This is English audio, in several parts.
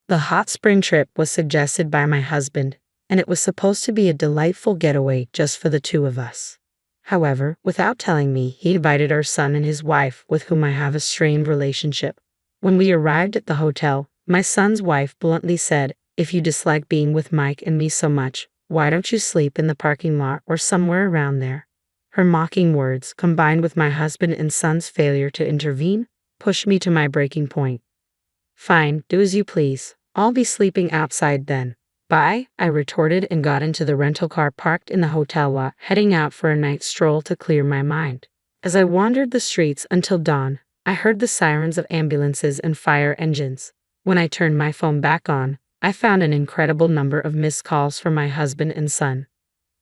The hot spring trip was suggested by my husband, and it was supposed to be a delightful getaway just for the two of us. However, without telling me, he invited our son and his wife, with whom I have a strained relationship. When we arrived at the hotel, my son's wife bluntly said, "If you dislike being with Mike and me so much, why don't you sleep in the parking lot or somewhere around there?" Her mocking words, combined with my husband and son's failure to intervene, pushed me to my breaking point. "Fine, do as you please. I'll be sleeping outside then." "Bye," I retorted and got into the rental car parked in the hotel lot, heading out for a night stroll to clear my mind. As I wandered the streets until dawn, I heard the sirens of ambulances and fire engines. When I turned my phone back on, I found an incredible number of missed calls from my husband and son.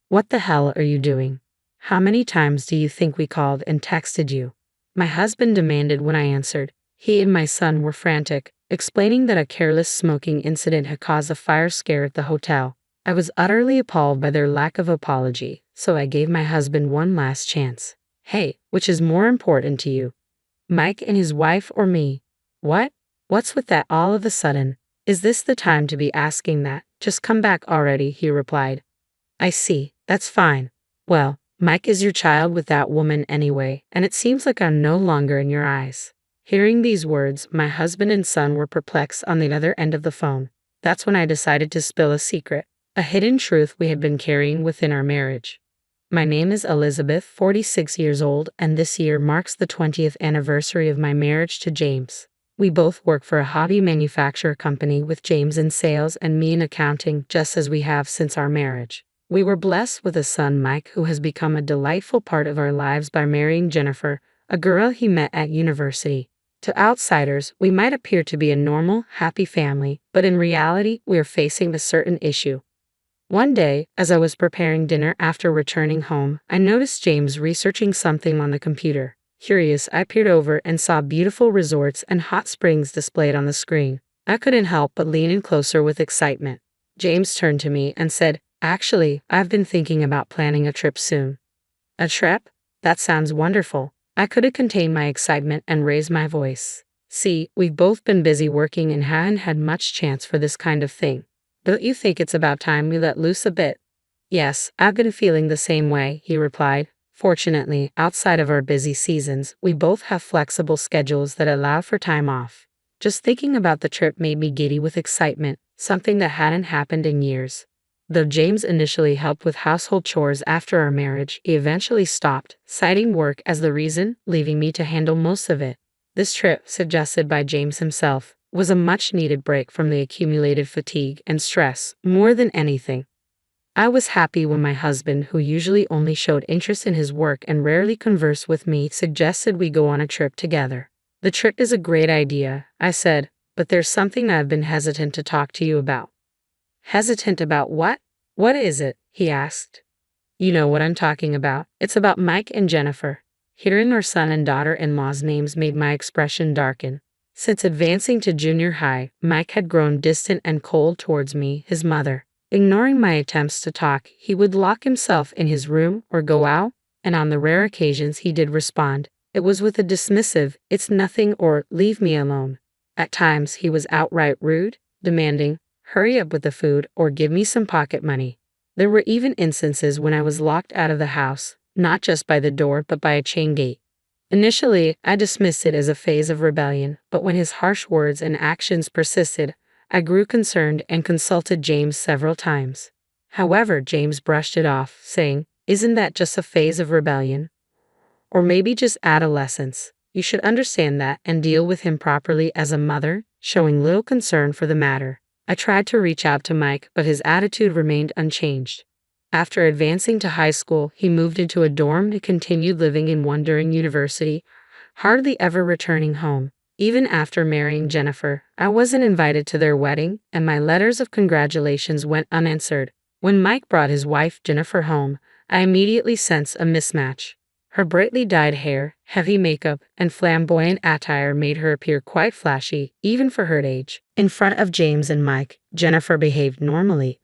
"What the hell are you doing? How many times do you think we called and texted you?" my husband demanded when I answered. He and my son were frantic, explaining that a careless smoking incident had caused a fire scare at the hotel. I was utterly appalled by their lack of apology, so I gave my husband one last chance. "Hey, which is more important to you? Mike and his wife or me?" "What? What's with that all of a sudden? Is this the time to be asking that? Just come back already," he replied. "I see, that's fine. Well, Mike is your child with that woman anyway, and it seems like I'm no longer in your eyes." Hearing these words, my husband and son were perplexed on the other end of the phone. That's when I decided to spill a secret, a hidden truth we had been carrying within our marriage. My name is Elizabeth, 46 years old, and this year marks the 20th anniversary of my marriage to James. We both work for a hobby manufacturer company, with James in sales and me in accounting, just as we have since our marriage. We were blessed with a son, Mike, who has become a delightful part of our lives by marrying Jennifer, a girl he met at university. To outsiders, we might appear to be a normal, happy family, but in reality, we are facing a certain issue. One day, as I was preparing dinner after returning home, I noticed James researching something on the computer. Curious, I peered over and saw beautiful resorts and hot springs displayed on the screen. I couldn't help but lean in closer with excitement. James turned to me and said, "Actually, I've been thinking about planning a trip soon." "A trip? That sounds wonderful." I couldn't contain my excitement and raised my voice. "See, we've both been busy working and haven't had much chance for this kind of thing. Don't you think it's about time we let loose a bit?" "Yes, I've been feeling the same way," he replied. Fortunately, outside of our busy seasons, we both have flexible schedules that allow for time off. Just thinking about the trip made me giddy with excitement, something that hadn't happened in years. Though James initially helped with household chores after our marriage, he eventually stopped, citing work as the reason, leaving me to handle most of it. This trip, suggested by James himself, was a much-needed break from the accumulated fatigue and stress, more than anything. I was happy when my husband, who usually only showed interest in his work and rarely conversed with me, suggested we go on a trip together. "The trip is a great idea," I said, "but there's something I've been hesitant to talk to you about." "Hesitant about what? What is it?" he asked. "You know what I'm talking about. It's about Mike and Jennifer." Hearing our son and daughter-in-law's names made my expression darken. Since advancing to junior high, Mike had grown distant and cold towards me, his mother. Ignoring my attempts to talk, he would lock himself in his room or go out, and on the rare occasions he did respond, it was with a dismissive, "It's nothing," or "Leave me alone." At times he was outright rude, demanding, "Hurry up with the food," or "Give me some pocket money." There were even instances when I was locked out of the house, not just by the door but by a chain gate. Initially, I dismissed it as a phase of rebellion, but when his harsh words and actions persisted, I grew concerned and consulted James several times. However, James brushed it off, saying, "Isn't that just a phase of rebellion? Or maybe just adolescence? You should understand that and deal with him properly as a mother," showing little concern for the matter. I tried to reach out to Mike, but his attitude remained unchanged. After advancing to high school, he moved into a dorm and continued living in one during university, hardly ever returning home. Even after marrying Jennifer, I wasn't invited to their wedding, and my letters of congratulations went unanswered. When Mike brought his wife Jennifer home, I immediately sensed a mismatch. Her brightly dyed hair, heavy makeup, and flamboyant attire made her appear quite flashy, even for her age. In front of James and Mike, Jennifer behaved normally.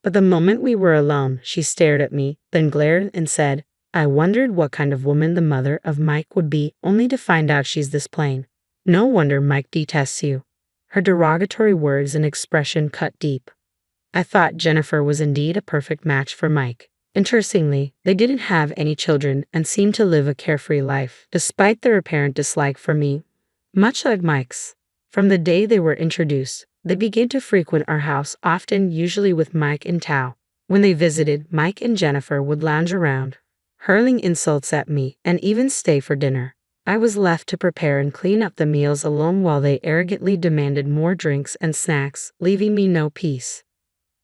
But the moment we were alone, she stared at me, then glared and said, "I wondered what kind of woman the mother of Mike would be, only to find out she's this plain. No wonder Mike detests you." Her derogatory words and expression cut deep. I thought Jennifer was indeed a perfect match for Mike. Interestingly, they didn't have any children and seemed to live a carefree life, despite their apparent dislike for me. Much like Mike's. From the day they were introduced, they began to frequent our house often, usually with Mike in tow. When they visited, Mike and Jennifer would lounge around, hurling insults at me, and even stay for dinner. I was left to prepare and clean up the meals alone while they arrogantly demanded more drinks and snacks, leaving me no peace.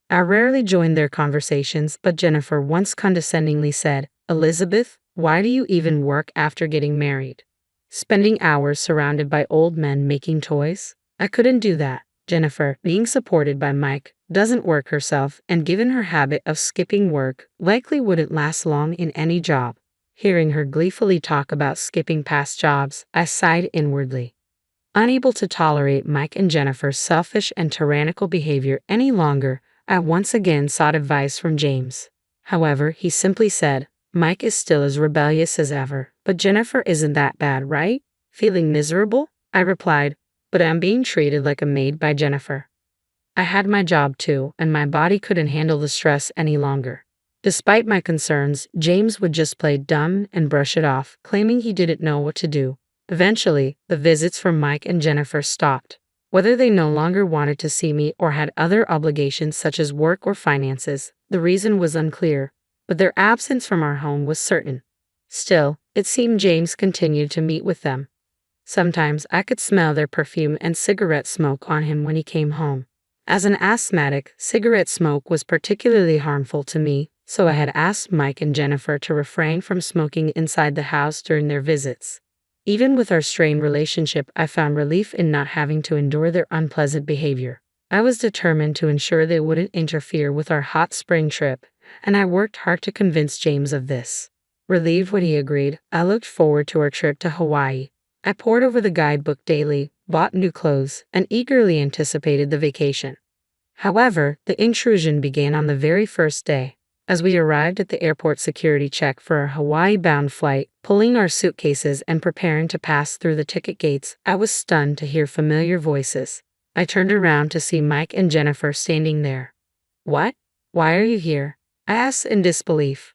I rarely joined their conversations, but Jennifer once condescendingly said, "Elizabeth, why do you even work after getting married? Spending hours surrounded by old men making toys?" I couldn't do that. Jennifer, being supported by Mike, doesn't work herself, and given her habit of skipping work, likely wouldn't last long in any job. Hearing her gleefully talk about skipping past jobs, I sighed inwardly. Unable to tolerate Mike and Jennifer's selfish and tyrannical behavior any longer, I once again sought advice from James. However, he simply said, "Mike is still as rebellious as ever, but Jennifer isn't that bad, right?" Feeling miserable, I replied, "But I'm being treated like a maid by Jennifer." I had my job too, and my body couldn't handle the stress any longer. Despite my concerns, James would just play dumb and brush it off, claiming he didn't know what to do. Eventually, the visits from Mike and Jennifer stopped. Whether they no longer wanted to see me or had other obligations such as work or finances, the reason was unclear, but their absence from our home was certain. Still, it seemed James continued to meet with them. Sometimes I could smell their perfume and cigarette smoke on him when he came home. As an asthmatic, cigarette smoke was particularly harmful to me, so I had asked Mike and Jennifer to refrain from smoking inside the house during their visits. Even with our strained relationship, I found relief in not having to endure their unpleasant behavior. I was determined to ensure they wouldn't interfere with our hot spring trip, and I worked hard to convince James of this. Relieved when he agreed, I looked forward to our trip to Hawaii. I pored over the guidebook daily, bought new clothes, and eagerly anticipated the vacation. However, the intrusion began on the very first day. As we arrived at the airport security check for our Hawaii-bound flight, pulling our suitcases and preparing to pass through the ticket gates, I was stunned to hear familiar voices. I turned around to see Mike and Jennifer standing there. "What? Why are you here?" I asked in disbelief.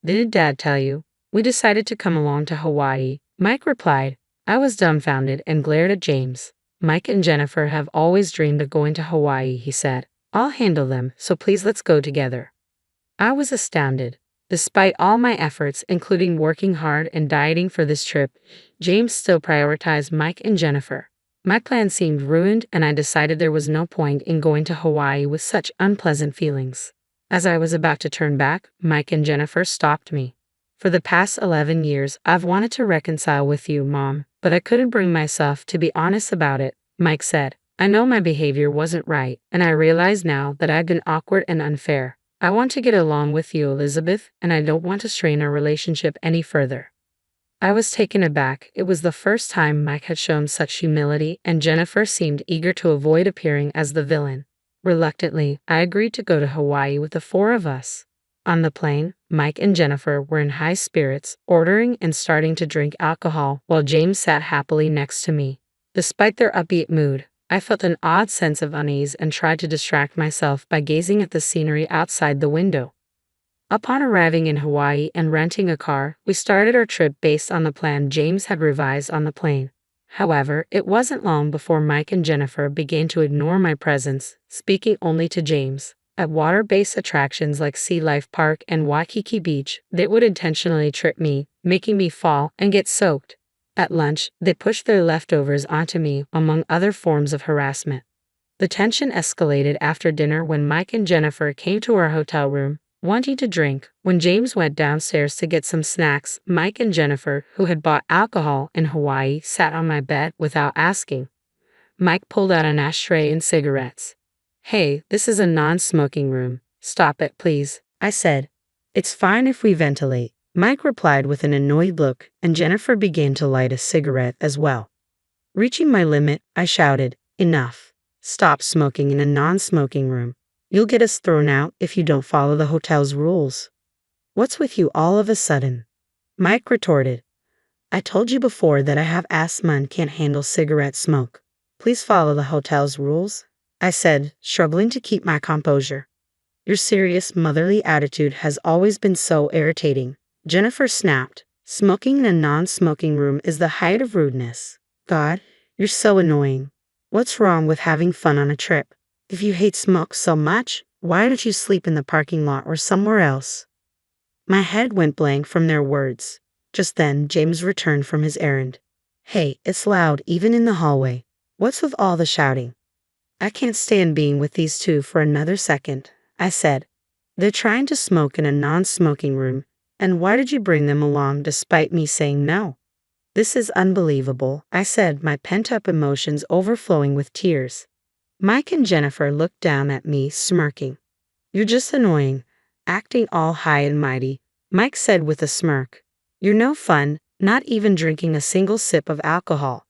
"Didn't Dad tell you? We decided to come along to Hawaii," Mike replied. I was dumbfounded and glared at James. "Mike and Jennifer have always dreamed of going to Hawaii," he said. "I'll handle them, so please let's go together." I was astounded. Despite all my efforts, including working hard and dieting for this trip, James still prioritized Mike and Jennifer. My plan seemed ruined, and I decided there was no point in going to Hawaii with such unpleasant feelings. As I was about to turn back, Mike and Jennifer stopped me. "For the past 11 years, I've wanted to reconcile with you, Mom, but I couldn't bring myself to be honest about it," Mike said. "I know my behavior wasn't right, and I realize now that I've been awkward and unfair. I want to get along with you, Elizabeth, and I don't want to strain our relationship any further." I was taken aback. It was the first time Mike had shown such humility, and Jennifer seemed eager to avoid appearing as the villain. Reluctantly, I agreed to go to Hawaii with the four of us. On the plane, Mike and Jennifer were in high spirits, ordering and starting to drink alcohol, while James sat happily next to me. Despite their upbeat mood, I felt an odd sense of unease and tried to distract myself by gazing at the scenery outside the window. Upon arriving in Hawaii and renting a car, we started our trip based on the plan James had revised on the plane. However, it wasn't long before Mike and Jennifer began to ignore my presence, speaking only to James. At water-based attractions like Sea Life Park and Waikiki Beach, they would intentionally trip me, making me fall and get soaked. At lunch, they pushed their leftovers onto me, among other forms of harassment. The tension escalated after dinner when Mike and Jennifer came to our hotel room, wanting to drink. When James went downstairs to get some snacks, Mike and Jennifer, who had bought alcohol in Hawaii, sat on my bed without asking. Mike pulled out an ashtray and cigarettes. "Hey, this is a non-smoking room. Stop it, please," I said. "It's fine if we ventilate," Mike replied with an annoyed look, and Jennifer began to light a cigarette as well. Reaching my limit, I shouted, "Enough. Stop smoking in a non-smoking room. You'll get us thrown out if you don't follow the hotel's rules." "What's with you all of a sudden?" Mike retorted. "I told you before that I have asthma and can't handle cigarette smoke." Please follow the hotel's rules, I said, struggling to keep my composure. Your serious motherly attitude has always been so irritating, Jennifer snapped. Smoking in a non-smoking room is the height of rudeness. God, you're so annoying. What's wrong with having fun on a trip? If you hate smoke so much, why don't you sleep in the parking lot or somewhere else? My head went blank from their words. Just then, James returned from his errand. Hey, it's loud even in the hallway. What's with all the shouting? I can't stand being with these two for another second, I said. They're trying to smoke in a non-smoking room, and why did you bring them along despite me saying no? This is unbelievable, I said, my pent-up emotions overflowing with tears. Mike and Jennifer looked down at me, smirking. You're just annoying, acting all high and mighty, Mike said with a smirk. You're no fun, not even drinking a single sip of alcohol.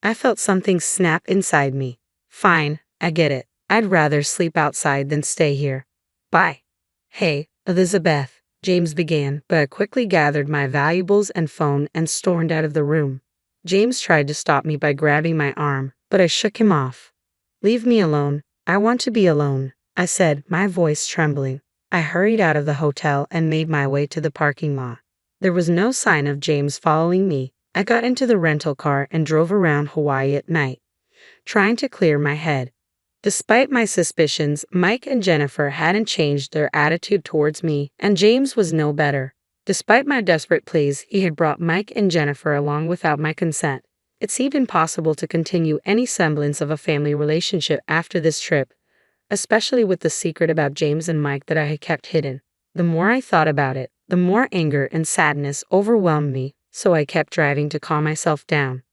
I felt something snap inside me. Fine, I get it. I'd rather sleep outside than stay here. Bye. Hey, Elizabeth, James began, but I quickly gathered my valuables and phone and stormed out of the room. James tried to stop me by grabbing my arm, but I shook him off. Leave me alone. I want to be alone, I said, my voice trembling. I hurried out of the hotel and made my way to the parking lot. There was no sign of James following me. I got into the rental car and drove around Hawaii at night, trying to clear my head. Despite my suspicions, Mike and Jennifer hadn't changed their attitude towards me, and James was no better. Despite my desperate pleas, he had brought Mike and Jennifer along without my consent. It seemed impossible to continue any semblance of a family relationship after this trip, especially with the secret about James and Mike that I had kept hidden. The more I thought about it, the more anger and sadness overwhelmed me, so I kept driving to calm myself down.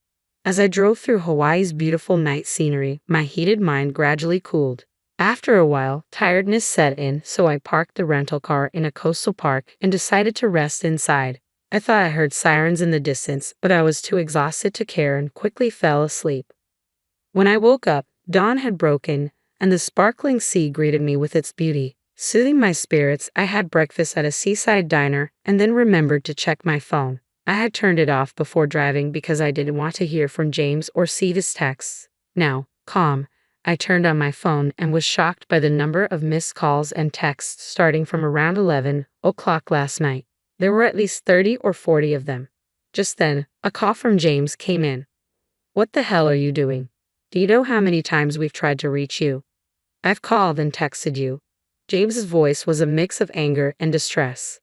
As I drove through Hawaii's beautiful night scenery, my heated mind gradually cooled. After a while, tiredness set in, so I parked the rental car in a coastal park and decided to rest inside. I thought I heard sirens in the distance, but I was too exhausted to care and quickly fell asleep. When I woke up, dawn had broken, and the sparkling sea greeted me with its beauty. Soothing my spirits, I had breakfast at a seaside diner and then remembered to check my phone. I had turned it off before driving because I didn't want to hear from James or see his texts. Now, calm, I turned on my phone and was shocked by the number of missed calls and texts starting from around 11 o'clock last night. There were at least 30 or 40 of them. Just then, a call from James came in. What the hell are you doing? Do you know how many times we've tried to reach you? I've called and texted you. James's voice was a mix of anger and distress.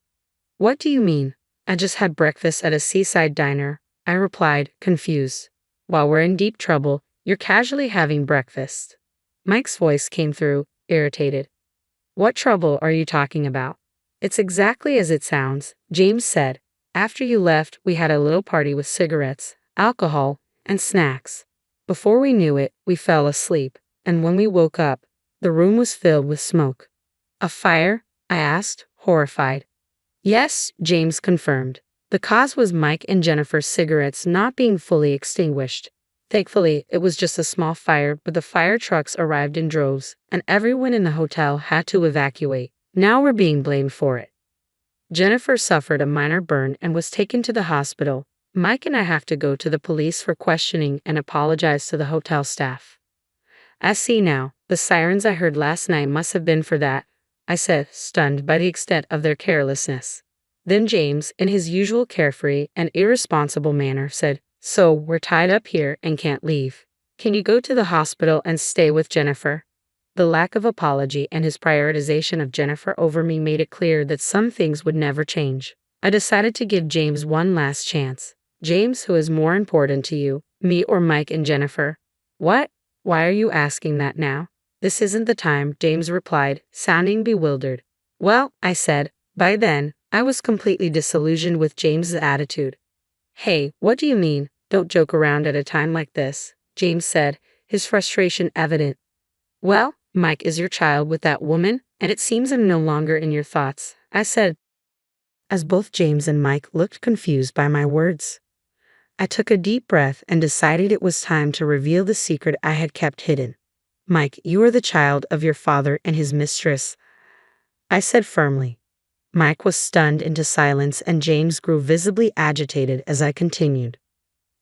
What do you mean? I just had breakfast at a seaside diner, I replied, confused. While we're in deep trouble, you're casually having breakfast. Mike's voice came through, irritated. What trouble are you talking about? It's exactly as it sounds, James said. After you left, we had a little party with cigarettes, alcohol, and snacks. Before we knew it, we fell asleep, and when we woke up, the room was filled with smoke. A fire? I asked, horrified. Yes, James confirmed. The cause was Mike and Jennifer's cigarettes not being fully extinguished. Thankfully, it was just a small fire, but the fire trucks arrived in droves, and everyone in the hotel had to evacuate. Now we're being blamed for it. Jennifer suffered a minor burn and was taken to the hospital. Mike and I have to go to the police for questioning and apologize to the hotel staff. I see now, the sirens I heard last night must have been for that, I said, stunned by the extent of their carelessness. Then James, in his usual carefree and irresponsible manner, said, So, we're tied up here and can't leave. Can you go to the hospital and stay with Jennifer? The lack of apology and his prioritization of Jennifer over me made it clear that some things would never change. I decided to give James one last chance. James, who is more important to you, me or Mike and Jennifer? What? Why are you asking that now? This isn't the time, James replied, sounding bewildered. Well, I said, by then, I was completely disillusioned with James's attitude. Hey, what do you mean? Don't joke around at a time like this, James said, his frustration evident. Well, Mike is your child with that woman, and it seems I'm no longer in your thoughts, I said, as both James and Mike looked confused by my words. I took a deep breath and decided it was time to reveal the secret I had kept hidden. Mike, you are the child of your father and his mistress, I said firmly. Mike was stunned into silence and James grew visibly agitated as I continued.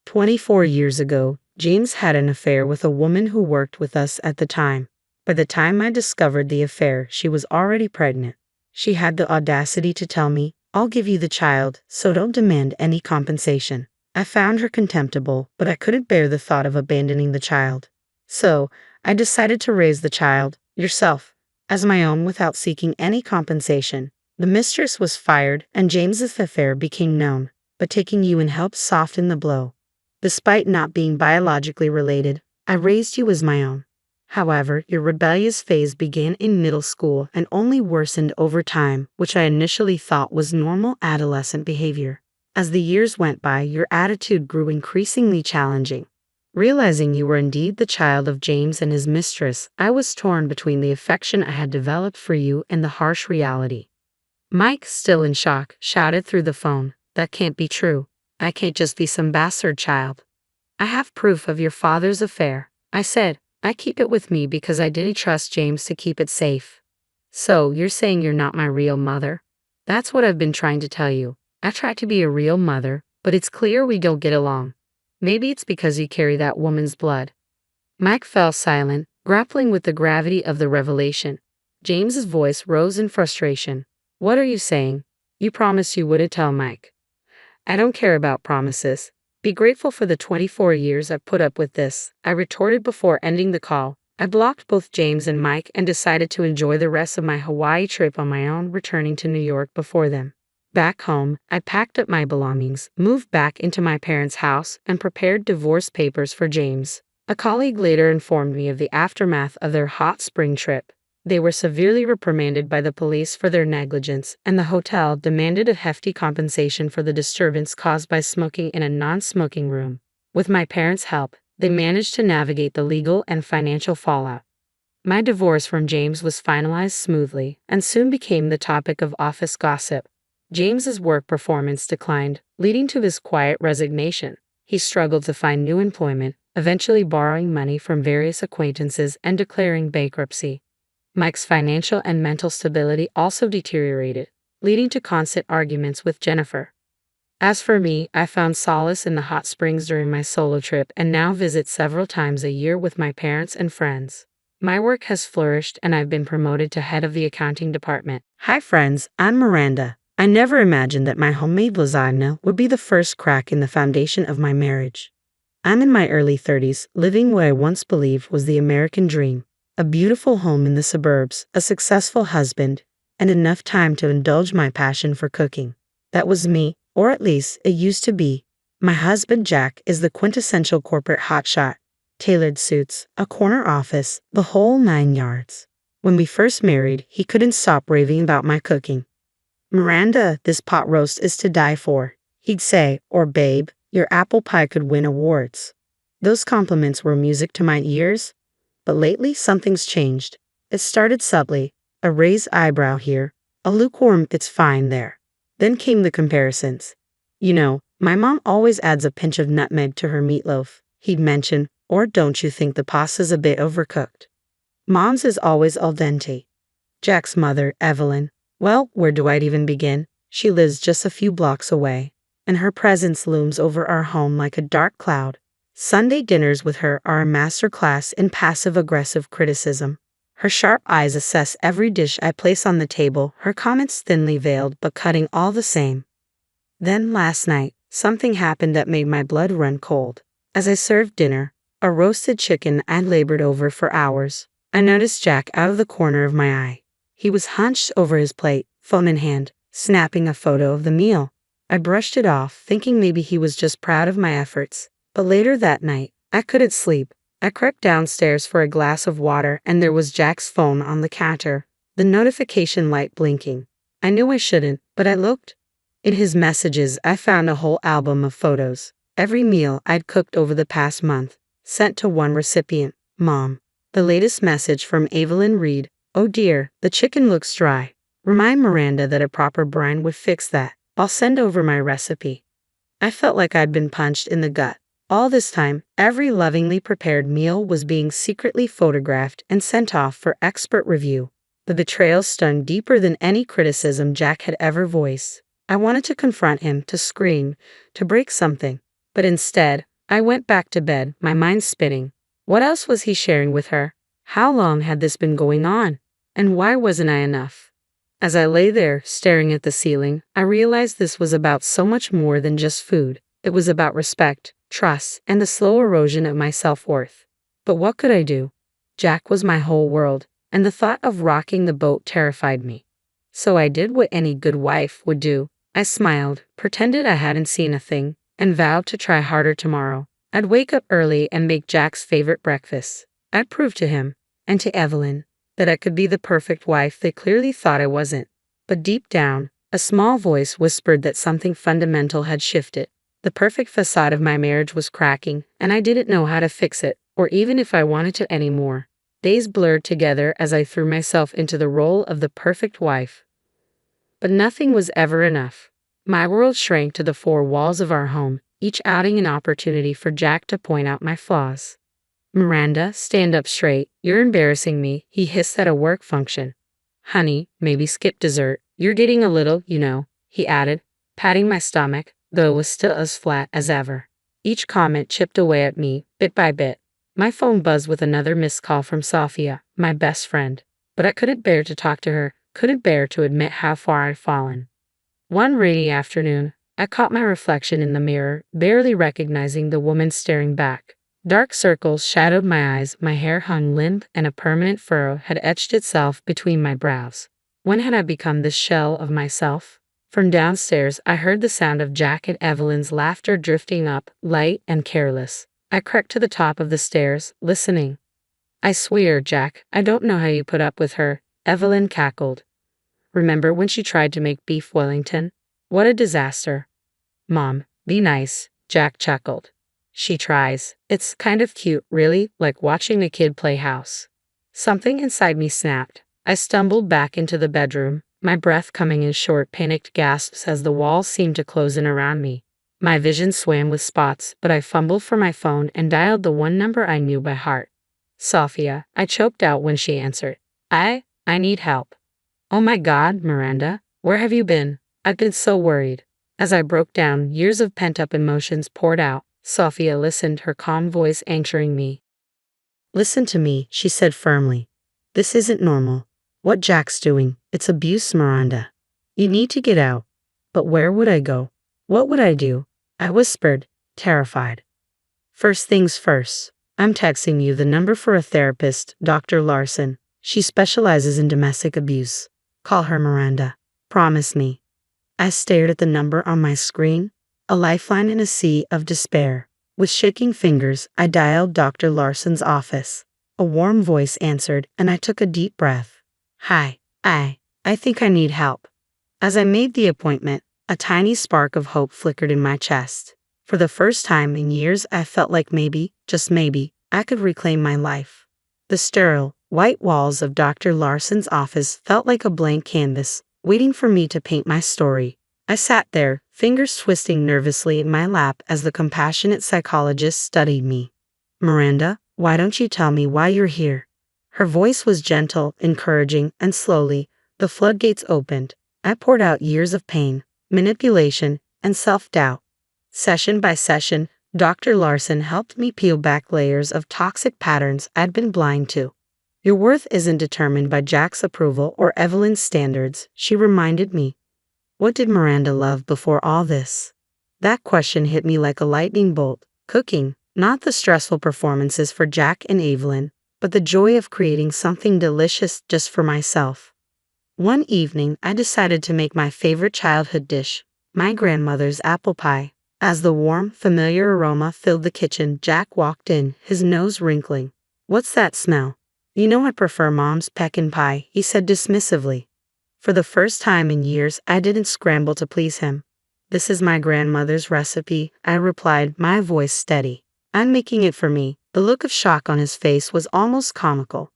24 years ago, James had an affair with a woman who worked with us at the time. By the time I discovered the affair, she was already pregnant. She had the audacity to tell me, "I'll give you the child, so don't demand any compensation." I found her contemptible, but I couldn't bear the thought of abandoning the child. So, I decided to raise the child, yourself, as my own without seeking any compensation. The mistress was fired, and James's affair became known, but taking you in helped soften the blow. Despite not being biologically related, I raised you as my own. However, your rebellious phase began in middle school and only worsened over time, which I initially thought was normal adolescent behavior. As the years went by, your attitude grew increasingly challenging. Realizing you were indeed the child of James and his mistress, I was torn between the affection I had developed for you and the harsh reality. Mike, still in shock, shouted through the phone, "That can't be true. I can't just be some bastard child. I have proof of your father's affair." I said, "I keep it with me because I didn't trust James to keep it safe." "So, you're saying you're not my real mother?" "That's what I've been trying to tell you. I try to be a real mother, but it's clear we don't get along. Maybe it's because you carry that woman's blood." Mike fell silent, grappling with the gravity of the revelation. James's voice rose in frustration. "What are you saying? You promised you wouldn't tell Mike." "I don't care about promises. Be grateful for the 24 years I've put up with this," I retorted before ending the call. I blocked both James and Mike and decided to enjoy the rest of my Hawaii trip on my own, returning to New York before them. Back home, I packed up my belongings, moved back into my parents' house, and prepared divorce papers for James. A colleague later informed me of the aftermath of their hot spring trip. They were severely reprimanded by the police for their negligence, and the hotel demanded a hefty compensation for the disturbance caused by smoking in a non-smoking room. With my parents' help, they managed to navigate the legal and financial fallout. My divorce from James was finalized smoothly and soon became the topic of office gossip. James's work performance declined, leading to his quiet resignation. He struggled to find new employment, eventually borrowing money from various acquaintances and declaring bankruptcy. Mike's financial and mental stability also deteriorated, leading to constant arguments with Jennifer. As for me, I found solace in the hot springs during my solo trip and now visit several times a year with my parents and friends. My work has flourished and I've been promoted to head of the accounting department. Hi friends, I'm Miranda. I never imagined that my homemade lasagna would be the first crack in the foundation of my marriage. I'm in my early 30s, living what I once believed was the American dream. A beautiful home in the suburbs, a successful husband, and enough time to indulge my passion for cooking. That was me, or at least it used to be. My husband Jack is the quintessential corporate hotshot. Tailored suits, a corner office, the whole 9 yards. When we first married, he couldn't stop raving about my cooking. "Miranda, this pot roast is to die for," he'd say, or "Babe, your apple pie could win awards." Those compliments were music to my ears. But lately, something's changed. It started subtly, a raised eyebrow here, a lukewarm "it's fine" there. Then came the comparisons. "You know, my mom always adds a pinch of nutmeg to her meatloaf," he'd mention, or "Don't you think the pasta's a bit overcooked? Mom's is always al dente." Jack's mother, Evelyn, well, where do I even begin? She lives just a few blocks away, and her presence looms over our home like a dark cloud. Sunday dinners with her are a masterclass in passive-aggressive criticism. Her sharp eyes assess every dish I place on the table, her comments thinly veiled but cutting all the same. Then last night, something happened that made my blood run cold. As I served dinner, a roasted chicken I'd labored over for hours, I noticed Jack out of the corner of my eye. He was hunched over his plate, phone in hand, snapping a photo of the meal. I brushed it off, thinking maybe he was just proud of my efforts. But later that night, I couldn't sleep. I crept downstairs for a glass of water and there was Jack's phone on the counter, the notification light blinking. I knew I shouldn't, but I looked. In his messages, I found a whole album of photos. Every meal I'd cooked over the past month, sent to one recipient, Mom. The latest message from Evelyn read, "Oh dear, the chicken looks dry. Remind Miranda that a proper brine would fix that. I'll send over my recipe." I felt like I'd been punched in the gut. All this time, every lovingly prepared meal was being secretly photographed and sent off for expert review. The betrayal stung deeper than any criticism Jack had ever voiced. I wanted to confront him, to scream, to break something. But instead, I went back to bed, my mind spinning. What else was he sharing with her? How long had this been going on? And why wasn't I enough? As I lay there, staring at the ceiling, I realized this was about so much more than just food. It was about respect, trust, and the slow erosion of my self-worth. But what could I do? Jack was my whole world, and the thought of rocking the boat terrified me. So I did what any good wife would do. I smiled, pretended I hadn't seen a thing, and vowed to try harder tomorrow. I'd wake up early and make Jack's favorite breakfast. I'd prove to him, and to Evelyn, that I could be the perfect wife they clearly thought I wasn't. But deep down, a small voice whispered that something fundamental had shifted. The perfect facade of my marriage was cracking, and I didn't know how to fix it, or even if I wanted to anymore. Days blurred together as I threw myself into the role of the perfect wife. But nothing was ever enough. My world shrank to the four walls of our home, each outing an opportunity for Jack to point out my flaws. "Miranda, stand up straight. You're embarrassing me," he hissed at a work function. "Honey, maybe skip dessert. You're getting a little, he added, patting my stomach, though it was still as flat as ever. Each comment chipped away at me, bit by bit. My phone buzzed with another missed call from Sophia, my best friend. But I couldn't bear to talk to her, couldn't bear to admit how far I'd fallen. One rainy afternoon, I caught my reflection in the mirror, barely recognizing the woman staring back. Dark circles shadowed my eyes, my hair hung limp, and a permanent furrow had etched itself between my brows. When had I become this shell of myself? From downstairs, I heard the sound of Jack and Evelyn's laughter drifting up, light and careless. I crept to the top of the stairs, listening. "I swear, Jack, I don't know how you put up with her," Evelyn cackled. "Remember when she tried to make beef Wellington? What a disaster." "Mom, be nice," Jack chuckled. "She tries. It's kind of cute, really, like watching a kid play house." Something inside me snapped. I stumbled back into the bedroom, my breath coming in short, panicked gasps as the walls seemed to close in around me. My vision swam with spots, but I fumbled for my phone and dialed the one number I knew by heart. "Sophia," I choked out when she answered. I need help." "Oh my God, Miranda, where have you been? I've been so worried." As I broke down, years of pent-up emotions poured out. Sophia listened, her calm voice anchoring me. "Listen to me," she said firmly. "This isn't normal. What Jack's doing, it's abuse, Miranda. You need to get out." But where would I go? What would I do? I whispered, terrified. "First things first, I'm texting you the number for a therapist, Dr. Larson. She specializes in domestic abuse. Call her, Miranda. Promise me." I stared at the number on my screen, a lifeline in a sea of despair. With shaking fingers, I dialed Dr. Larson's office. A warm voice answered, and I took a deep breath. "Hi, I think I need help." As I made the appointment, a tiny spark of hope flickered in my chest. For the first time in years, I felt like maybe, just maybe, I could reclaim my life. The sterile, white walls of Dr. Larson's office felt like a blank canvas, waiting for me to paint my story. I sat there, fingers twisting nervously in my lap as the compassionate psychologist studied me. "Miranda, why don't you tell me why you're here?" Her voice was gentle, encouraging, and slowly, the floodgates opened. I poured out years of pain, manipulation, and self-doubt. Session by session, Dr. Larson helped me peel back layers of toxic patterns I'd been blind to. "Your worth isn't determined by Jack's approval or Evelyn's standards," she reminded me. What did Miranda love before all this? That question hit me like a lightning bolt. Cooking, not the stressful performances for Jack and Evelyn, but the joy of creating something delicious just for myself. One evening, I decided to make my favorite childhood dish, my grandmother's apple pie. As the warm, familiar aroma filled the kitchen, Jack walked in, his nose wrinkling. "What's that smell?" "You know I prefer Mom's pecan pie," he said dismissively. For the first time in years, I didn't scramble to please him. "This is my grandmother's recipe," I replied, my voice steady. "I'm making it for me." The look of shock on his face was almost comical.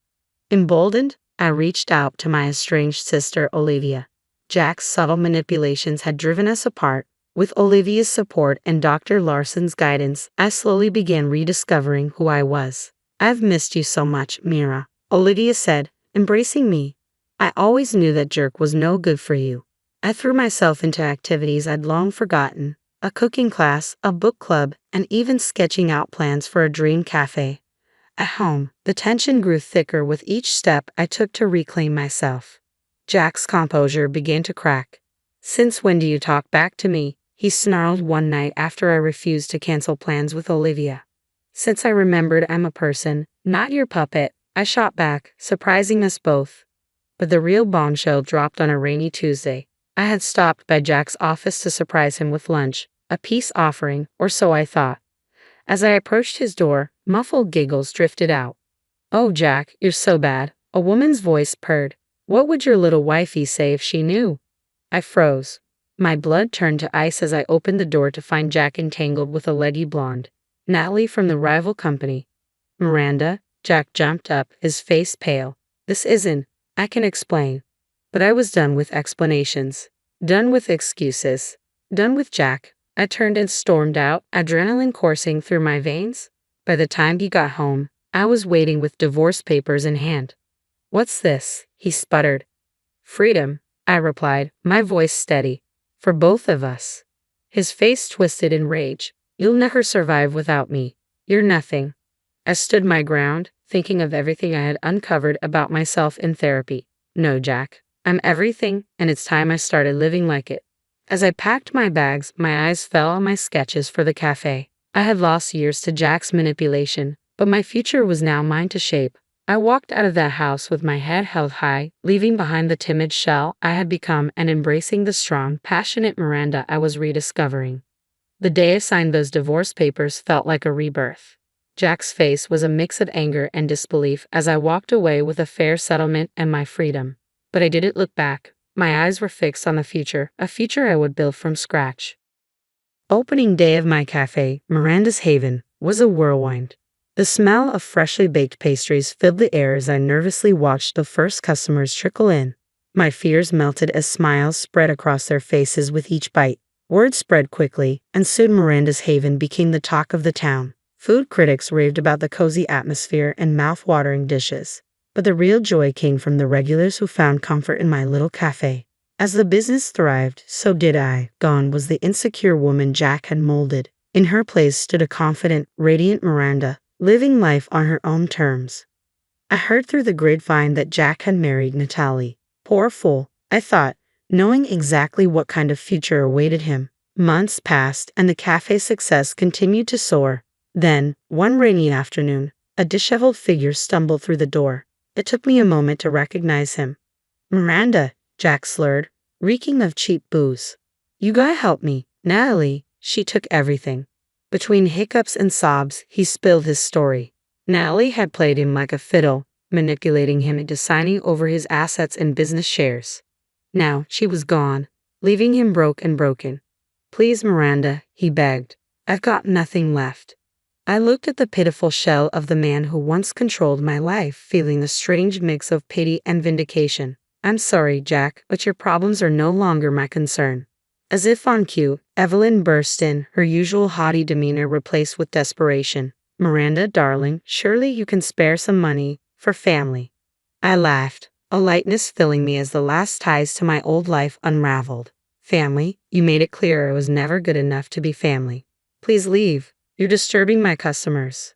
Emboldened, I reached out to my estranged sister, Olivia. Jack's subtle manipulations had driven us apart. With Olivia's support and Dr. Larson's guidance, I slowly began rediscovering who I was. "I've missed you so much, Mira," Olivia said, embracing me. "I always knew that jerk was no good for you." I threw myself into activities I'd long forgotten. a cooking class, a book club, and even sketching out plans for a dream cafe. At home, the tension grew thicker with each step I took to reclaim myself. Jack's composure began to crack. "Since when do you talk back to me?" he snarled one night after I refused to cancel plans with Olivia. "Since I remembered I'm a person, not your puppet," I shot back, surprising us both. But the real bombshell dropped on a rainy Tuesday. I had stopped by Jack's office to surprise him with lunch, a peace offering, or so I thought. As I approached his door, muffled giggles drifted out. "Oh, Jack, you're so bad," a woman's voice purred. "What would your little wifey say if she knew?" I froze. My blood turned to ice as I opened the door to find Jack entangled with a leggy blonde, Natalie from the rival company. "Miranda," Jack jumped up, his face pale. "This isn't, I can explain." But I was done with explanations. Done with excuses. Done with Jack. I turned and stormed out, adrenaline coursing through my veins. By the time he got home, I was waiting with divorce papers in hand. "What's this?" he sputtered. "Freedom," I replied, my voice steady. "For both of us." His face twisted in rage. "You'll never survive without me. You're nothing." I stood my ground, thinking of everything I had uncovered about myself in therapy. "No, Jack. I'm everything, and it's time I started living like it." As I packed my bags, my eyes fell on my sketches for the cafe. I had lost years to Jack's manipulation, but my future was now mine to shape. I walked out of that house with my head held high, leaving behind the timid shell I had become and embracing the strong, passionate Miranda I was rediscovering. The day I signed those divorce papers felt like a rebirth. Jack's face was a mix of anger and disbelief as I walked away with a fair settlement and my freedom. But I didn't look back. My eyes were fixed on the future, a future I would build from scratch. Opening day of my cafe, Miranda's Haven, was a whirlwind. The smell of freshly baked pastries filled the air as I nervously watched the first customers trickle in. My fears melted as smiles spread across their faces with each bite. Word spread quickly, and soon Miranda's Haven became the talk of the town. Food critics raved about the cozy atmosphere and mouth-watering dishes. But the real joy came from the regulars who found comfort in my little cafe. As the business thrived, so did I. Gone was the insecure woman Jack had molded. In her place stood a confident, radiant Miranda, living life on her own terms. I heard through the grapevine that Jack had married Natalie. Poor fool, I thought, knowing exactly what kind of future awaited him. Months passed, and the cafe's success continued to soar. Then, one rainy afternoon, a disheveled figure stumbled through the door. It took me a moment to recognize him. "Miranda," Jack slurred, reeking of cheap booze. "You gotta help me. Natalie, she took everything." Between hiccups and sobs, he spilled his story. Natalie had played him like a fiddle, manipulating him into signing over his assets and business shares. Now she was gone, leaving him broke and broken. "Please, Miranda," he begged. "I've got nothing left." I looked at the pitiful shell of the man who once controlled my life, feeling a strange mix of pity and vindication. "I'm sorry, Jack, but your problems are no longer my concern." As if on cue, Evelyn burst in, her usual haughty demeanor replaced with desperation. "Miranda, darling, surely you can spare some money for family." I laughed, a lightness filling me as the last ties to my old life unraveled. "Family? You made it clear I was never good enough to be family. Please leave. You're disturbing my customers."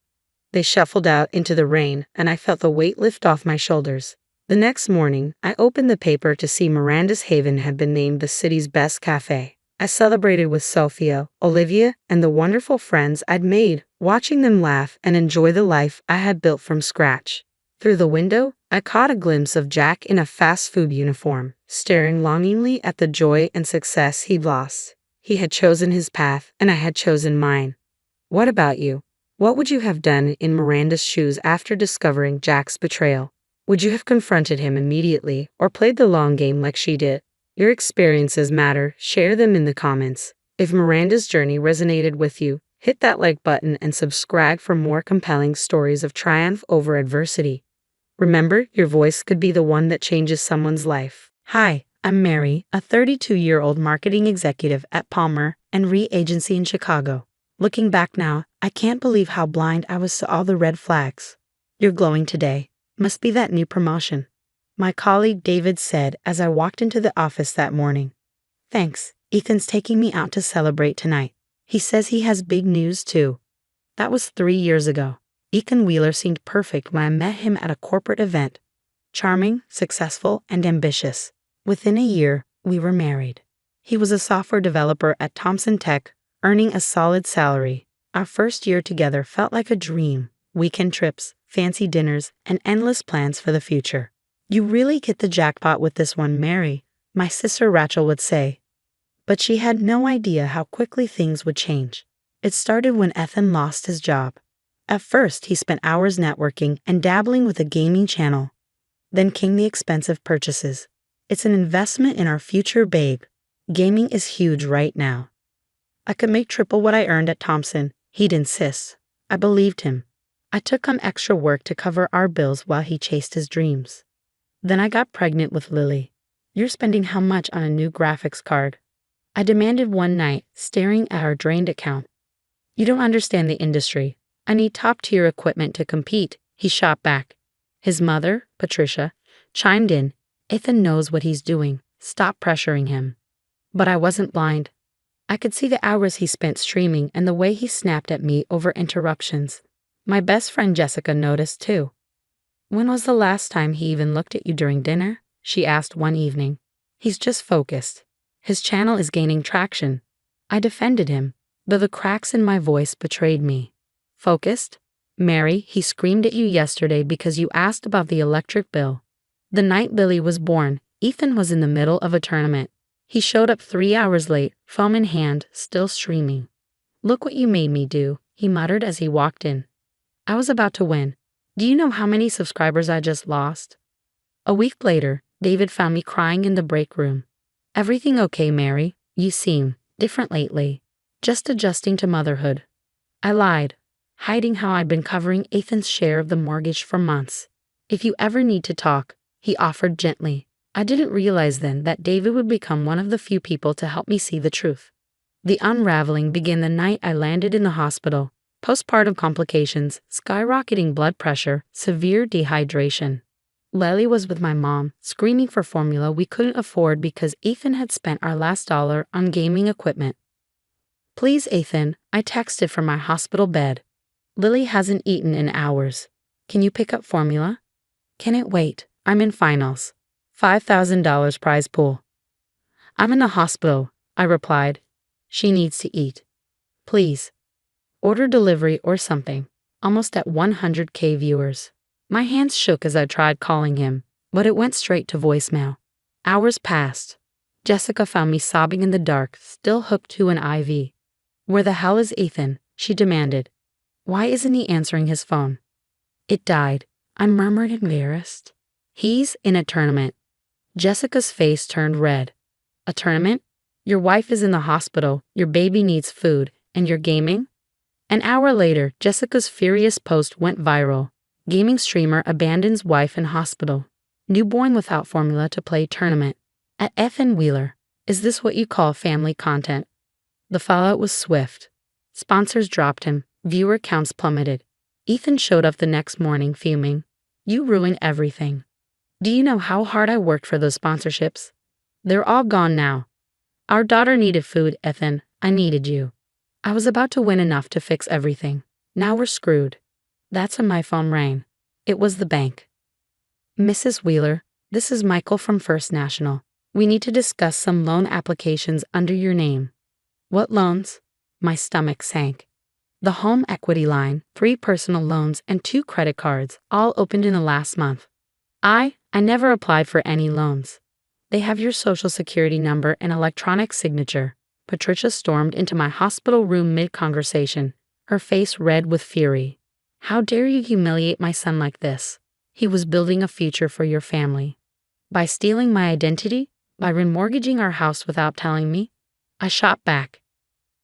They shuffled out into the rain, and I felt the weight lift off my shoulders. The next morning, I opened the paper to see Miranda's Haven had been named the city's best cafe. I celebrated with Sophia, Olivia, and the wonderful friends I'd made, watching them laugh and enjoy the life I had built from scratch. Through the window, I caught a glimpse of Jack in a fast food uniform, staring longingly at the joy and success he'd lost. He had chosen his path, and I had chosen mine. What about you? What would you have done in Miranda's shoes after discovering Jack's betrayal? Would you have confronted him immediately or played the long game like she did? Your experiences matter. Share them in the comments. If Miranda's journey resonated with you, hit that like button and subscribe for more compelling stories of triumph over adversity. Remember, your voice could be the one that changes someone's life. Hi, I'm Mary, a 32-year-old marketing executive at Palmer & Ree Agency in Chicago. Looking back now, I can't believe how blind I was to all the red flags. "You're glowing today. Must be that new promotion," my colleague David said as I walked into the office that morning. "Thanks, Ethan's taking me out to celebrate tonight. He says he has big news too. That was 3 years ago. Ethan Wheeler seemed perfect when I met him at a corporate event. Charming, successful, and ambitious. Within a year, we were married. He was a software developer at Thompson Tech, earning a solid salary. Our first year together felt like a dream. Weekend trips, fancy dinners, and endless plans for the future. You really hit the jackpot with this one, Mary, my sister Rachel would say. But she had no idea how quickly things would change. It started when Ethan lost his job. At first, he spent hours networking and dabbling with a gaming channel. Then came the expensive purchases. It's an investment in our future, babe. Gaming is huge right now. I could make triple what I earned at Thompson. He'd insist. I believed him. I took on extra work to cover our bills while he chased his dreams. Then I got pregnant with Lily. You're spending how much on a new graphics card? I demanded one night, staring at our drained account. You don't understand the industry. I need top-tier equipment to compete, he shot back. His mother, Patricia, chimed in. Ethan knows what he's doing. Stop pressuring him. But I wasn't blind. I could see the hours he spent streaming and the way he snapped at me over interruptions. My best friend Jessica noticed too. When was the last time he even looked at you during dinner? She asked one evening. He's just focused. His channel is gaining traction. I defended him, though the cracks in my voice betrayed me. Focused? Mary, he screamed at you yesterday because you asked about the electric bill. The night Lily was born, Ethan was in the middle of a tournament. He showed up 3 hours late, phone in hand, still streaming. Look what you made me do, he muttered as he walked in. I was about to win. Do you know how many subscribers I just lost? A week later, David found me crying in the break room. Everything okay, Mary? You seem different lately. Just adjusting to motherhood. I lied, hiding how I'd been covering Ethan's share of the mortgage for months. If you ever need to talk, he offered gently. I didn't realize then that David would become one of the few people to help me see the truth. The unraveling began the night I landed in the hospital. Postpartum complications, skyrocketing blood pressure, severe dehydration. Lily was with my mom, screaming for formula we couldn't afford because Ethan had spent our last dollar on gaming equipment. Please, Ethan, I texted from my hospital bed. Lily hasn't eaten in hours. Can you pick up formula? Can it wait? I'm in finals. $5,000 prize pool. I'm in the hospital, I replied. She needs to eat. Please. Order delivery or something. Almost at 100K viewers. My hands shook as I tried calling him, but it went straight to voicemail. Hours passed. Jessica found me sobbing in the dark, still hooked to an IV. Where the hell is Ethan? She demanded. Why isn't he answering his phone? It died. I murmured, embarrassed. He's in a tournament. Jessica's face turned red. A tournament? Your wife is in the hospital, your baby needs food, and you're gaming? An hour later, Jessica's furious post went viral. Gaming streamer abandons wife in hospital. Newborn without formula to play tournament. At Ethan Wheeler. Is this what you call family content? The fallout was swift. Sponsors dropped him. Viewer counts plummeted. Ethan showed up the next morning fuming. You ruined everything. Do you know how hard I worked for those sponsorships? They're all gone now. Our daughter needed food, Ethan. I needed you. I was about to win enough to fix everything. Now we're screwed. That's when my phone rang. It was the bank. Mrs. Wheeler, this is Michael from First National. We need to discuss some loan applications under your name. What loans? My stomach sank. The home equity line, 3 personal loans, and 2 credit cards, all opened in the last month. I never applied for any loans. They have your social security number and electronic signature. Patricia stormed into my hospital room mid-conversation, her face red with fury. How dare you humiliate my son like this? He was building a future for your family. By stealing my identity? By remortgaging our house without telling me? I shot back.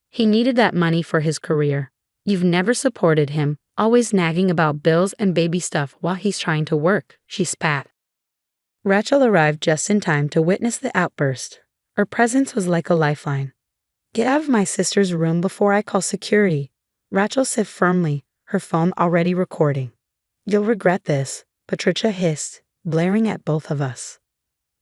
He needed that money for his career. You've never supported him, always nagging about bills and baby stuff while he's trying to work, she spat. Rachel arrived just in time to witness the outburst. Her presence was like a lifeline. Get out of my sister's room before I call security, Rachel said firmly, her phone already recording. You'll regret this, Patricia hissed, blaring at both of us.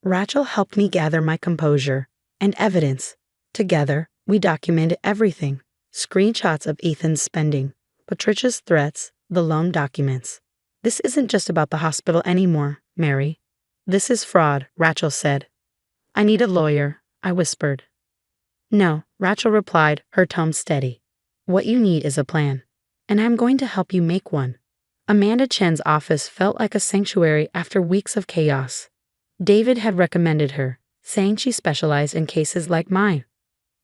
Rachel helped me gather my composure and evidence. Together, we documented everything. Screenshots of Ethan's spending, Patricia's threats, the loan documents. This isn't just about the hospital anymore, Mary. This is fraud, Rachel said. I need a lawyer, I whispered. No, Rachel replied, her tone steady. What you need is a plan. And I'm going to help you make one. Amanda Chen's office felt like a sanctuary after weeks of chaos. David had recommended her, saying she specialized in cases like mine.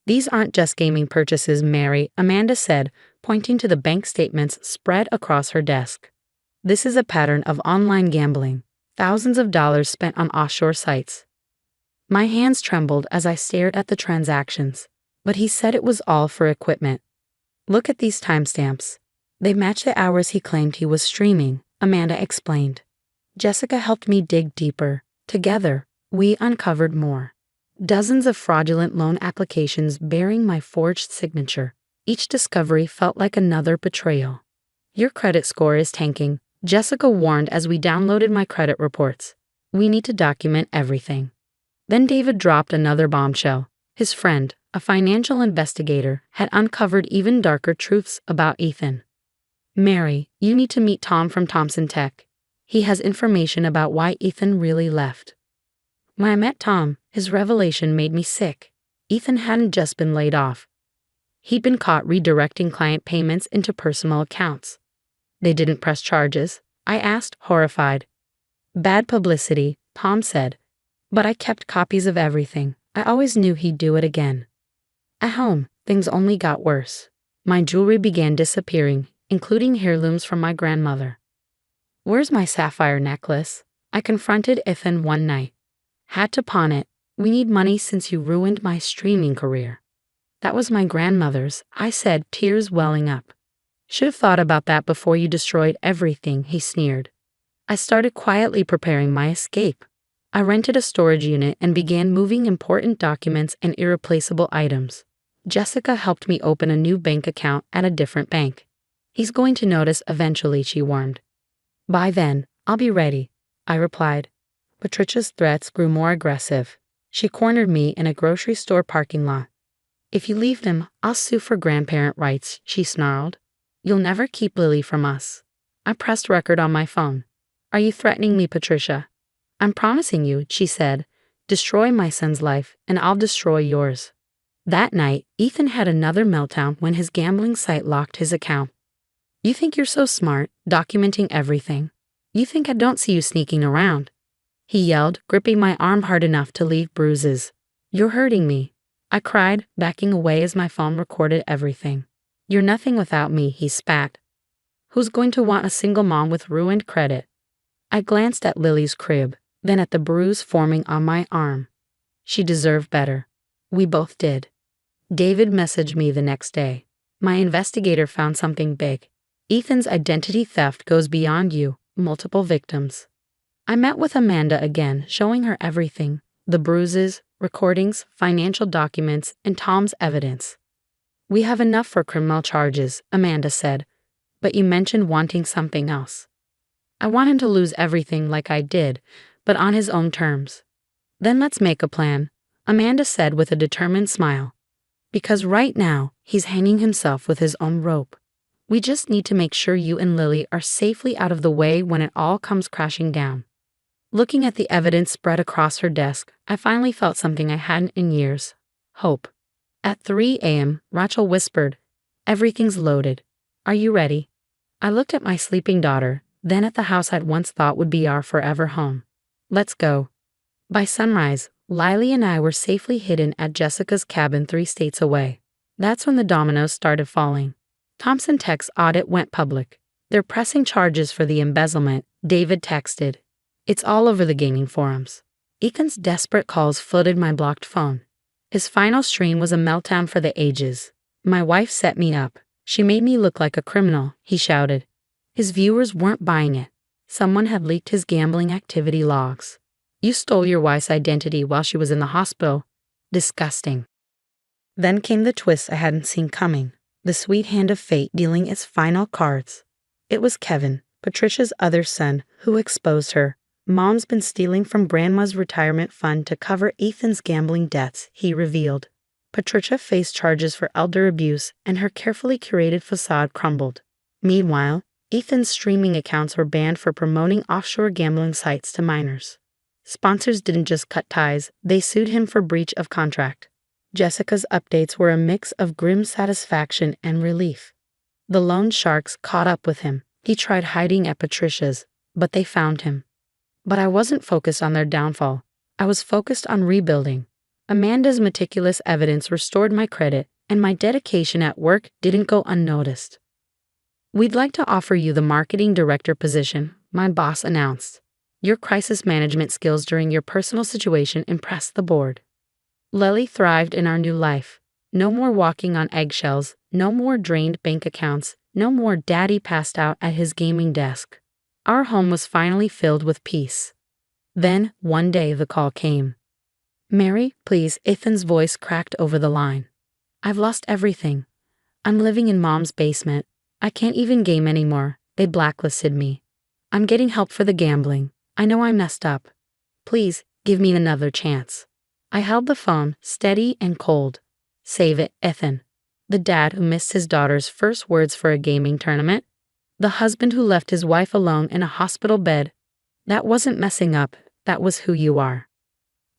These aren't just gaming purchases, Mary, Amanda said, pointing to the bank statements spread across her desk. This is a pattern of online gambling, thousands of dollars spent on offshore sites. My hands trembled as I stared at the transactions, but he said it was all for equipment. Look at these timestamps. They match the hours he claimed he was streaming, Amanda explained. Jessica helped me dig deeper. Together, we uncovered more. Dozens of fraudulent loan applications bearing my forged signature. Each discovery felt like another betrayal. Your credit score is tanking, Jessica warned as we downloaded my credit reports. We need to document everything. Then David dropped another bombshell. His friend, a financial investigator, had uncovered even darker truths about Ethan. Mary, you need to meet Tom from Thompson Tech. He has information about why Ethan really left. When I met Tom, his revelation made me sick. Ethan hadn't just been laid off. He'd been caught redirecting client payments into personal accounts. They didn't press charges, I asked, horrified. Bad publicity, Tom said. But I kept copies of everything. I always knew he'd do it again. At home, things only got worse. My jewelry began disappearing, including heirlooms from my grandmother. Where's my sapphire necklace? I confronted Ethan one night. Had to pawn it. We need money since you ruined my streaming career. That was my grandmother's, I said, tears welling up. Should have thought about that before you destroyed everything, he sneered. I started quietly preparing my escape. I rented a storage unit and began moving important documents and irreplaceable items. Jessica helped me open a new bank account at a different bank. He's going to notice eventually, she warned. By then, I'll be ready, I replied. Patricia's threats grew more aggressive. She cornered me in a grocery store parking lot. If you leave them, I'll sue for grandparent rights, she snarled. You'll never keep Lily from us. I pressed record on my phone. Are you threatening me, Patricia? I'm promising you, she said. Destroy my son's life, and I'll destroy yours. That night, Ethan had another meltdown when his gambling site locked his account. You think you're so smart, documenting everything. You think I don't see you sneaking around. He yelled, gripping my arm hard enough to leave bruises. You're hurting me. I cried, backing away as my phone recorded everything. You're nothing without me, he spat. Who's going to want a single mom with ruined credit? I glanced at Lily's crib, then at the bruise forming on my arm. She deserved better. We both did. David messaged me the next day. My investigator found something big. Ethan's identity theft goes beyond you, multiple victims. I met with Amanda again, showing her everything, the bruises, recordings, financial documents, and Tom's evidence. We have enough for criminal charges, Amanda said, but you mentioned wanting something else. I want him to lose everything like I did, but on his own terms. Then let's make a plan, Amanda said with a determined smile. Because right now, he's hanging himself with his own rope. We just need to make sure you and Lily are safely out of the way when it all comes crashing down. Looking at the evidence spread across her desk, I finally felt something I hadn't in years. Hope. At 3 a.m., Rachel whispered, Everything's loaded. Are you ready? I looked at my sleeping daughter, then at the house I'd once thought would be our forever home. Let's go. By sunrise, Lily and I were safely hidden at Jessica's cabin 3 states away. That's when the dominoes started falling. Thompson Tech's audit went public. They're pressing charges for the embezzlement, David texted. It's all over the gaming forums. Ethan's desperate calls flooded my blocked phone. His final stream was a meltdown for the ages. My wife set me up. She made me look like a criminal, he shouted. His viewers weren't buying it. Someone had leaked his gambling activity logs. You stole your wife's identity while she was in the hospital. Disgusting. Then came the twist I hadn't seen coming. The sweet hand of fate dealing its final cards. It was Kevin, Patricia's other son, who exposed her. Mom's been stealing from Grandma's retirement fund to cover Ethan's gambling debts, he revealed. Patricia faced charges for elder abuse, and her carefully curated facade crumbled. Meanwhile, Ethan's streaming accounts were banned for promoting offshore gambling sites to minors. Sponsors didn't just cut ties, they sued him for breach of contract. Jessica's updates were a mix of grim satisfaction and relief. The loan sharks caught up with him. He tried hiding at Patricia's, but they found him. But I wasn't focused on their downfall. I was focused on rebuilding. Amanda's meticulous evidence restored my credit, and my dedication at work didn't go unnoticed. "We'd like to offer you the marketing director position," my boss announced. "Your crisis management skills during your personal situation impressed the board." Lily thrived in our new life. No more walking on eggshells, no more drained bank accounts, no more daddy passed out at his gaming desk. Our home was finally filled with peace. Then, one day, the call came. "Mary, please," Ethan's voice cracked over the line. "I've lost everything. I'm living in Mom's basement. I can't even game anymore. They blacklisted me. I'm getting help for the gambling. I know I messed up. Please, give me another chance." I held the phone, steady and cold. "Save it, Ethan." The dad who missed his daughter's first words for a gaming tournament. The husband who left his wife alone in a hospital bed. That wasn't messing up, that was who you are.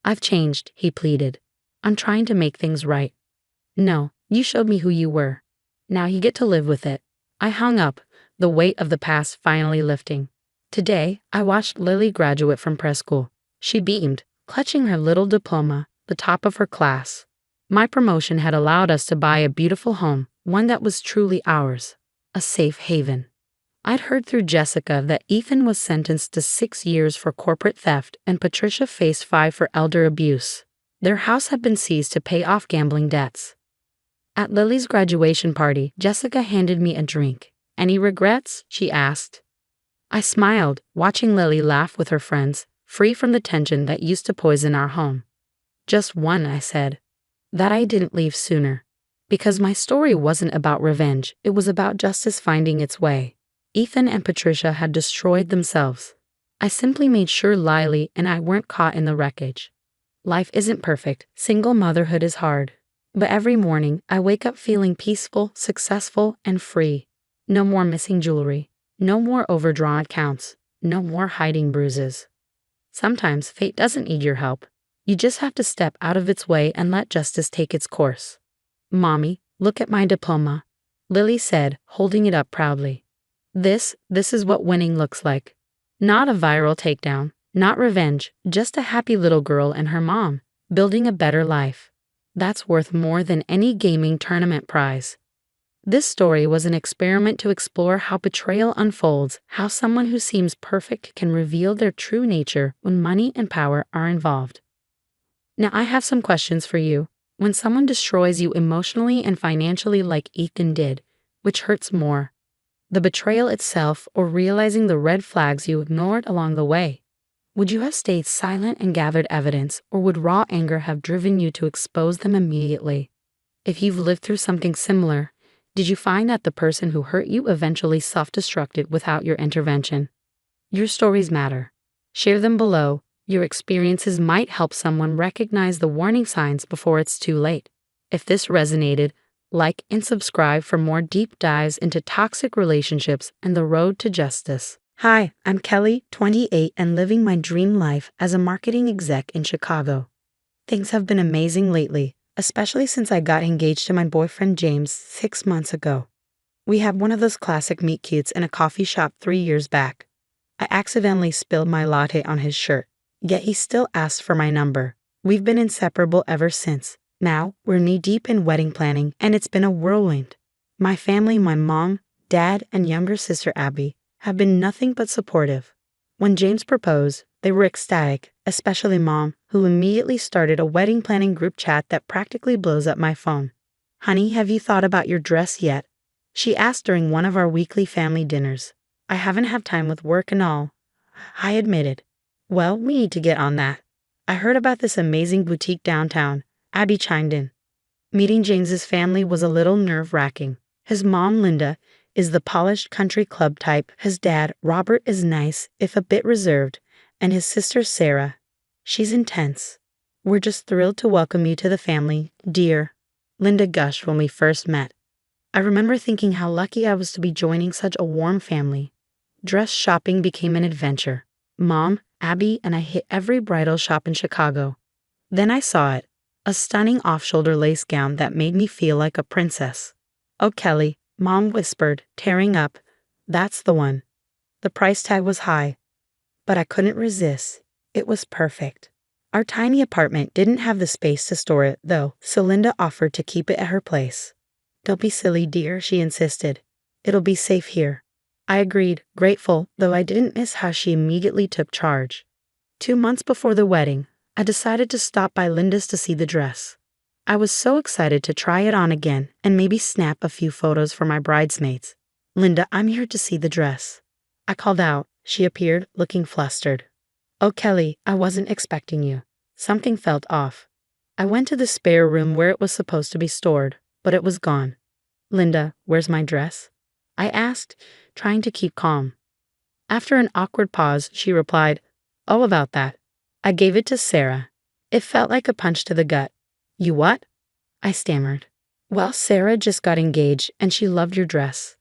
"I've changed," he pleaded. "I'm trying to make things right." "No, you showed me who you were. Now you get to live with it." I hung up, the weight of the past finally lifting. Today, I watched Lily graduate from preschool. She beamed, clutching her little diploma, the top of her class. My promotion had allowed us to buy a beautiful home, one that was truly ours, a safe haven. I'd heard through Jessica that Ethan was sentenced to 6 years for corporate theft and Patricia faced 5 for elder abuse. Their house had been seized to pay off gambling debts. At Lily's graduation party, Jessica handed me a drink. "Any regrets?" she asked. I smiled, watching Lily laugh with her friends, free from the tension that used to poison our home. "Just one," I said. "That I didn't leave sooner." Because my story wasn't about revenge, it was about justice finding its way. Ethan and Patricia had destroyed themselves. I simply made sure Lily and I weren't caught in the wreckage. Life isn't perfect, single motherhood is hard. But every morning, I wake up feeling peaceful, successful, and free. No more missing jewelry. No more overdrawn accounts. No more hiding bruises. Sometimes fate doesn't need your help. You just have to step out of its way and let justice take its course. "Mommy, look at my diploma," Lily said, holding it up proudly. This is what winning looks like. Not a viral takedown, not revenge, just a happy little girl and her mom, building a better life. That's worth more than any gaming tournament prize. This story was an experiment to explore how betrayal unfolds, how someone who seems perfect can reveal their true nature when money and power are involved. Now I have some questions for you. When someone destroys you emotionally and financially like Ethan did, which hurts more? The betrayal itself or realizing the red flags you ignored along the way? Would you have stayed silent and gathered evidence, or would raw anger have driven you to expose them immediately? If you've lived through something similar, did you find that the person who hurt you eventually self-destructed without your intervention? Your stories matter. Share them below. Your experiences might help someone recognize the warning signs before it's too late. If this resonated, like and subscribe for more deep dives into toxic relationships and the road to justice. Hi, I'm Kelly, 28, and living my dream life as a marketing exec in Chicago. Things have been amazing lately, especially since I got engaged to my boyfriend James 6 months ago. We had one of those classic meet cutes in a coffee shop 3 years back. I accidentally spilled my latte on his shirt, yet he still asked for my number. We've been inseparable ever since. Now, we're knee-deep in wedding planning, and it's been a whirlwind. My family, my mom, dad, and younger sister Abby, have been nothing but supportive. When James proposed, they were ecstatic, especially Mom, who immediately started a wedding planning group chat that practically blows up my phone. "Honey, have you thought about your dress yet?" she asked during one of our weekly family dinners. "I haven't had time with work and all," I admitted. "Well, we need to get on that. I heard about this amazing boutique downtown," Abby chimed in. Meeting James's family was a little nerve-wracking. His mom, Linda, is the polished country club type. His dad, Robert, is nice, if a bit reserved, and his sister, Sarah, she's intense. "We're just thrilled to welcome you to the family, dear," Linda gushed when we first met. I remember thinking how lucky I was to be joining such a warm family. Dress shopping became an adventure. Mom, Abby, and I hit every bridal shop in Chicago. Then I saw it, a stunning off-shoulder lace gown that made me feel like a princess. "Oh, Kelly," Mom whispered, tearing up. "That's the one." The price tag was high, but I couldn't resist. It was perfect. Our tiny apartment didn't have the space to store it, though, so Linda offered to keep it at her place. "Don't be silly, dear," she insisted. "It'll be safe here." I agreed, grateful, though I didn't miss how she immediately took charge. 2 months before the wedding, I decided to stop by Linda's to see the dress. I was so excited to try it on again and maybe snap a few photos for my bridesmaids. "Linda, I'm here to see the dress." I called out. She appeared, looking flustered. "Oh, Kelly, I wasn't expecting you." Something felt off. I went to the spare room where it was supposed to be stored, but it was gone. "Linda, where's my dress?" I asked, trying to keep calm. After an awkward pause, she replied, "Oh, about that. I gave it to Sarah." It felt like a punch to the gut. "You what?" I stammered. "Well, Sarah just got engaged and she loved your dress.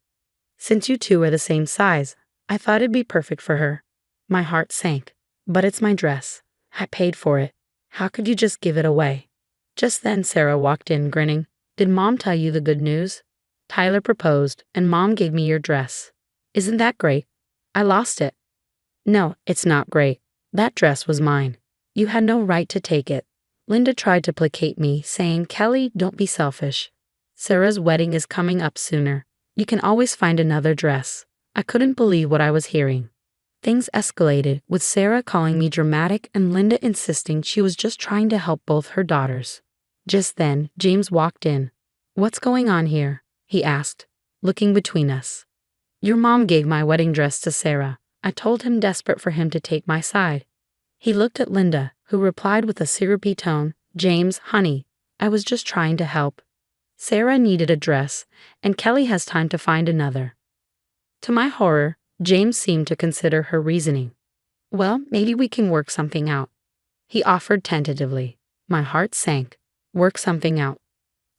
Since you two are the same size, I thought it'd be perfect for her." My heart sank. "But it's my dress. I paid for it. How could you just give it away?" Just then Sarah walked in, grinning. "Did Mom tell you the good news? Tyler proposed, and Mom gave me your dress. Isn't that great?" I lost it. "No, it's not great. That dress was mine. You had no right to take it." Linda tried to placate me, saying, "Kelly, don't be selfish. Sarah's wedding is coming up sooner. You can always find another dress." I couldn't believe what I was hearing. Things escalated, with Sarah calling me dramatic and Linda insisting she was just trying to help both her daughters. Just then, James walked in. "What's going on here?" he asked, looking between us. "Your mom gave my wedding dress to Sarah," I told him, desperate for him to take my side. He looked at Linda, who replied with a syrupy tone, "James, honey, I was just trying to help. Sarah needed a dress, and Kelly has time to find another." To my horror, James seemed to consider her reasoning. "Well, maybe we can work something out," he offered tentatively. My heart sank. "Work something out."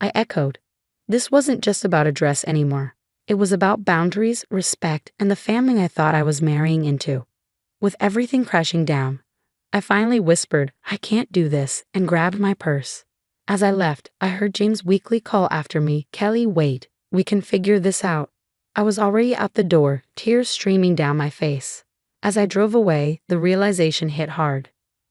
I echoed. This wasn't just about a dress anymore. It was about boundaries, respect, and the family I thought I was marrying into. With everything crashing down, I finally whispered, "I can't do this," and grabbed my purse. As I left, I heard James weakly call after me, "Kelly, wait. We can figure this out." I was already out the door, tears streaming down my face. As I drove away, the realization hit hard.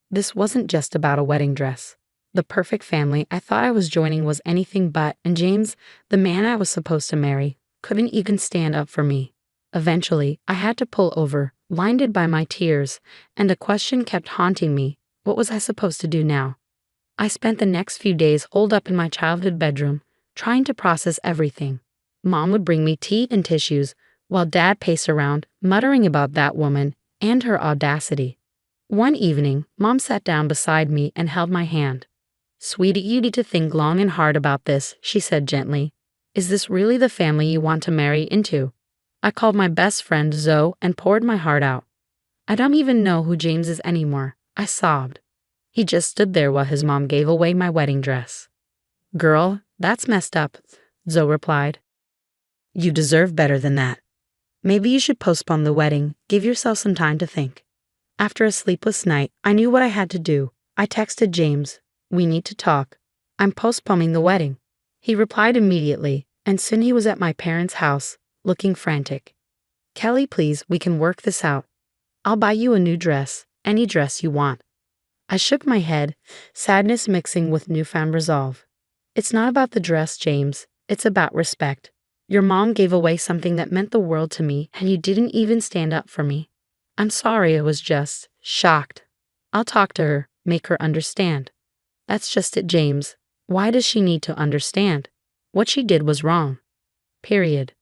This wasn't just about a wedding dress. The perfect family I thought I was joining was anything but, and James, the man I was supposed to marry, couldn't even stand up for me. Eventually, I had to pull over, blinded by my tears, and a question kept haunting me. What was I supposed to do now? I spent the next few days holed up in my childhood bedroom, trying to process everything. Mom would bring me tea and tissues, while Dad paced around, muttering about that woman and her audacity. One evening, Mom sat down beside me and held my hand. "Sweetie, you need to think long and hard about this," she said gently. "Is this really the family you want to marry into?" I called my best friend Zoe and poured my heart out. "I don't even know who James is anymore," I sobbed. He just stood there while his mom gave away my wedding dress. "Girl, that's messed up," Zoe replied. "You deserve better than that. Maybe you should postpone the wedding, give yourself some time to think." After a sleepless night, I knew what I had to do. I texted James, "We need to talk. I'm postponing the wedding." He replied immediately, and soon he was at my parents' house, looking frantic. "Kelly, please, we can work this out. I'll buy you a new dress, any dress you want." I shook my head, sadness mixing with newfound resolve. "It's not about the dress, James. It's about respect. Your mom gave away something that meant the world to me, and you didn't even stand up for me. I'm sorry, I was just shocked. I'll talk to her, make her understand." "That's just it, James. Why does she need to understand? What she did was wrong. Period."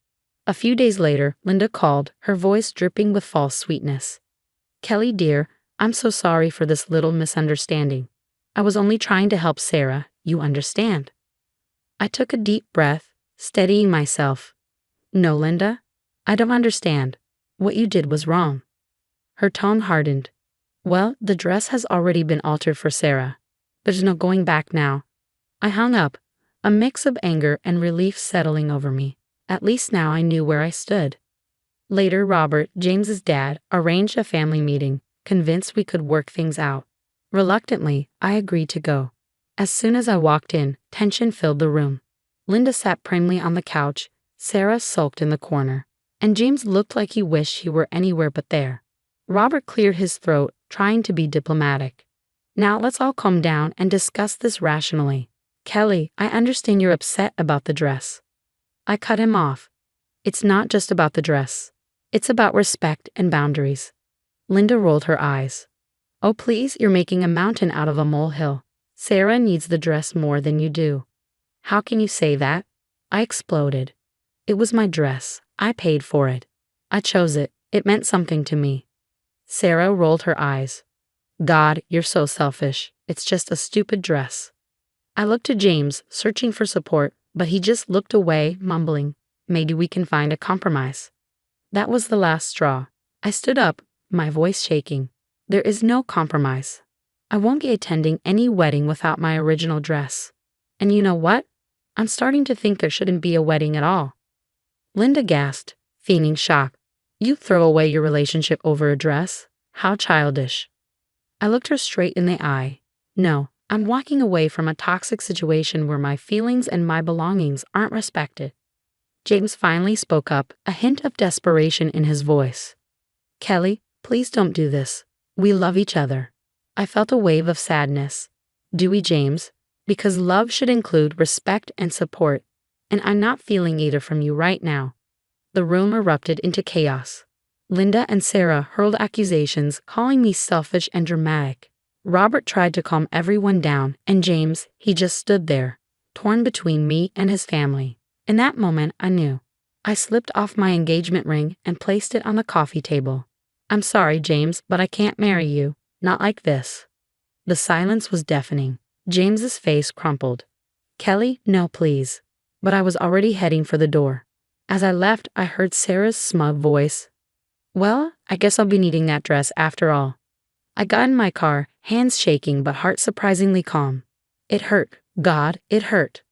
A few days later, Linda called, her voice dripping with false sweetness. "Kelly, dear, I'm so sorry for this little misunderstanding. I was only trying to help Sarah, you understand." I took a deep breath, steadying myself. "No, Linda, I don't understand. What you did was wrong." Her tone hardened. "Well, the dress has already been altered for Sarah. There's no going back now." I hung up, a mix of anger and relief settling over me. At least now I knew where I stood. Later, Robert, James's dad, arranged a family meeting, convinced we could work things out. Reluctantly, I agreed to go. As soon as I walked in, tension filled the room. Linda sat primly on the couch, Sarah sulked in the corner, and James looked like he wished he were anywhere but there. Robert cleared his throat, trying to be diplomatic. Now let's all calm down and discuss this rationally. Kelly, I understand you're upset about the dress. I cut him off. It's not just about the dress. It's about respect and boundaries. Linda rolled her eyes. Oh please, you're making a mountain out of a molehill. Sarah needs the dress more than you do. How can you say that? I exploded. It was my dress. I paid for it. I chose it. It meant something to me. Sarah rolled her eyes. God, you're so selfish. It's just a stupid dress. I looked to James, searching for support, but he just looked away, mumbling, maybe we can find a compromise. That was the last straw. I stood up, my voice shaking. There is no compromise. I won't be attending any wedding without my original dress. And you know what? I'm starting to think there shouldn't be a wedding at all. Linda gasped, feigning shock. You throw away your relationship over a dress? How childish. I looked her straight in the eye. No, I'm walking away from a toxic situation where my feelings and my belongings aren't respected. James finally spoke up, a hint of desperation in his voice. Kelly, please don't do this. We love each other. I felt a wave of sadness. Do we, James? Because love should include respect and support, and I'm not feeling either from you right now. The room erupted into chaos. Linda and Sarah hurled accusations, calling me selfish and dramatic. Robert tried to calm everyone down, and James, he just stood there, torn between me and his family. In that moment, I knew. I slipped off my engagement ring and placed it on the coffee table. I'm sorry, James, but I can't marry you. Not like this. The silence was deafening. James's face crumpled. Kelly, no please. But I was already heading for the door. As I left, I heard Sarah's smug voice. Well, I guess I'll be needing that dress after all. I got in my car, hands shaking but heart surprisingly calm. It hurt. God, it hurt.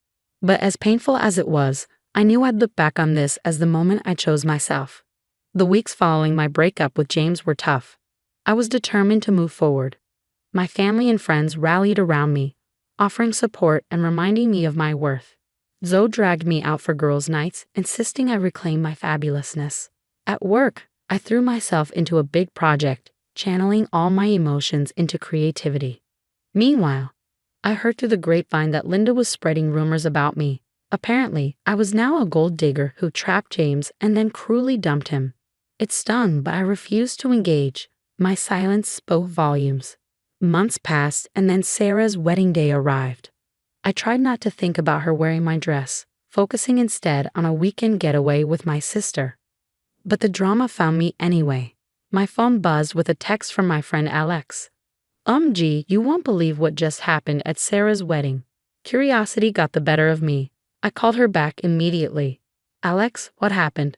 But as painful as it was, I knew I'd look back on this as the moment I chose myself. The weeks following my breakup with James were tough. I was determined to move forward. My family and friends rallied around me, offering support and reminding me of my worth. Zoe dragged me out for girls' nights, insisting I reclaim my fabulousness. At work, I threw myself into a big project, channeling all my emotions into creativity. Meanwhile, I heard through the grapevine that Linda was spreading rumors about me. Apparently, I was now a gold digger who trapped James and then cruelly dumped him. It stung, but I refused to engage. My silence spoke volumes. Months passed, and then Sarah's wedding day arrived. I tried not to think about her wearing my dress, focusing instead on a weekend getaway with my sister. But the drama found me anyway. My phone buzzed with a text from my friend Alex. Gee, you won't believe what just happened at Sarah's wedding. Curiosity got the better of me. I called her back immediately. Alex, what happened?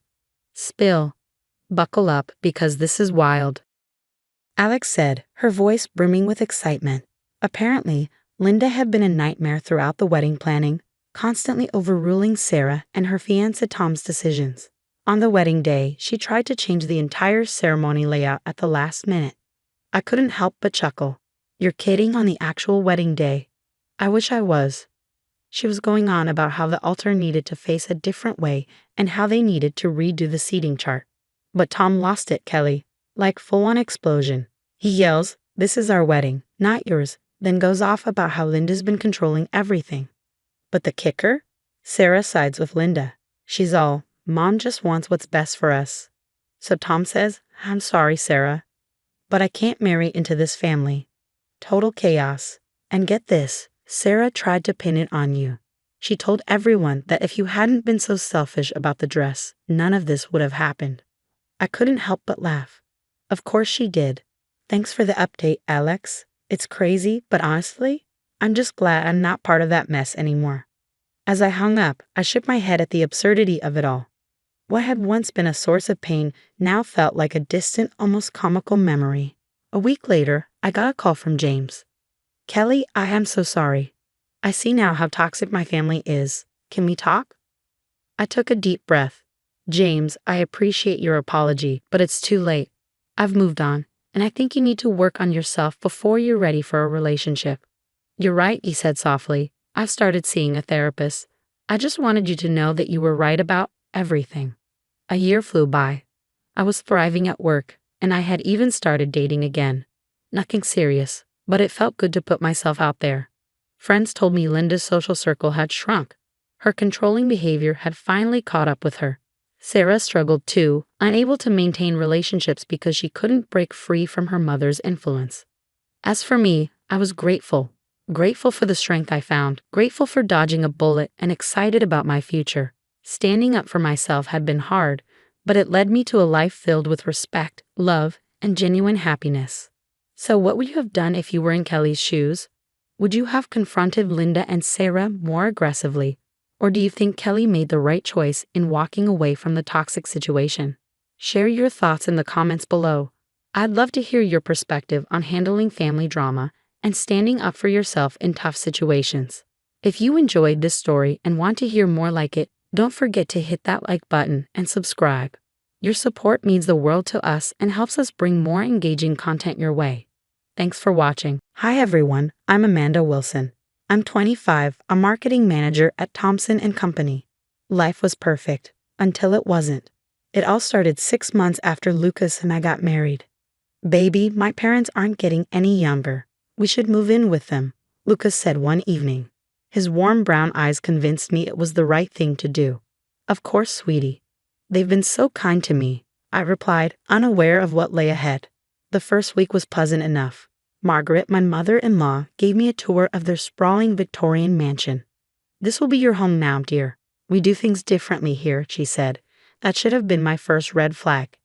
Spill. Buckle up, because this is wild. Alex said, her voice brimming with excitement. Apparently, Linda had been a nightmare throughout the wedding planning, constantly overruling Sarah and her fiancé Tom's decisions. On the wedding day, she tried to change the entire ceremony layout at the last minute. I couldn't help but chuckle. You're kidding on the actual wedding day. I wish I was. She was going on about how the altar needed to face a different way and how they needed to redo the seating chart. But Tom lost it, Kelly. Like full-on explosion. He yells, "This is our wedding, not yours," then goes off about how Linda's been controlling everything. But the kicker? Sarah sides with Linda. She's all, "Mom just wants what's best for us." So Tom says, "I'm sorry, Sarah, but I can't marry into this family." Total chaos. And get this, Sarah tried to pin it on you. She told everyone that if you hadn't been so selfish about the dress, none of this would have happened. I couldn't help but laugh. Of course she did. Thanks for the update, Alex. It's crazy, but honestly, I'm just glad I'm not part of that mess anymore. As I hung up, I shook my head at the absurdity of it all. What had once been a source of pain now felt like a distant, almost comical memory. A week later, I got a call from James. Kelly, I am so sorry. I see now how toxic my family is. Can we talk? I took a deep breath. James, I appreciate your apology, but it's too late. I've moved on, and I think you need to work on yourself before you're ready for a relationship. You're right, he said softly. I've started seeing a therapist. I just wanted you to know that you were right about everything. A year flew by. I was thriving at work, and I had even started dating again. Nothing serious, but it felt good to put myself out there. Friends told me Linda's social circle had shrunk. Her controlling behavior had finally caught up with her. Sarah struggled too, unable to maintain relationships because she couldn't break free from her mother's influence. As for me, I was grateful. Grateful for the strength I found, grateful for dodging a bullet, and excited about my future. Standing up for myself had been hard, but it led me to a life filled with respect, love, and genuine happiness. So what would you have done if you were in Kelly's shoes? Would you have confronted Linda and Sarah more aggressively? Or do you think Kelly made the right choice in walking away from the toxic situation? Share your thoughts in the comments below. I'd love to hear your perspective on handling family drama and standing up for yourself in tough situations. If you enjoyed this story and want to hear more like it, don't forget to hit that like button and subscribe. Your support means the world to us and helps us bring more engaging content your way. Thanks for watching. Hi everyone, I'm Amanda Wilson. I'm 25, a marketing manager at Thompson & Company. Life was perfect, until it wasn't. It all started 6 months after Lucas and I got married. Baby, my parents aren't getting any younger. We should move in with them, Lucas said one evening. His warm brown eyes convinced me it was the right thing to do. Of course, sweetie. They've been so kind to me, I replied, unaware of what lay ahead. The first week was pleasant enough. Margaret, my mother-in-law, gave me a tour of their sprawling Victorian mansion. This will be your home now, dear. We do things differently here, she said. That should have been my first red flag.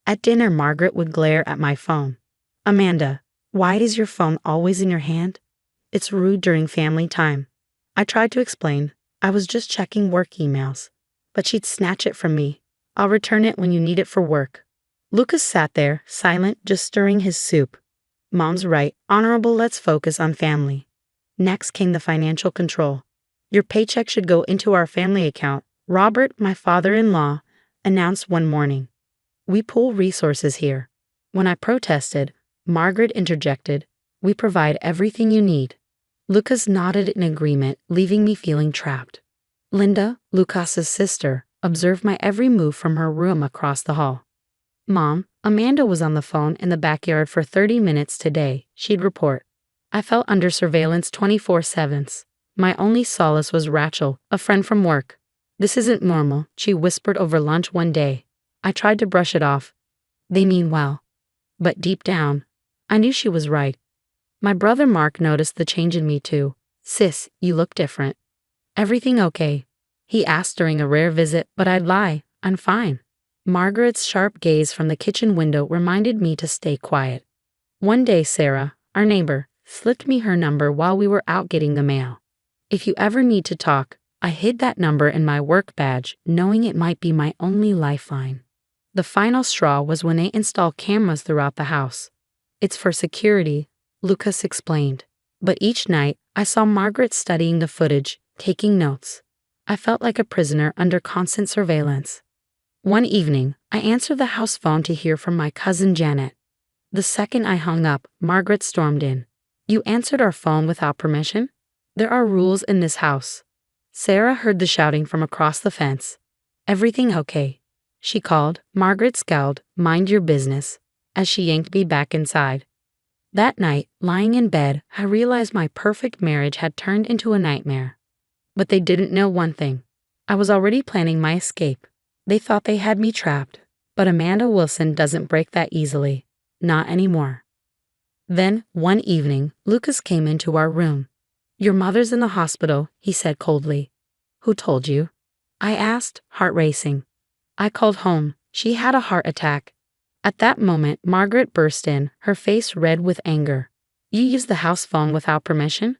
At dinner, Margaret would glare at my phone. Amanda, why is your phone always in your hand? It's rude during family time. I tried to explain. I was just checking work emails. But she'd snatch it from me. I'll return it when you need it for work. Lucas sat there, silent, just stirring his soup. Mom's right, honorable, let's focus on family. Next came the financial control. Your paycheck should go into our family account, Robert, my father-in-law, announced one morning. We pool resources here. When I protested, Margaret interjected, we provide everything you need. Lucas nodded in agreement, leaving me feeling trapped. Linda, Lucas's sister, observed my every move from her room across the hall. Mom, Amanda was on the phone in the backyard for 30 minutes today, she'd report. I felt under surveillance 24/7. My only solace was Rachel, a friend from work. This isn't normal, she whispered over lunch one day. I tried to brush it off. They mean well. But deep down, I knew she was right. My brother Mark noticed the change in me too. Sis, you look different. Everything okay? He asked during a rare visit, but I'd lie. I'm fine. Margaret's sharp gaze from the kitchen window reminded me to stay quiet. One day Sarah, our neighbor, slipped me her number while we were out getting the mail. If you ever need to talk, I hid that number in my work badge, knowing it might be my only lifeline. The final straw was when they installed cameras throughout the house. It's for security, Lucas explained. But each night, I saw Margaret studying the footage, taking notes. I felt like a prisoner under constant surveillance. One evening, I answered the house phone to hear from my cousin Janet. The second I hung up, Margaret stormed in. You answered our phone without permission? There are rules in this house. Sarah heard the shouting from across the fence. Everything okay? She called. Margaret scowled, mind your business, as she yanked me back inside. That night, lying in bed, I realized my perfect marriage had turned into a nightmare. But they didn't know one thing. I was already planning my escape. They thought they had me trapped, but Amanda Wilson doesn't break that easily. Not anymore. Then, one evening, Lucas came into our room. Your mother's in the hospital, he said coldly. Who told you? I asked, heart racing. I called home. She had a heart attack. At that moment, Margaret burst in, her face red with anger. You used the house phone without permission?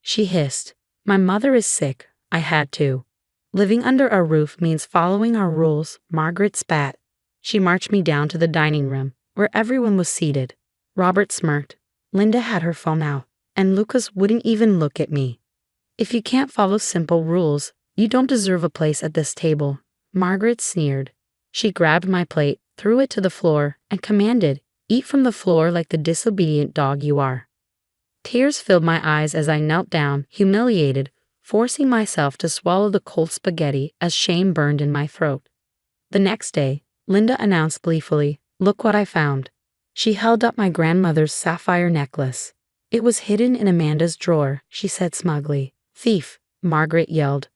She hissed. My mother is sick. I had to. Living under our roof means following our rules, Margaret spat. She marched me down to the dining room, where everyone was seated. Robert smirked. Linda had her phone out, and Lucas wouldn't even look at me. If you can't follow simple rules, you don't deserve a place at this table. Margaret sneered. She grabbed my plate, threw it to the floor, and commanded, "Eat from the floor like the disobedient dog you are." Tears filled my eyes as I knelt down, humiliated, forcing myself to swallow the cold spaghetti as shame burned in my throat. The next day, Linda announced gleefully, "Look what I found." She held up my grandmother's sapphire necklace. "It was hidden in Amanda's drawer," she said smugly. "Thief," Margaret yelled.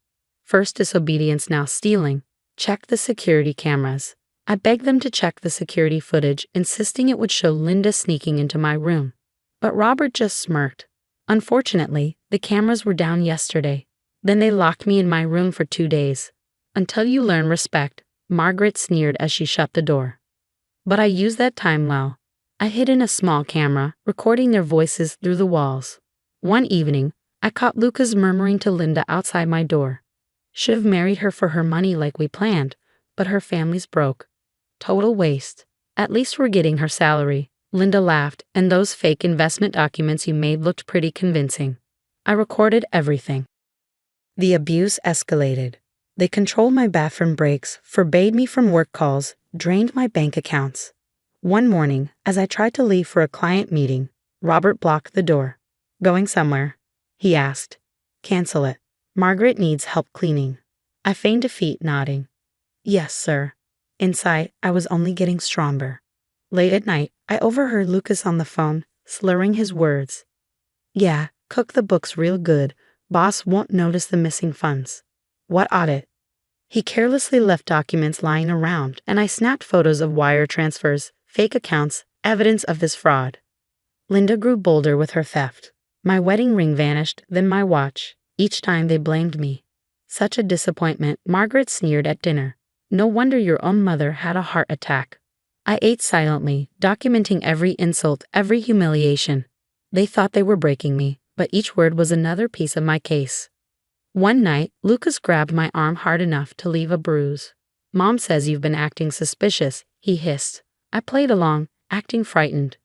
"First disobedience, now stealing. Check the security cameras." I begged them to check the security footage, insisting it would show Linda sneaking into my room. But Robert just smirked. "Unfortunately, the cameras were down yesterday. Then they locked me in my room for 2 days. Until you learn respect," Margaret sneered as she shut the door. But I used that time well. I hid in a small camera, recording their voices through the walls. One evening, I caught Lucas murmuring to Linda outside my door. "Should have married her for her money like we planned, but her family's broke. Total waste. At least we're getting her salary." Linda laughed, "And those fake investment documents you made looked pretty convincing." I recorded everything. The abuse escalated. They controlled my bathroom breaks, forbade me from work calls, drained my bank accounts. One morning, as I tried to leave for a client meeting, Robert blocked the door. "Going somewhere?" he asked. "Cancel it. Margaret needs help cleaning." I feigned defeat, nodding. "Yes, sir." Inside, I was only getting stronger. Late at night, I overheard Lucas on the phone, slurring his words. "Yeah, cook the books real good. Boss won't notice the missing funds." "What audit?" He carelessly left documents lying around, and I snapped photos of wire transfers, fake accounts, evidence of this fraud. Linda grew bolder with her theft. My wedding ring vanished, then my watch. Each time they blamed me. Such a disappointment, Margaret sneered at dinner. "No wonder your own mother had a heart attack." I ate silently, documenting every insult, every humiliation. They thought they were breaking me, but each word was another piece of my case. One night, Lucas grabbed my arm hard enough to leave a bruise. "Mom says you've been acting suspicious," he hissed. I played along, acting frightened.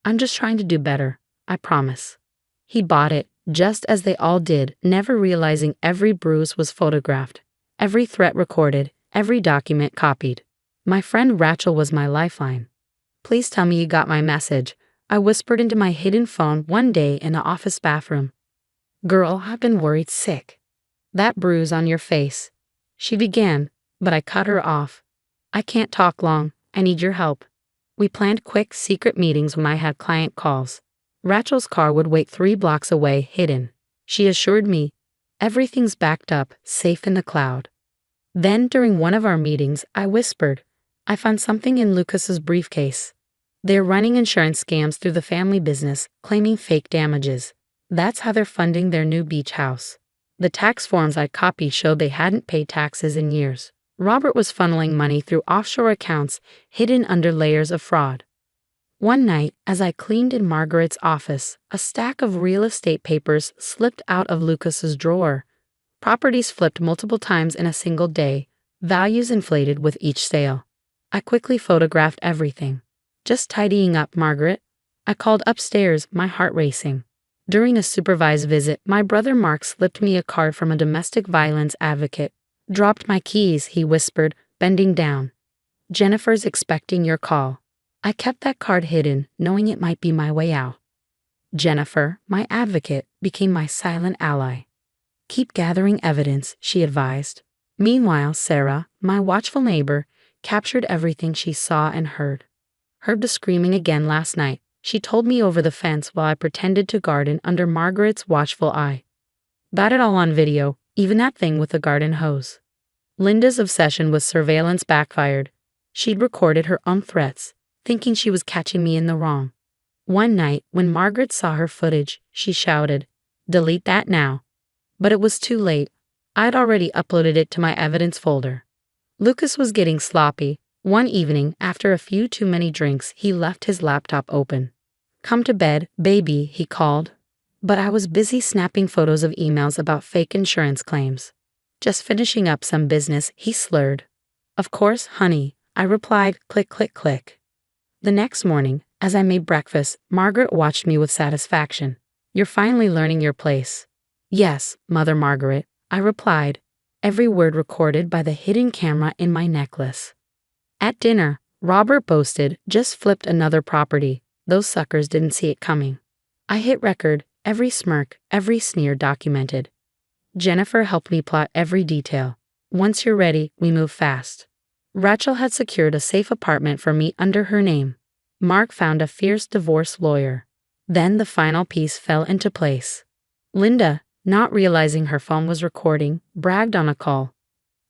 "I'm just trying to do better, I promise." He bought it, just as they all did, never realizing every bruise was photographed, every threat recorded, every document copied. My friend Rachel was my lifeline. "Please tell me you got my message," I whispered into my hidden phone one day in the office bathroom. "Girl, I've been worried sick." "That bruise on your face." She began, but I cut her off. "I can't talk long. I need your help." We planned quick, secret meetings when I had client calls. Rachel's car would wait 3 blocks away, hidden. She assured me, "Everything's backed up, safe in the cloud." Then, during one of our meetings, I whispered, "I found something in Lucas's briefcase. They're running insurance scams through the family business, claiming fake damages. That's how they're funding their new beach house." The tax forms I copied showed they hadn't paid taxes in years. Robert was funneling money through offshore accounts hidden under layers of fraud. One night, as I cleaned in Margaret's office, a stack of real estate papers slipped out of Lucas's drawer. Properties flipped multiple times in a single day, values inflated with each sale. I quickly photographed everything. "Just tidying up, Margaret." I called upstairs, my heart racing. During a supervised visit, my brother Mark slipped me a card from a domestic violence advocate. "Dropped my keys," he whispered, bending down. "Jennifer's expecting your call." I kept that card hidden, knowing it might be my way out. Jennifer, my advocate, became my silent ally. "Keep gathering evidence," she advised. Meanwhile, Sarah, my watchful neighbor, captured everything she saw and heard. "Heard the screaming again last night," she told me over the fence while I pretended to garden under Margaret's watchful eye. "Got it all on video, even that thing with the garden hose." Linda's obsession with surveillance backfired. She'd recorded her own threats, thinking she was catching me in the wrong. One night, when Margaret saw her footage, she shouted, "Delete that now." But it was too late. I'd already uploaded it to my evidence folder. Lucas was getting sloppy. One evening, after a few too many drinks, he left his laptop open. "Come to bed, baby," he called. But I was busy snapping photos of emails about fake insurance claims. "Just finishing up some business," he slurred. "Of course, honey," I replied, click, click, click. The next morning, as I made breakfast, Margaret watched me with satisfaction. "You're finally learning your place." Yes, Mother Margaret, I replied, every word recorded by the hidden camera in my necklace. At dinner, Robert boasted, just flipped another property. Those suckers didn't see it coming. I hit record, every smirk, every sneer documented. Jennifer helped me plot every detail. Once you're ready, we move fast. Rachel had secured a safe apartment for me under her name. Mark found a fierce divorce lawyer. Then the final piece fell into place. Linda, not realizing her phone was recording, bragged on a call.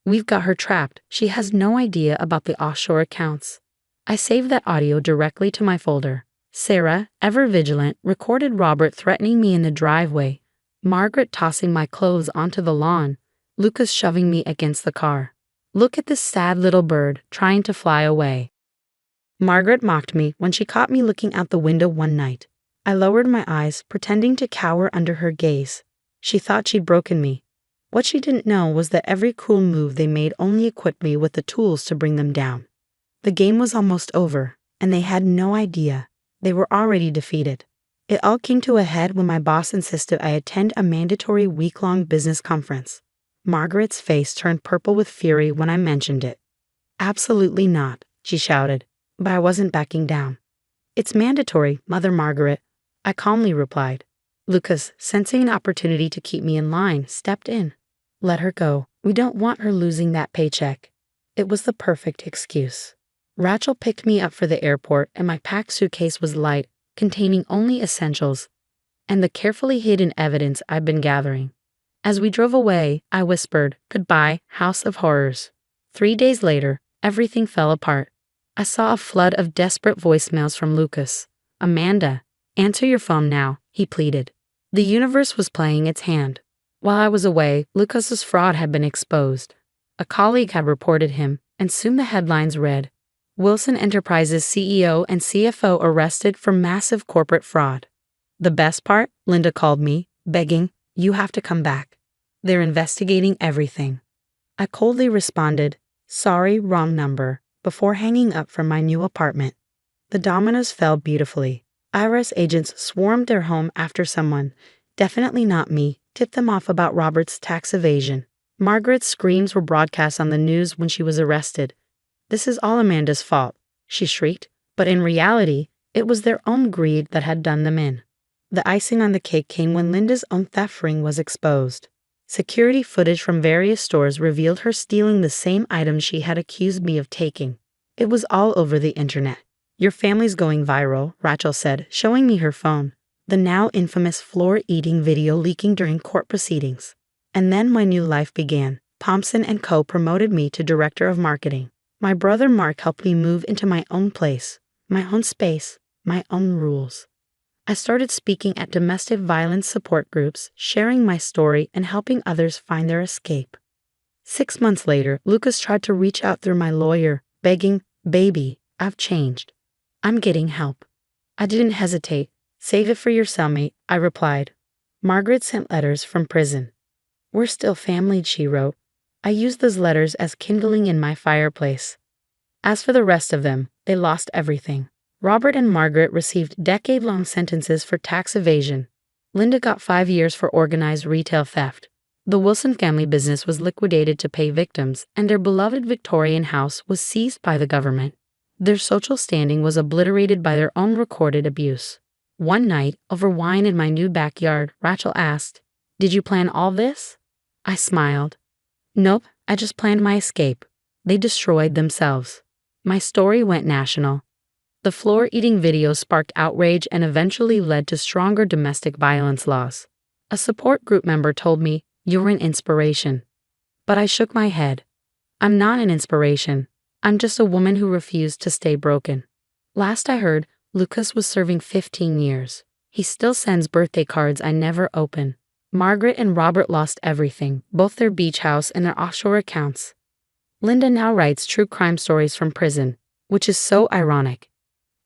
We've got her trapped. She has no idea about the offshore accounts. I saved that audio directly to my folder. Sarah, ever vigilant, recorded Robert threatening me in the driveway, Margaret tossing my clothes onto the lawn, Lucas shoving me against the car. Look at this sad little bird trying to fly away. Margaret mocked me when she caught me looking out the window one night. I lowered my eyes, pretending to cower under her gaze. She thought she'd broken me. What she didn't know was that every cool move they made only equipped me with the tools to bring them down. The game was almost over, and they had no idea. They were already defeated. It all came to a head when my boss insisted I attend a mandatory week-long business conference. Margaret's face turned purple with fury when I mentioned it. Absolutely not, she shouted, but I wasn't backing down. It's mandatory, Mother Margaret, I calmly replied. Lucas, sensing an opportunity to keep me in line, stepped in. Let her go. We don't want her losing that paycheck. It was the perfect excuse. Rachel picked me up for the airport, and my packed suitcase was light, containing only essentials, and the carefully hidden evidence I'd been gathering. As we drove away, I whispered, "Goodbye, House of Horrors." 3 days later, everything fell apart. I saw a flood of desperate voicemails from Lucas. "Amanda, answer your phone now," he pleaded. The universe was playing its hand. While I was away, Lucas's fraud had been exposed. A colleague had reported him, and soon the headlines read, Wilson Enterprises CEO and CFO arrested for massive corporate fraud. The best part? Linda called me, begging, "You have to come back. They're investigating everything." I coldly responded, "Sorry, wrong number," before hanging up from my new apartment. The dominoes fell beautifully. IRS agents swarmed their home after someone, definitely not me, tipped them off about Robert's tax evasion. Margaret's screams were broadcast on the news when she was arrested. "This is all Amanda's fault," she shrieked, but in reality, it was their own greed that had done them in. The icing on the cake came when Linda's own theft ring was exposed. Security footage from various stores revealed her stealing the same items she had accused me of taking. It was all over the internet. "Your family's going viral," Rachel said, showing me her phone, the now infamous floor-eating video leaking during court proceedings. And then my new life began. Thompson & Co. promoted me to Director of Marketing. My brother Mark helped me move into my own place, my own space, my own rules. I started speaking at domestic violence support groups, sharing my story and helping others find their escape. 6 months later, Lucas tried to reach out through my lawyer, begging, "Baby, I've changed. I'm getting help." I didn't hesitate. "Save it for your cellmate," I replied. Margaret sent letters from prison. "We're still family," she wrote. I used those letters as kindling in my fireplace. As for the rest of them, they lost everything. Robert and Margaret received decade-long sentences for tax evasion. Linda got 5 years for organized retail theft. The Wilson family business was liquidated to pay victims, and their beloved Victorian house was seized by the government. Their social standing was obliterated by their own recorded abuse. One night, over wine in my new backyard, Rachel asked, "Did you plan all this?" I smiled. "Nope, I just planned my escape." They destroyed themselves. My story went national. The floor-eating video sparked outrage and eventually led to stronger domestic violence laws. A support group member told me, "You're an inspiration." But I shook my head. I'm not an inspiration. I'm just a woman who refused to stay broken. Last I heard, Lucas was serving 15 years. He still sends birthday cards I never open. Margaret and Robert lost everything, both their beach house and their offshore accounts. Linda now writes true crime stories from prison, which is so ironic.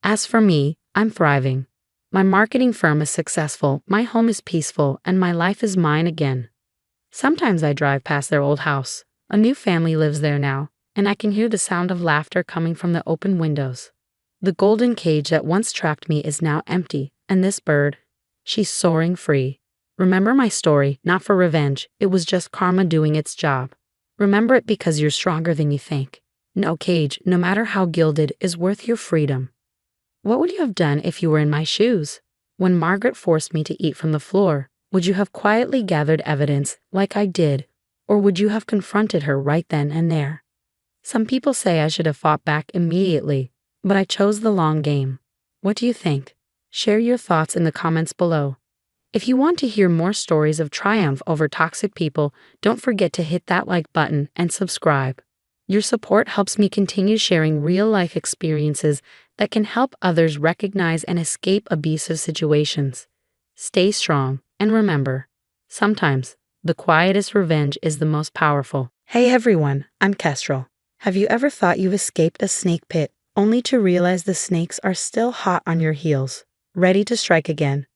As for me, I'm thriving. My marketing firm is successful, my home is peaceful, and my life is mine again. Sometimes I drive past their old house. A new family lives there now, and I can hear the sound of laughter coming from the open windows. The golden cage that once trapped me is now empty, and this bird, she's soaring free. Remember my story, not for revenge. It was just karma doing its job. Remember it because you're stronger than you think. No cage, no matter how gilded, is worth your freedom. What would you have done if you were in my shoes? When Margaret forced me to eat from the floor, would you have quietly gathered evidence like I did, or would you have confronted her right then and there? Some people say I should have fought back immediately, but I chose the long game. What do you think? Share your thoughts in the comments below. If you want to hear more stories of triumph over toxic people, don't forget to hit that like button and subscribe. Your support helps me continue sharing real-life experiences that can help others recognize and escape abusive situations. Stay strong, and remember, sometimes the quietest revenge is the most powerful. Hey everyone, I'm Kestrel. Have you ever thought you escaped a snake pit, only to realize the snakes are still hot on your heels, ready to strike again?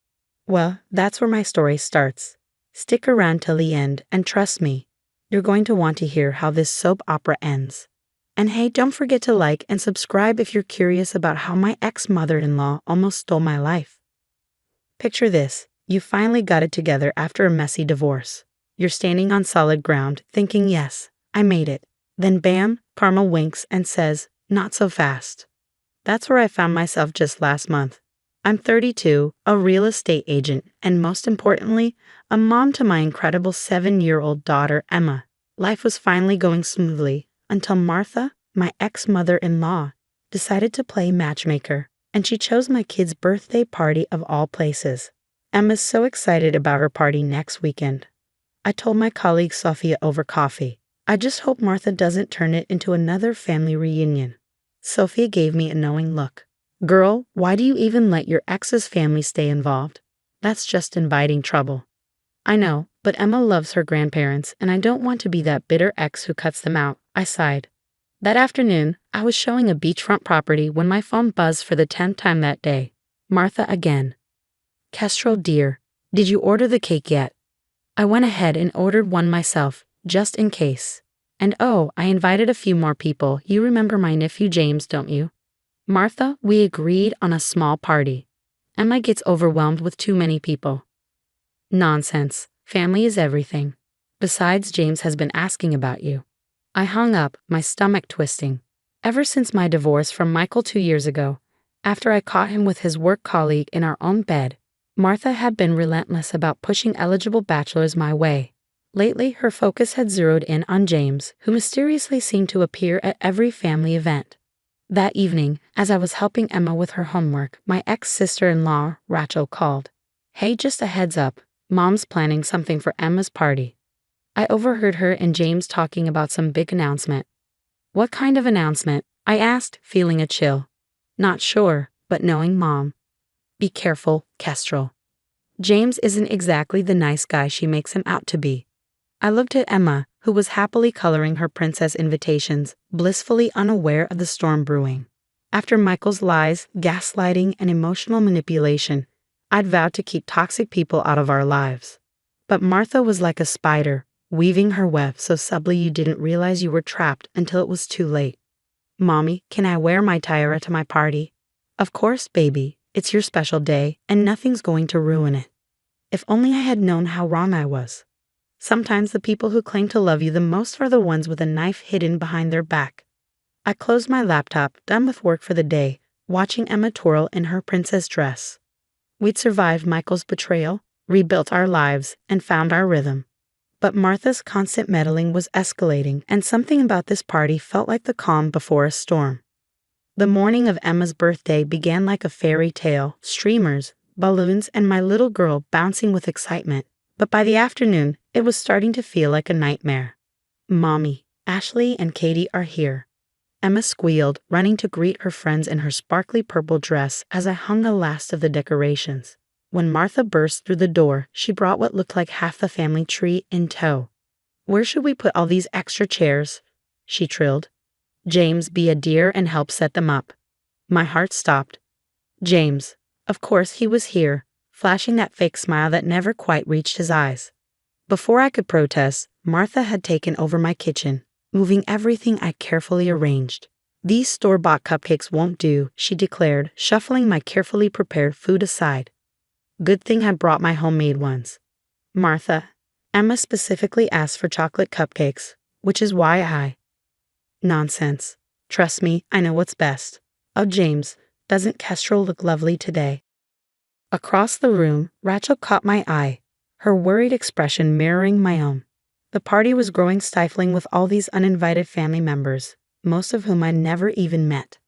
Well, that's where my story starts. Stick around till the end, and trust me, you're going to want to hear how this soap opera ends. And hey, don't forget to like and subscribe if you're curious about how my ex-mother-in-law almost stole my life. Picture this, you finally got it together after a messy divorce. You're standing on solid ground, thinking, yes, I made it. Then bam, karma winks and says, not so fast. That's where I found myself just last month. I'm 32, a real estate agent, and most importantly, a mom to my incredible 7-year-old daughter, Emma. Life was finally going smoothly until Martha, my ex-mother-in-law, decided to play matchmaker, and she chose my kid's birthday party of all places. Emma's so excited about her party next weekend. I told my colleague Sophia over coffee, I just hope Martha doesn't turn it into another family reunion. Sophia gave me a knowing look. Girl, why do you even let your ex's family stay involved? That's just inviting trouble. I know, but Emma loves her grandparents, and I don't want to be that bitter ex who cuts them out, I sighed. That afternoon, I was showing a beachfront property when my phone buzzed for the 10th time that day. Martha again. Kestrel dear, did you order the cake yet? I went ahead and ordered one myself, just in case. And oh, I invited a few more people. You remember my nephew James, don't you? Martha, we agreed on a small party. Emma gets overwhelmed with too many people. Nonsense. Family is everything. Besides, James has been asking about you. I hung up, my stomach twisting. Ever since my divorce from Michael 2 years ago, after I caught him with his work colleague in our own bed, Martha had been relentless about pushing eligible bachelors my way. Lately, her focus had zeroed in on James, who mysteriously seemed to appear at every family event. That evening, as I was helping Emma with her homework, my ex-sister-in-law, Rachel, called. Hey, just a heads up, Mom's planning something for Emma's party. I overheard her and James talking about some big announcement. What kind of announcement? I asked, feeling a chill. Not sure, but knowing Mom. Be careful, Kestrel. James isn't exactly the nice guy she makes him out to be. I looked at Emma, who was happily coloring her princess invitations, blissfully unaware of the storm brewing. After Michael's lies, gaslighting, and emotional manipulation, I'd vowed to keep toxic people out of our lives. But Martha was like a spider, weaving her web so subtly you didn't realize you were trapped until it was too late. Mommy, can I wear my tiara to my party? Of course, baby. It's your special day, and nothing's going to ruin it. If only I had known how wrong I was. Sometimes the people who claim to love you the most are the ones with a knife hidden behind their back. I closed my laptop, done with work for the day, watching Emma twirl in her princess dress. We'd survived Michael's betrayal, rebuilt our lives, and found our rhythm. But Martha's constant meddling was escalating, and something about this party felt like the calm before a storm. The morning of Emma's birthday began like a fairy tale, streamers, balloons, and my little girl bouncing with excitement. But by the afternoon, it was starting to feel like a nightmare. Mommy, Ashley and Katie are here. Emma squealed, running to greet her friends in her sparkly purple dress as I hung the last of the decorations. When Martha burst through the door, she brought what looked like half the family tree in tow. Where should we put all these extra chairs? She trilled. James, be a dear and help set them up. My heart stopped. James. Of course he was here, flashing that fake smile that never quite reached his eyes. Before I could protest, Martha had taken over my kitchen, moving everything I carefully arranged. These store-bought cupcakes won't do, she declared, shuffling my carefully prepared food aside. Good thing I brought my homemade ones. Martha, Emma specifically asked for chocolate cupcakes, which is why I. Nonsense. Trust me, I know what's best. Oh, James, doesn't Kestrel look lovely today? Across the room, Rachel caught my eye, her worried expression mirroring my own. The party was growing stifling with all these uninvited family members, most of whom I never even met.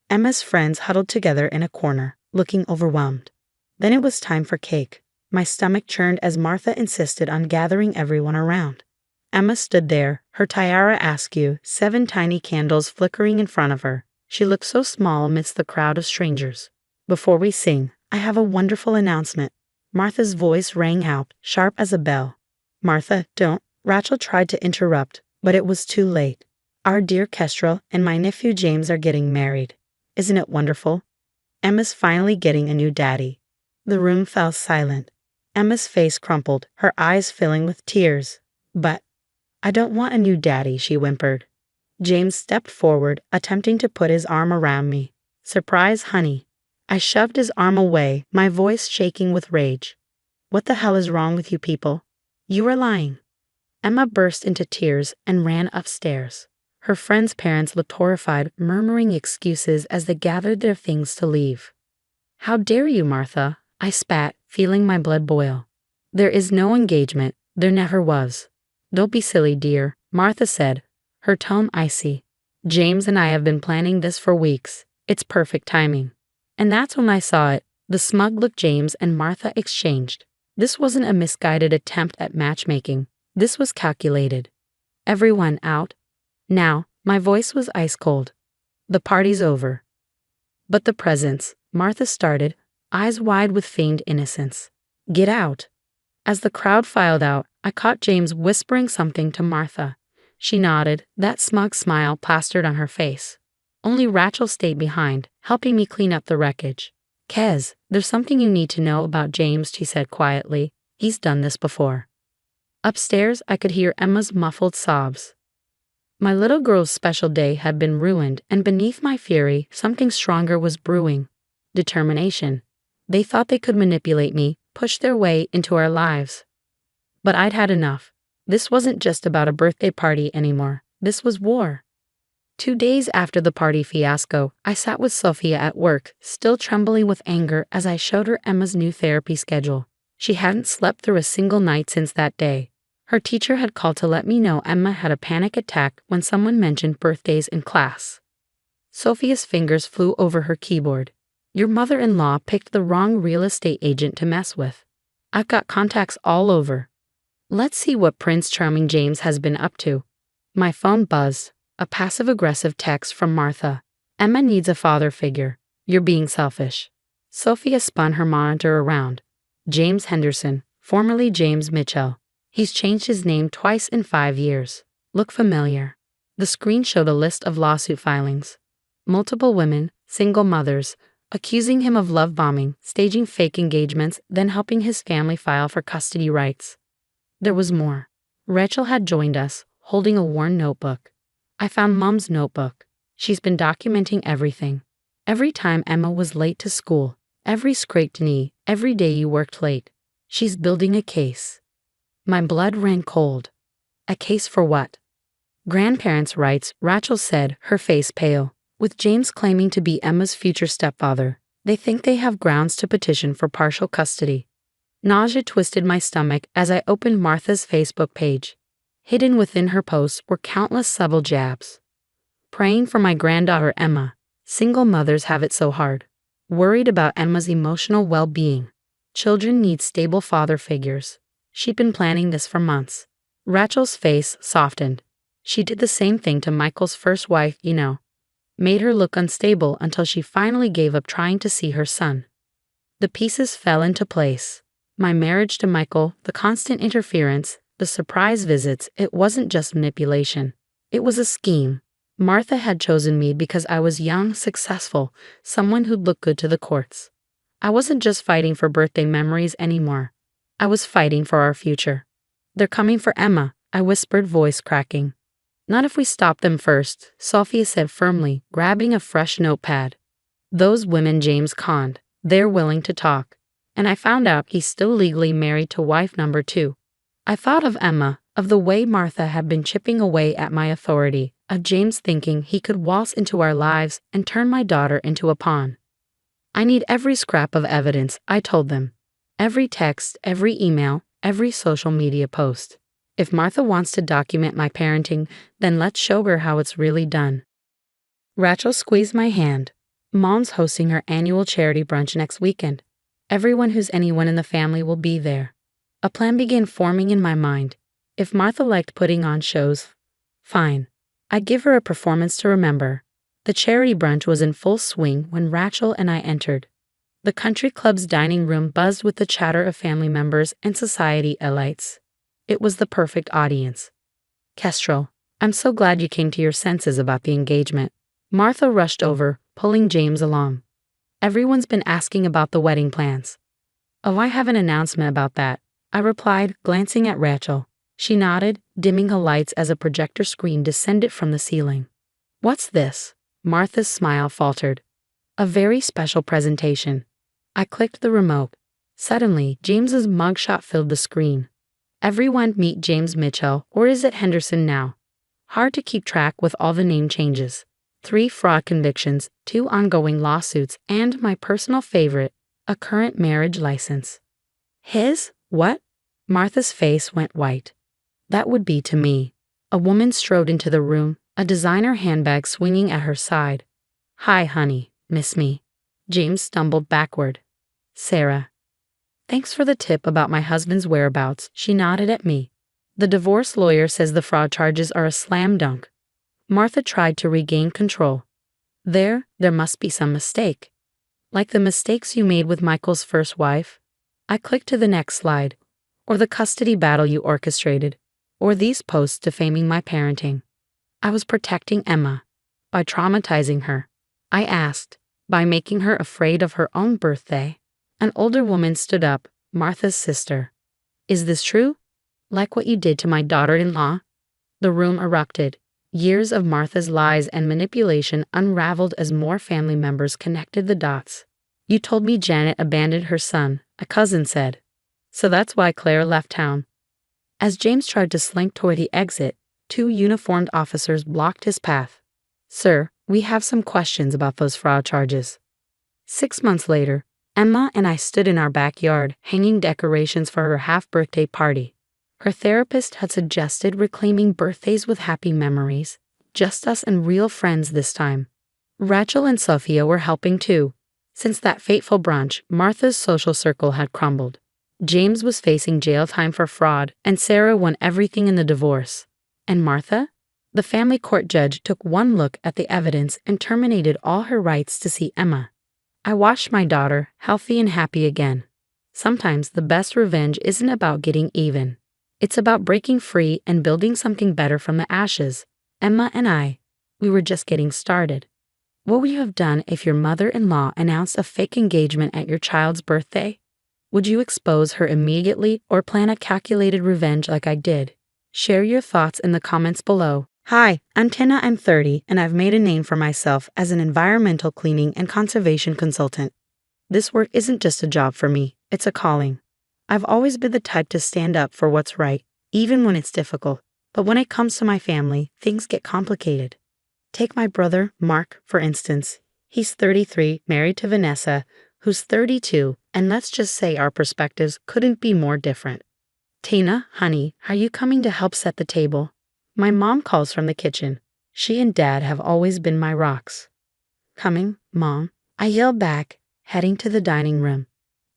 Emma's friends huddled together in a corner, looking overwhelmed. Then it was time for cake. My stomach churned as Martha insisted on gathering everyone around. Emma stood there, her tiara askew, 7 tiny candles flickering in front of her. She looked so small amidst the crowd of strangers. Before we sing, I have a wonderful announcement. Martha's voice rang out, sharp as a bell. Martha, don't. Rachel tried to interrupt, but it was too late. Our dear Kestrel and my nephew James are getting married. Isn't it wonderful? Emma's finally getting a new daddy. The room fell silent. Emma's face crumpled, her eyes filling with tears. But I don't want a new daddy, she whimpered. James stepped forward, attempting to put his arm around me. Surprise, honey. I shoved his arm away, my voice shaking with rage. What the hell is wrong with you people? You are lying. Emma burst into tears and ran upstairs. Her friends' parents looked horrified, murmuring excuses as they gathered their things to leave. How dare you, Martha? I spat, feeling my blood boil. There is no engagement. There never was. Don't be silly, dear, Martha said, her tone icy. James and I have been planning this for weeks. It's perfect timing. And that's when I saw it, the smug look James and Martha exchanged. This wasn't a misguided attempt at matchmaking. This was calculated. Everyone out. Now, my voice was ice cold. The party's over. But the presents, Martha started, eyes wide with feigned innocence. Get out. As the crowd filed out, I caught James whispering something to Martha. She nodded, that smug smile plastered on her face. Only Rachel stayed behind, helping me clean up the wreckage. Kez, there's something you need to know about James, she said quietly. He's done this before. Upstairs, I could hear Emma's muffled sobs. My little girl's special day had been ruined, and beneath my fury, something stronger was brewing. Determination. They thought they could manipulate me, push their way into our lives. But I'd had enough. This wasn't just about a birthday party anymore. This was war. 2 days after the party fiasco, I sat with Sophia at work, still trembling with anger as I showed her Emma's new therapy schedule. She hadn't slept through a single night since that day. Her teacher had called to let me know Emma had a panic attack when someone mentioned birthdays in class. Sophia's fingers flew over her keyboard. Your mother-in-law picked the wrong real estate agent to mess with. I've got contacts all over. Let's see what Prince Charming James has been up to. My phone buzzed. A passive-aggressive text from Martha. Emma needs a father figure. You're being selfish. Sophia spun her monitor around. James Henderson, formerly James Mitchell. He's changed his name twice in 5 years. Look familiar. The screen showed a list of lawsuit filings. Multiple women, single mothers, accusing him of love bombing, staging fake engagements, then helping his family file for custody rights. There was more. Rachel had joined us, holding a worn notebook. I found Mom's notebook. She's been documenting everything. Every time Emma was late to school, every scraped knee, every day you worked late. She's building a case. My blood ran cold. A case for what? Grandparents' rights, Rachel said, her face pale. With James claiming to be Emma's future stepfather, they think they have grounds to petition for partial custody. Nausea twisted my stomach as I opened Martha's Facebook page. Hidden within her posts were countless subtle jabs. Praying for my granddaughter Emma. Single mothers have it so hard. Worried about Emma's emotional well-being. Children need stable father figures. She'd been planning this for months. Rachel's face softened. She did the same thing to Michael's first wife, you know. Made her look unstable until she finally gave up trying to see her son. The pieces fell into place. My marriage to Michael, the constant interference, the surprise visits, it wasn't just manipulation. It was a scheme. Martha had chosen me because I was young, successful, someone who'd look good to the courts. I wasn't just fighting for birthday memories anymore. I was fighting for our future. They're coming for Emma, I whispered, voice cracking. Not if we stop them first, Sophia said firmly, grabbing a fresh notepad. Those women James conned. They're willing to talk. and I found out he's still legally married to wife number 2. I thought of Emma, of the way Martha had been chipping away at my authority, of James thinking he could waltz into our lives and turn my daughter into a pawn. I need every scrap of evidence, I told them. Every text, every email, every social media post. If Martha wants to document my parenting, then let's show her how it's really done. Rachel squeezed my hand. Mom's hosting her annual charity brunch next weekend. Everyone who's anyone in the family will be there. A plan began forming in my mind. If Martha liked putting on shows, fine. I'd give her a performance to remember. The charity brunch was in full swing when Rachel and I entered. The country club's dining room buzzed with the chatter of family members and society elites. It was the perfect audience. Kestrel, I'm so glad you came to your senses about the engagement. Martha rushed over, pulling James along. Everyone's been asking about the wedding plans. Oh, I have an announcement about that, I replied, glancing at Rachel. She nodded, dimming her lights as a projector screen descended from the ceiling. What's this? Martha's smile faltered. A very special presentation. I clicked the remote. Suddenly, James's mugshot filled the screen. Everyone meet James Mitchell, or is it Henderson now? Hard to keep track with all the name changes. 3 fraud convictions, 2 ongoing lawsuits, and my personal favorite, a current marriage license. His? What? Martha's face went white. That would be to me. A woman strode into the room, a designer handbag swinging at her side. Hi, honey, miss me. James stumbled backward. Sarah. Thanks for the tip about my husband's whereabouts, she nodded at me. The divorce lawyer says the fraud charges are a slam dunk. Martha tried to regain control. There must be some mistake. Like the mistakes you made with Michael's first wife? I clicked to the next slide. Or the custody battle you orchestrated. Or these posts defaming my parenting. I was protecting Emma. By traumatizing her. I asked. By making her afraid of her own birthday. An older woman stood up, Martha's sister. Is this true? Like what you did to my daughter-in-law? The room erupted. Years of Martha's lies and manipulation unraveled as more family members connected the dots. You told me Janet abandoned her son, a cousin said. So that's why Claire left town. As James tried to slink toward the exit, 2 uniformed officers blocked his path. Sir, we have some questions about those fraud charges. 6 months later, Emma and I stood in our backyard, hanging decorations for her half-birthday party. Her therapist had suggested reclaiming birthdays with happy memories, just us and real friends this time. Rachel and Sophia were helping too. Since that fateful brunch, Martha's social circle had crumbled. James was facing jail time for fraud, and Sarah won everything in the divorce. And Martha? The family court judge took one look at the evidence and terminated all her rights to see Emma. I watched my daughter, healthy and happy again. Sometimes the best revenge isn't about getting even. It's about breaking free and building something better from the ashes. Emma and I, we were just getting started. What would you have done if your mother-in-law announced a fake engagement at your child's birthday? Would you expose her immediately or plan a calculated revenge like I did? Share your thoughts in the comments below. Hi, I'm Tina, I'm 30, and I've made a name for myself as an environmental cleaning and conservation consultant. This work isn't just a job for me, it's a calling. I've always been the type to stand up for what's right, even when it's difficult. But when it comes to my family, things get complicated. Take my brother, Mark, for instance. He's 33, married to Vanessa, who's 32, and let's just say our perspectives couldn't be more different. Tina, honey, are you coming to help set the table? My mom calls from the kitchen. She and Dad have always been my rocks. Coming, Mom, I yell back, heading to the dining room.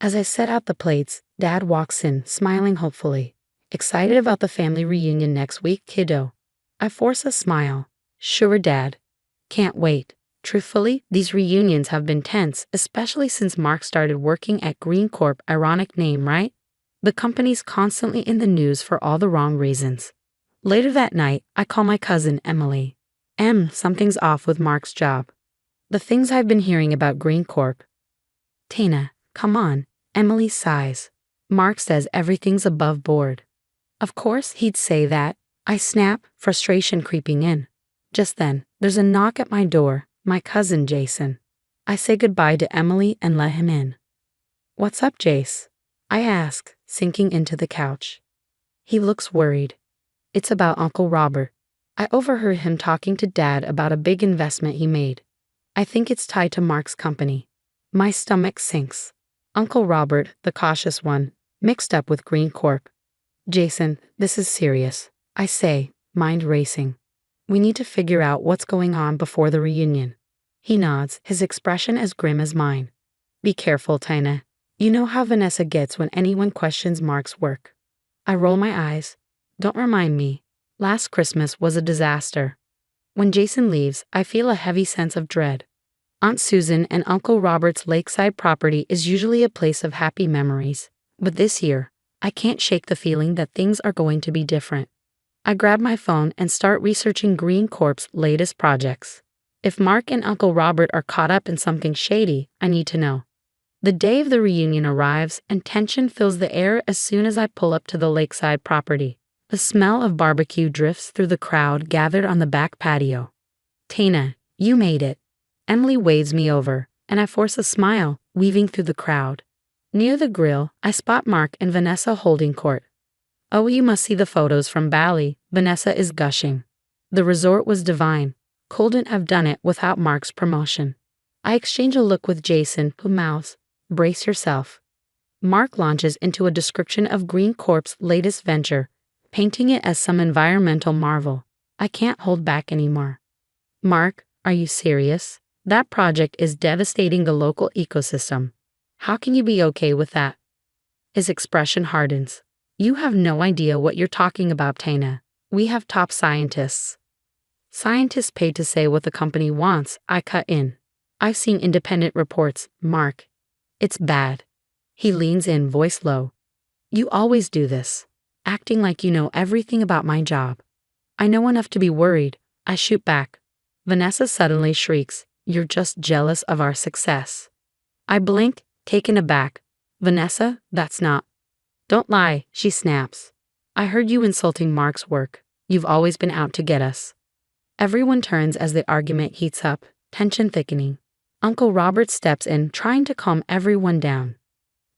As I set out the plates, Dad walks in, smiling hopefully. Excited about the family reunion next week, kiddo? I force a smile. Sure, Dad. Can't wait. Truthfully, these reunions have been tense, especially since Mark started working at Green Corp. Ironic name, right? The company's constantly in the news for all the wrong reasons. Later that night, I call my cousin, Emily. Something's off with Mark's job. The things I've been hearing about Green Corp. Tina, come on. Emily sighs. Mark says everything's above board. Of course he'd say that. I snap, frustration creeping in. Just then, there's a knock at my door, my cousin Jason. I say goodbye to Emily and let him in. What's up, Jace? I ask, sinking into the couch. He looks worried. It's about Uncle Robert. I overheard him talking to Dad about a big investment he made. I think it's tied to Mark's company. My stomach sinks. Uncle Robert, the cautious one, mixed up with Green Corp. Jason, this is serious. I say, mind racing. We need to figure out what's going on before the reunion. He nods, his expression as grim as mine. Be careful, Tina. You know how Vanessa gets when anyone questions Mark's work. I roll my eyes. Don't remind me. Last Christmas was a disaster. When Jason leaves, I feel a heavy sense of dread. Aunt Susan and Uncle Robert's lakeside property is usually a place of happy memories, but this year, I can't shake the feeling that things are going to be different. I grab my phone and start researching Green Corp's latest projects. If Mark and Uncle Robert are caught up in something shady, I need to know. The day of the reunion arrives and tension fills the air as soon as I pull up to the lakeside property. The smell of barbecue drifts through the crowd gathered on the back patio. Tina, you made it. Emily waves me over, and I force a smile, weaving through the crowd. Near the grill, I spot Mark and Vanessa holding court. Oh, you must see the photos from Bali, Vanessa is gushing. The resort was divine. Couldn't have done it without Mark's promotion. I exchange a look with Jason, who mouths, brace yourself. Mark launches into a description of Green Corp's latest venture, painting it as some environmental marvel. I can't hold back anymore. Mark, are you serious? That project is devastating the local ecosystem. How can you be okay with that? His expression hardens. You have no idea what you're talking about, Tina. We have top scientists. Scientists paid to say what the company wants, I cut in. I've seen independent reports, Mark. It's bad. He leans in, voice low. You always do this, acting like you know everything about my job. I know enough to be worried. I shoot back. Vanessa suddenly shrieks, you're just jealous of our success. I blink, taken aback. Vanessa, that's not. Don't lie, she snaps. I heard you insulting Mark's work. You've always been out to get us. Everyone turns as the argument heats up, tension thickening. Uncle Robert steps in, trying to calm everyone down.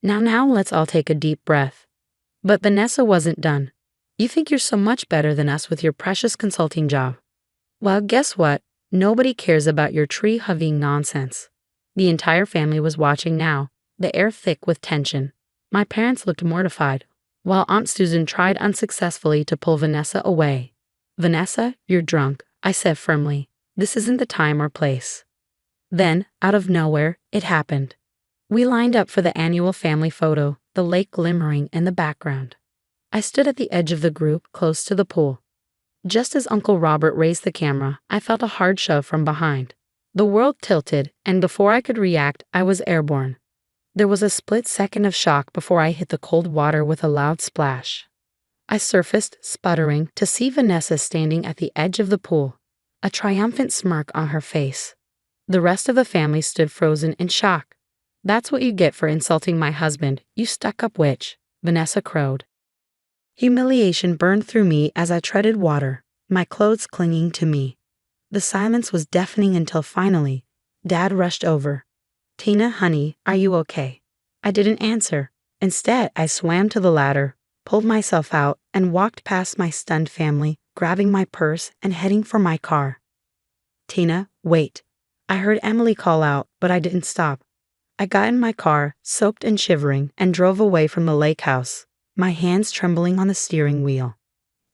Now let's all take a deep breath. But Vanessa wasn't done. You think you're so much better than us with your precious consulting job. Well, guess what? Nobody cares about your tree-hugging nonsense. The entire family was watching now, the air thick with tension. My parents looked mortified, while Aunt Susan tried unsuccessfully to pull Vanessa away. Vanessa, you're drunk, I said firmly. This isn't the time or place. Then, out of nowhere, it happened. We lined up for the annual family photo, the lake glimmering in the background. I stood at the edge of the group, close to the pool. Just as Uncle Robert raised the camera, I felt a hard shove from behind. The world tilted, and before I could react, I was airborne. There was a split second of shock before I hit the cold water with a loud splash. I surfaced, sputtering, to see Vanessa standing at the edge of the pool, a triumphant smirk on her face. The rest of the family stood frozen in shock. That's what you get for insulting my husband, you stuck-up witch, Vanessa crowed. Humiliation burned through me as I treaded water, my clothes clinging to me. The silence was deafening until finally, Dad rushed over. Tina, honey, are you okay? I didn't answer. Instead, I swam to the ladder, pulled myself out, and walked past my stunned family, grabbing my purse and heading for my car. Tina, wait. I heard Emily call out, but I didn't stop. I got in my car, soaked and shivering, and drove away from the lake house, my hands trembling on the steering wheel.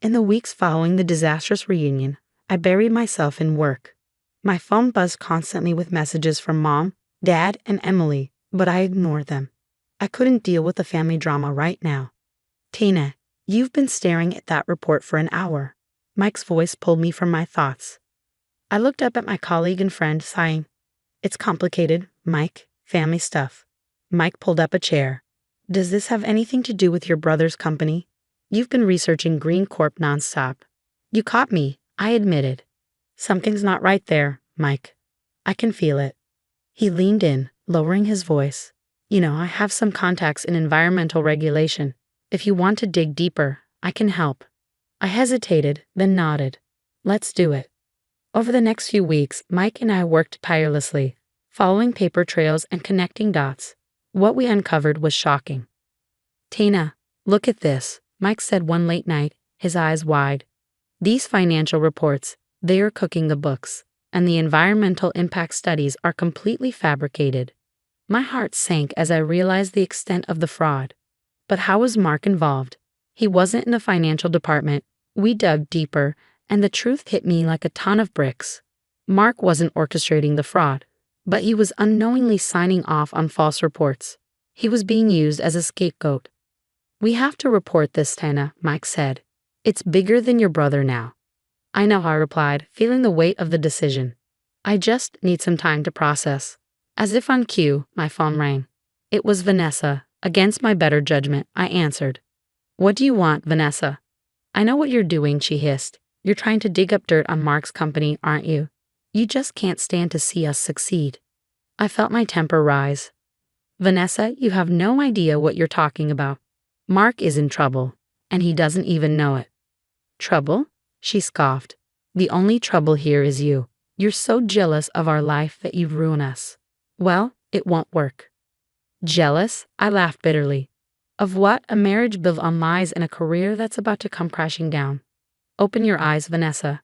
In the weeks following the disastrous reunion, I buried myself in work. My phone buzzed constantly with messages from Mom, Dad, and Emily, but I ignored them. I couldn't deal with the family drama right now. Tina, you've been staring at that report for an hour. Mike's voice pulled me from my thoughts. I looked up at my colleague and friend, sighing. It's complicated, Mike, family stuff. Mike pulled up a chair. Does this have anything to do with your brother's company? You've been researching Green Corp nonstop. You caught me, I admitted. Something's not right there, Mike. I can feel it. He leaned in, lowering his voice. You know, I have some contacts in environmental regulation. If you want to dig deeper, I can help. I hesitated, then nodded. Let's do it. Over the next few weeks, Mike and I worked tirelessly, following paper trails and connecting dots. What we uncovered was shocking. "Tina, look at this," Mike said one late night, his eyes wide. "These financial reports, they are cooking the books, and the environmental impact studies are completely fabricated." My heart sank as I realized the extent of the fraud. But how was Mark involved? He wasn't in the financial department. We dug deeper, and the truth hit me like a ton of bricks. Mark wasn't orchestrating the fraud, but he was unknowingly signing off on false reports. He was being used as a scapegoat. "We have to report this, Tana," Mike said. "It's bigger than your brother now." "I know," I replied, feeling the weight of the decision. "I just need some time to process." As if on cue, my phone rang. It was Vanessa. Against my better judgment, I answered. "What do you want, Vanessa?" "I know what you're doing," she hissed. "You're trying to dig up dirt on Mark's company, aren't you? You just can't stand to see us succeed." I felt my temper rise. "Vanessa, you have no idea what you're talking about. Mark is in trouble, and he doesn't even know it." "Trouble?" she scoffed. "The only trouble here is you. You're so jealous of our life that you've ruined us. Well, it won't work." "Jealous?" I laughed bitterly. "Of what? A marriage built on lies and a career that's about to come crashing down. Open your eyes, Vanessa.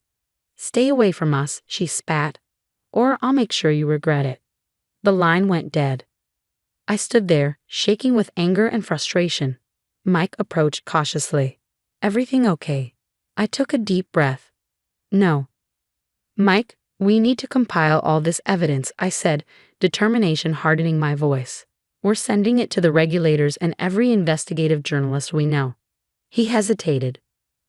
Stay away from us," she spat, "or I'll make sure you regret it." The line went dead. I stood there, shaking with anger and frustration. Mike approached cautiously. "Everything okay?" I took a deep breath. "No." "Mike, we need to compile all this evidence," I said, determination hardening my voice. "We're sending it to the regulators and every investigative journalist we know." He hesitated.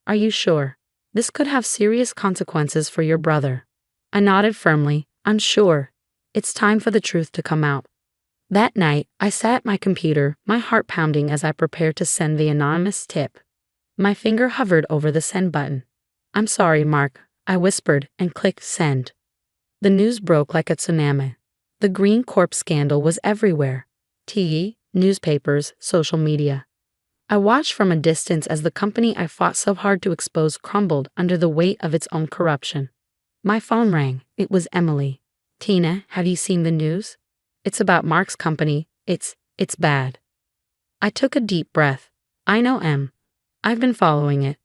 "Are you sure? This could have serious consequences for your brother." I nodded firmly. "I'm sure. It's time for the truth to come out." That night, I sat at my computer, my heart pounding as I prepared to send the anonymous tip. My finger hovered over the send button. "I'm sorry, Mark," I whispered and clicked send. The news broke like a tsunami. The Green Corp scandal was everywhere. TV, newspapers, social media. I watched from a distance as the company I fought so hard to expose crumbled under the weight of its own corruption. My phone rang. It was Emily. "Tina, have you seen the news? It's about Mark's company. It's bad." I took a deep breath. "I know, Em. I've been following it."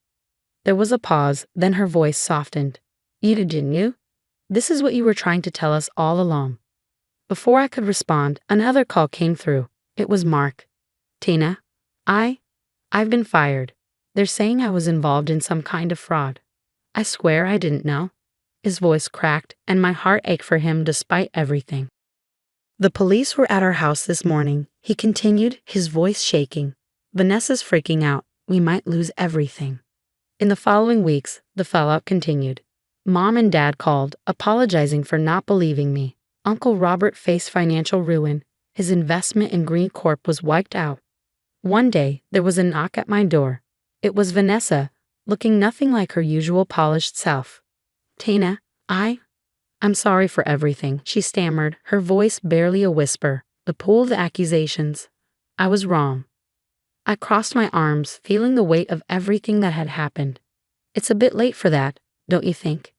There was a pause, then her voice softened. "You didn't you? This is what you were trying to tell us all along." Before I could respond, another call came through. It was Mark. "Tina, I've been fired. They're saying I was involved in some kind of fraud." "I swear I didn't know." His voice cracked, and my heart ached for him despite everything. "The police were at our house this morning," he continued, his voice shaking. "Vanessa's freaking out. We might lose everything." In the following weeks, the fallout continued. Mom and Dad called, apologizing for not believing me. Uncle Robert faced financial ruin. His investment in Green Corp was wiped out. One day, there was a knock at my door. It was Vanessa, looking nothing like her usual polished self. "Tina, I'm sorry for everything," she stammered, her voice barely a whisper. "The pool of accusations. I was wrong." I crossed my arms, feeling the weight of everything that had happened. "It's a bit late for that, don't you think?"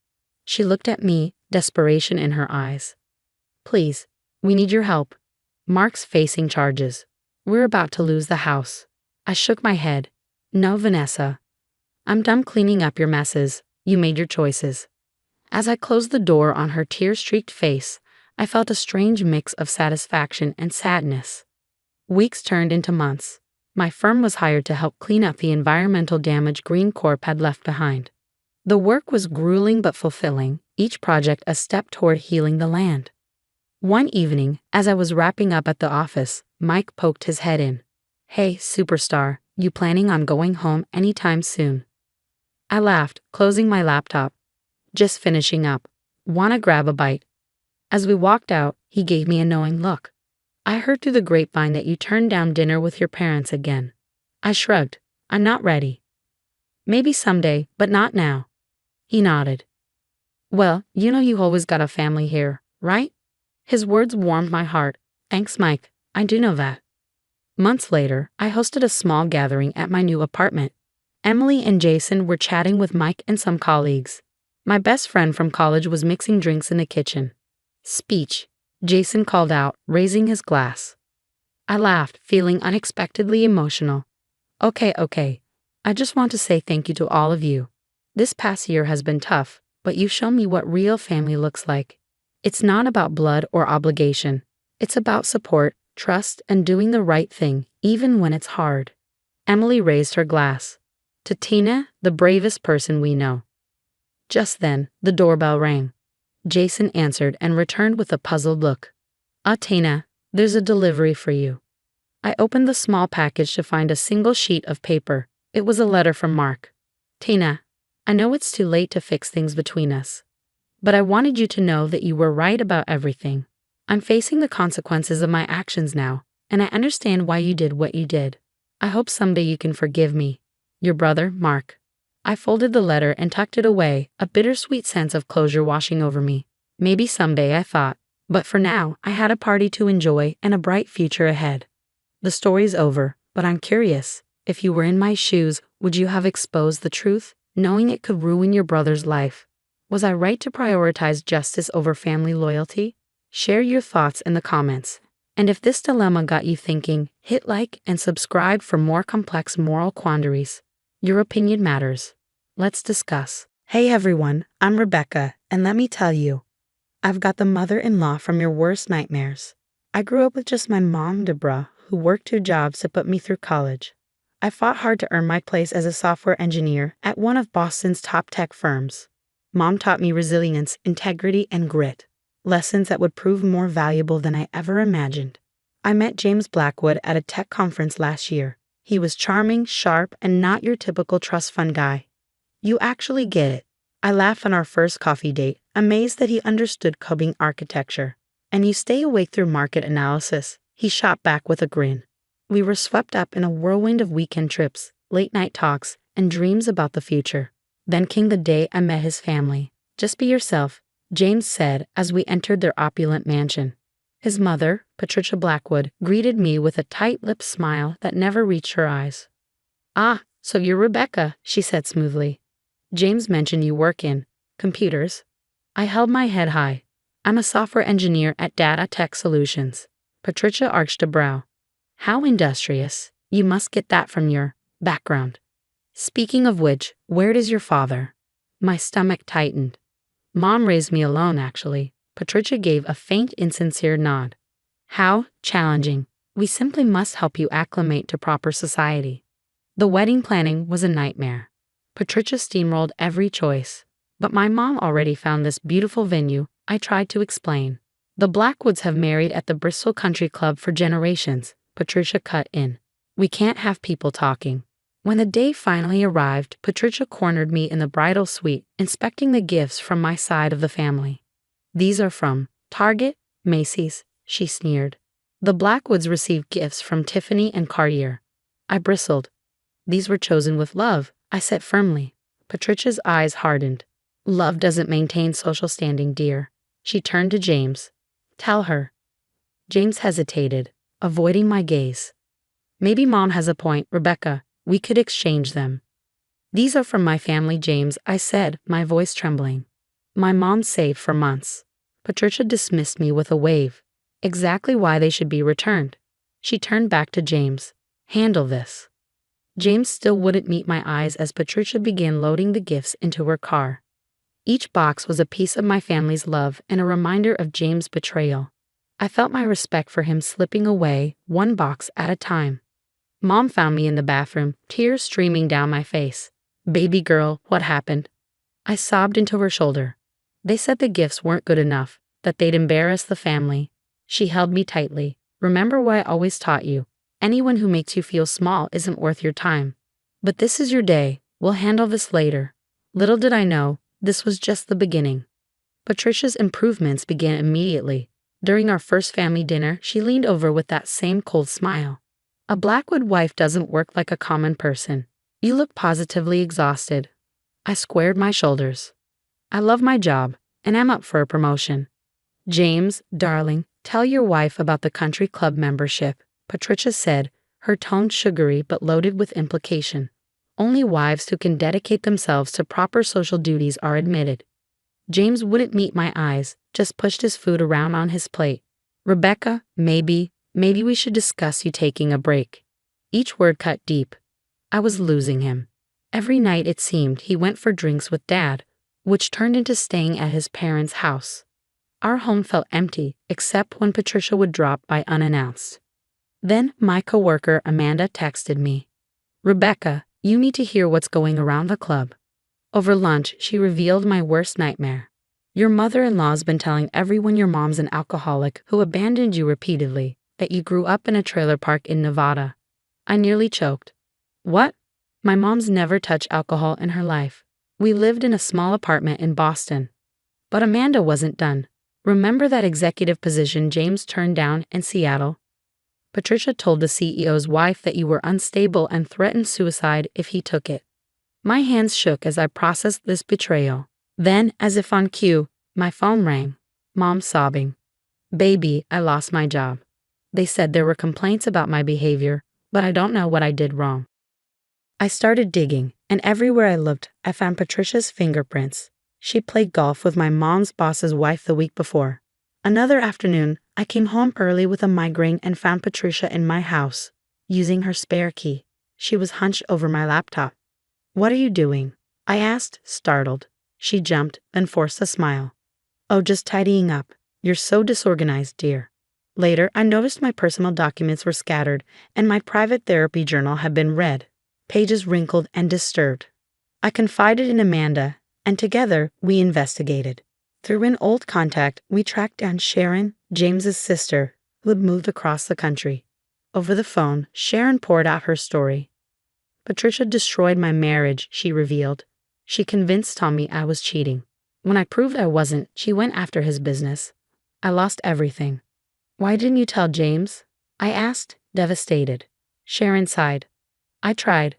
She looked at me, desperation in her eyes. "Please, we need your help. Mark's facing charges. We're about to lose the house." I shook my head. "No, Vanessa. I'm done cleaning up your messes. You made your choices." As I closed the door on her tear-streaked face, I felt a strange mix of satisfaction and sadness. Weeks turned into months. My firm was hired to help clean up the environmental damage Green Corp had left behind. The work was grueling but fulfilling, each project a step toward healing the land. One evening, as I was wrapping up at the office, Mike poked his head in. "Hey, superstar, you planning on going home anytime soon?" I laughed, closing my laptop. "Just finishing up. Wanna grab a bite?" As we walked out, he gave me a knowing look. "I heard through the grapevine that you turned down dinner with your parents again." I shrugged. "I'm not ready." "Maybe someday, but not now." He nodded. "Well, you know you always got a family here, right?" His words warmed my heart. "Thanks, Mike. I do know that." Months later, I hosted a small gathering at my new apartment. Emily and Jason were chatting with Mike and some colleagues. My best friend from college was mixing drinks in the kitchen. "Speech," Jason called out, raising his glass. I laughed, feeling unexpectedly emotional. Okay. I just want to say thank you to all of you. This past year has been tough, but you've shown me what real family looks like. It's not about blood or obligation. It's about support, trust, and doing the right thing, even when it's hard. Emily raised her glass. To Tina, the bravest person we know. Just then, the doorbell rang. Jason answered and returned with a puzzled look. Tina, there's a delivery for you. I opened the small package to find a single sheet of paper. It was a letter from Mark. Tina, I know it's too late to fix things between us, but I wanted you to know that you were right about everything. I'm facing the consequences of my actions now, and I understand why you did what you did. I hope someday you can forgive me. Your brother, Mark. I folded the letter and tucked it away, a bittersweet sense of closure washing over me. Maybe someday, I thought, but for now, I had a party to enjoy and a bright future ahead. The story's over, but I'm curious. If you were in my shoes, would you have exposed the truth, knowing it could ruin your brother's life? Was I right to prioritize justice over family loyalty? Share your thoughts in the comments. And if this dilemma got you thinking, hit like and subscribe for more complex moral quandaries. Your opinion matters. Let's discuss. Hey everyone, I'm Rebecca, and let me tell you, I've got the mother-in-law from your worst nightmares. I grew up with just my mom, Deborah, who worked 2 jobs to put me through college. I fought hard to earn my place as a software engineer at one of Boston's top tech firms. Mom taught me resilience, integrity, and grit, lessons that would prove more valuable than I ever imagined. I met James Blackwood at a tech conference last year. He was charming, sharp, and not your typical trust fund guy. You actually get it. I laughed on our first coffee date, amazed that he understood coding architecture. And you stay awake through market analysis, he shot back with a grin. We were swept up in a whirlwind of weekend trips, late-night talks, and dreams about the future. Then came the day I met his family. Just be yourself, James said as we entered their opulent mansion. His mother, Patricia Blackwood, greeted me with a tight-lipped smile that never reached her eyes. Ah, so you're Rebecca, she said smoothly. James mentioned you work in computers. I held my head high. I'm a software engineer at Data Tech Solutions. Patricia arched a brow. How industrious. You must get that from your background. Speaking of which, where is your father? My stomach tightened. Mom raised me alone, actually. Patricia gave a faint, insincere nod. How challenging. We simply must help you acclimate to proper society. The wedding planning was a nightmare. Patricia steamrolled every choice. But my mom already found this beautiful venue, I tried to explain. The Blackwoods have married at the Bristol Country Club for generations, Patricia cut in. We can't have people talking. When the day finally arrived, Patricia cornered me in the bridal suite, inspecting the gifts from my side of the family. These are from Target, Macy's, she sneered. The Blackwoods received gifts from Tiffany and Cartier. I bristled. These were chosen with love, I said firmly. Patricia's eyes hardened. Love doesn't maintain social standing, dear. She turned to James. Tell her. James hesitated, avoiding my gaze. Maybe Mom has a point, Rebecca. We could exchange them. These are from my family, James, I said, my voice trembling. My mom saved for months. Patricia dismissed me with a wave. Exactly why they should be returned. She turned back to James. Handle this. James still wouldn't meet my eyes as Patricia began loading the gifts into her car. Each box was a piece of my family's love and a reminder of James' betrayal. I felt my respect for him slipping away, one box at a time. Mom found me in the bathroom, tears streaming down my face. Baby girl, what happened? I sobbed into her shoulder. They said the gifts weren't good enough, that they'd embarrass the family. She held me tightly. Remember what I always taught you. Anyone who makes you feel small isn't worth your time. But this is your day. We'll handle this later. Little did I know, this was just the beginning. Patricia's improvements began immediately. During our first family dinner, she leaned over with that same cold smile. A Blackwood wife doesn't work like a common person. You look positively exhausted. I squared my shoulders. I love my job, and I'm up for a promotion. James, darling, tell your wife about the country club membership, Patricia said, her tone sugary but loaded with implication. Only wives who can dedicate themselves to proper social duties are admitted. James wouldn't meet my eyes, just pushed his food around on his plate. Rebecca, maybe, Maybe we should discuss you taking a break. Each word cut deep. I was losing him. Every night it seemed he went for drinks with Dad, which turned into staying at his parents' house. Our home felt empty, except when Patricia would drop by unannounced. Then my coworker Amanda texted me. "Rebecca, you need to hear what's going around the club." Over lunch, she revealed my worst nightmare. "Your mother-in-law's been telling everyone your mom's an alcoholic who abandoned you repeatedly, that you grew up in a trailer park in Nevada." I nearly choked. "What?" "My mom's never touched alcohol in her life. We lived in a small apartment in Boston." But Amanda wasn't done. "Remember that executive position James turned down in Seattle? Patricia told the CEO's wife that you were unstable and threatened suicide if he took it." My hands shook as I processed this betrayal. Then, as if on cue, my phone rang. Mom sobbing. "Baby, I lost my job. They said there were complaints about my behavior, but I don't know what I did wrong." I started digging, and everywhere I looked, I found Patricia's fingerprints. She played golf with my mom's boss's wife the week before. Another afternoon, I came home early with a migraine and found Patricia in my house, using her spare key. She was hunched over my laptop. "What are you doing?" I asked, startled. She jumped, then forced a smile. "Oh, just tidying up. You're so disorganized, dear." Later, I noticed my personal documents were scattered, and my private therapy journal had been read, pages wrinkled and disturbed. I confided in Amanda, and together we investigated. Through an old contact, we tracked down Sharon, James's sister, who had moved across the country. Over the phone, Sharon poured out her story. "Patricia destroyed my marriage," she revealed. "She convinced Tommy I was cheating. When I proved I wasn't, she went after his business. I lost everything." "Why didn't you tell James?" I asked, devastated. Sharon sighed. "I tried.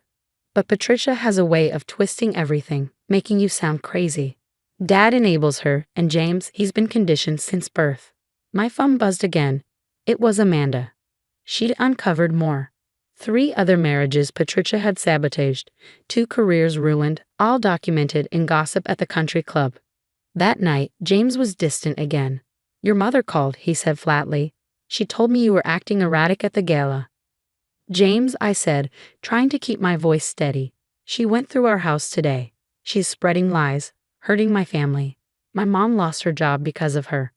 But Patricia has a way of twisting everything, making you sound crazy. Dad enables her, and James, he's been conditioned since birth." My phone buzzed again. It was Amanda. She'd uncovered more. 3 other marriages Patricia had sabotaged, 2 careers ruined, all documented in gossip at the country club. That night, James was distant again. "Your mother called," he said flatly. "She told me you were acting erratic at the gala." "James," I said, trying to keep my voice steady. "She went through our house today. She's spreading lies, hurting my family. My mom lost her job because of her."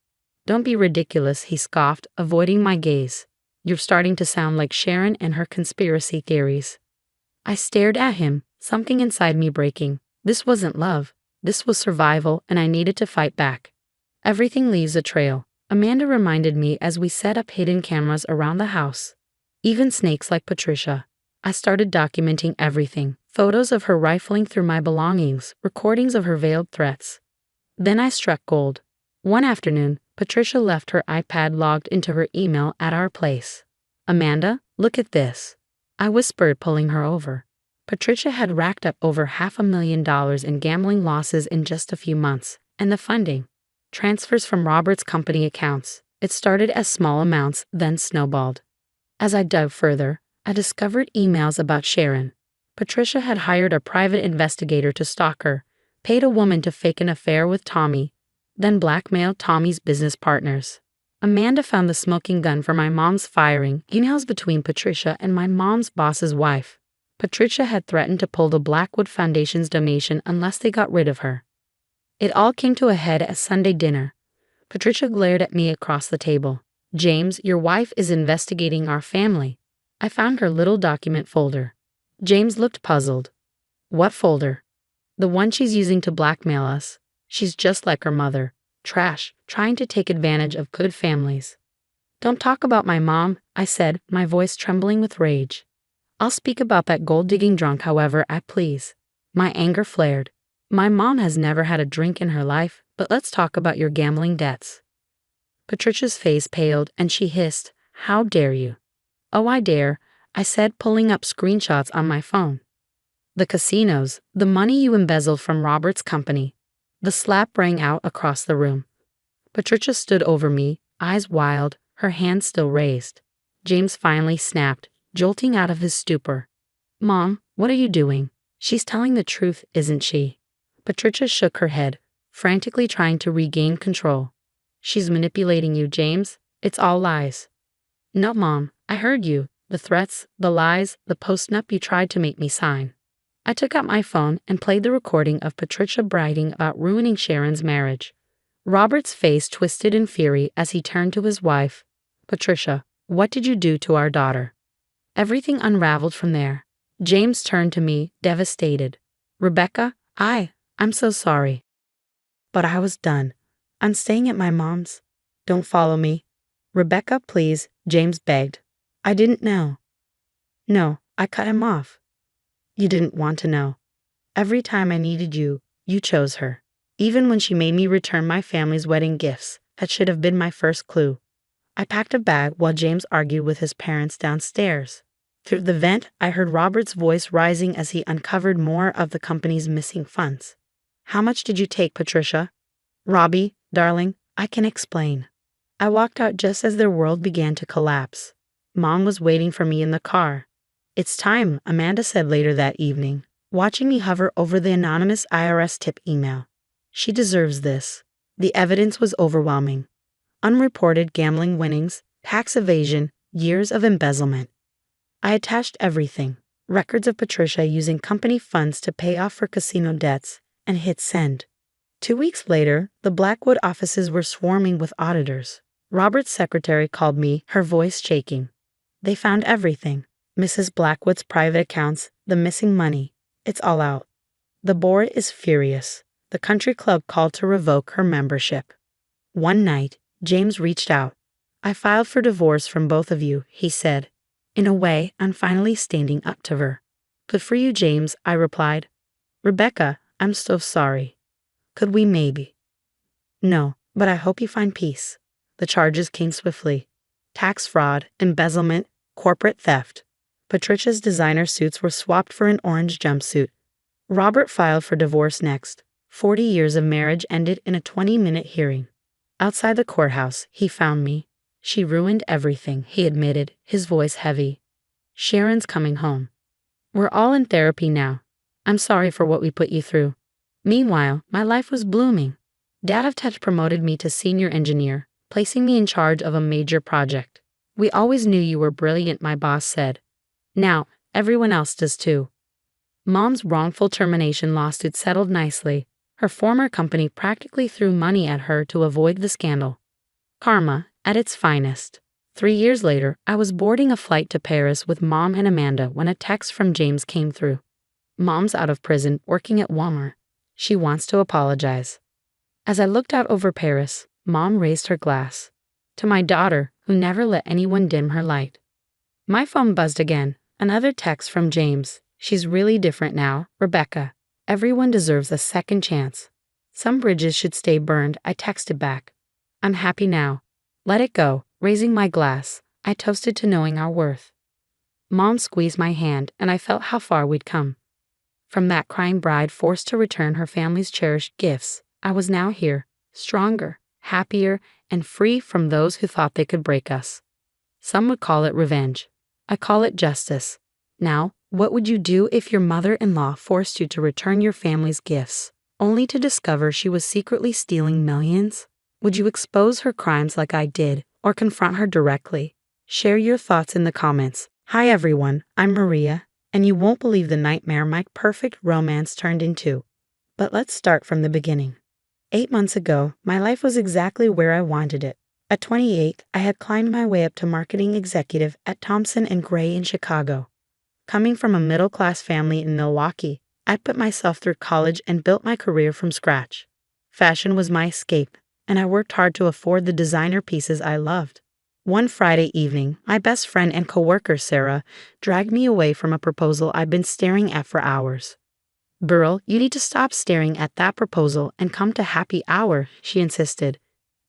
"Don't be ridiculous," he scoffed, avoiding my gaze. "You're starting to sound like Sharon and her conspiracy theories." I stared at him, something inside me breaking. This wasn't love. This was survival, and I needed to fight back. "Everything leaves a trail," Amanda reminded me as we set up hidden cameras around the house. Even snakes like Patricia. I started documenting everything. Photos of her rifling through my belongings, recordings of her veiled threats. Then I struck gold. One afternoon, Patricia left her iPad logged into her email at our place. "Amanda, look at this," I whispered, pulling her over. Patricia had racked up over $500,000 in gambling losses in just a few months, and the funding. Transfers from Robert's company accounts. It started as small amounts, then snowballed. As I dug further, I discovered emails about Sharon. Patricia had hired a private investigator to stalk her, paid a woman to fake an affair with Tommy, then blackmailed Tommy's business partners. Amanda found the smoking gun for my mom's firing emails between Patricia and my mom's boss's wife. Patricia had threatened to pull the Blackwood Foundation's donation unless they got rid of her. It all came to a head at Sunday dinner. Patricia glared at me across the table. "James, your wife is investigating our family." I found her little document folder. James looked puzzled. "What folder?" "The one she's using to blackmail us. She's just like her mother. Trash, trying to take advantage of good families." "Don't talk about my mom," I said, my voice trembling with rage. "I'll speak about that gold-digging drunk however I please." My anger flared. "My mom has never had a drink in her life, but let's talk about your gambling debts." Patricia's face paled, and she hissed, "How dare you?" "Oh, I dare," I said, pulling up screenshots on my phone. "The casinos, the money you embezzled from Robert's company." The slap rang out across the room. Patricia stood over me, eyes wild, her hands still raised. James finally snapped, jolting out of his stupor. "Mom, what are you doing? She's telling the truth, isn't she?" Patricia shook her head, frantically trying to regain control. "She's manipulating you, James. It's all lies." No, Mom, I heard you. The threats, the lies, the post-nup you tried to make me sign. I took out my phone and played the recording of Patricia bragging about ruining Sharon's marriage. Robert's face twisted in fury as he turned to his wife. Patricia, what did you do to our daughter? Everything unraveled from there. James turned to me, devastated. Rebecca, I'm so sorry. But I was done. I'm staying at my mom's. Don't follow me. Rebecca, please, James begged. I didn't know. No, I cut him off. You didn't want to know. Every time I needed you, you chose her. Even when she made me return my family's wedding gifts, that should have been my first clue. I packed a bag while James argued with his parents downstairs. Through the vent, I heard Robert's voice rising as he uncovered more of the company's missing funds. How much did you take, Patricia? Robbie, darling, I can explain. I walked out just as their world began to collapse. Mom was waiting for me in the car. It's time, Amanda said later that evening, watching me hover over the anonymous IRS tip email. She deserves this. The evidence was overwhelming. Unreported gambling winnings, tax evasion, years of embezzlement. I attached everything, records of Patricia using company funds to pay off her casino debts, and hit send. 2 weeks later, the Blackwood offices were swarming with auditors. Robert's secretary called me, her voice shaking. They found everything. Mrs. Blackwood's private accounts, the missing money. It's all out. The board is furious. The country club called to revoke her membership. One night, James reached out. I filed for divorce from both of you, he said. In a way, I'm finally standing up to her. Good for you, James, I replied. Rebecca, I'm so sorry. Could we maybe? No, but I hope you find peace. The charges came swiftly. Tax fraud, embezzlement, corporate theft. Patricia's designer suits were swapped for an orange jumpsuit. Robert filed for divorce next. 40 years of marriage ended in a 20-minute hearing. Outside the courthouse, he found me. She ruined everything, he admitted, his voice heavy. Sharon's coming home. We're all in therapy now. I'm sorry for what we put you through. Meanwhile, my life was blooming. Dad of Touch promoted me to senior engineer, placing me in charge of a major project. We always knew you were brilliant, my boss said. Now, everyone else does too. Mom's wrongful termination lawsuit settled nicely. Her former company practically threw money at her to avoid the scandal. Karma, at its finest. 3 years later, I was boarding a flight to Paris with Mom and Amanda when a text from James came through. Mom's out of prison, working at Walmart. She wants to apologize. As I looked out over Paris, Mom raised her glass. To my daughter, who never let anyone dim her light. My phone buzzed again. Another text from James. She's really different now, Rebecca. Everyone deserves a second chance. Some bridges should stay burned, I texted back. I'm happy now. Let it go. Raising my glass, I toasted to knowing our worth. Mom squeezed my hand, and I felt how far we'd come. From that crying bride forced to return her family's cherished gifts, I was now here, stronger, happier, and free from those who thought they could break us. Some would call it revenge. I call it justice. Now, what would you do if your mother-in-law forced you to return your family's gifts, only to discover she was secretly stealing millions? Would you expose her crimes like I did, or confront her directly? Share your thoughts in the comments. Hi everyone, I'm Maria, and you won't believe the nightmare my perfect romance turned into. But let's start from the beginning. 8 months ago, my life was exactly where I wanted it. At 28, I had climbed my way up to marketing executive at Thompson & Gray in Chicago. Coming from a middle-class family in Milwaukee, I'd put myself through college and built my career from scratch. Fashion was my escape, and I worked hard to afford the designer pieces I loved. One Friday evening, my best friend and coworker Sarah dragged me away from a proposal I'd been staring at for hours. "Burl, you need to stop staring at that proposal and come to happy hour," she insisted.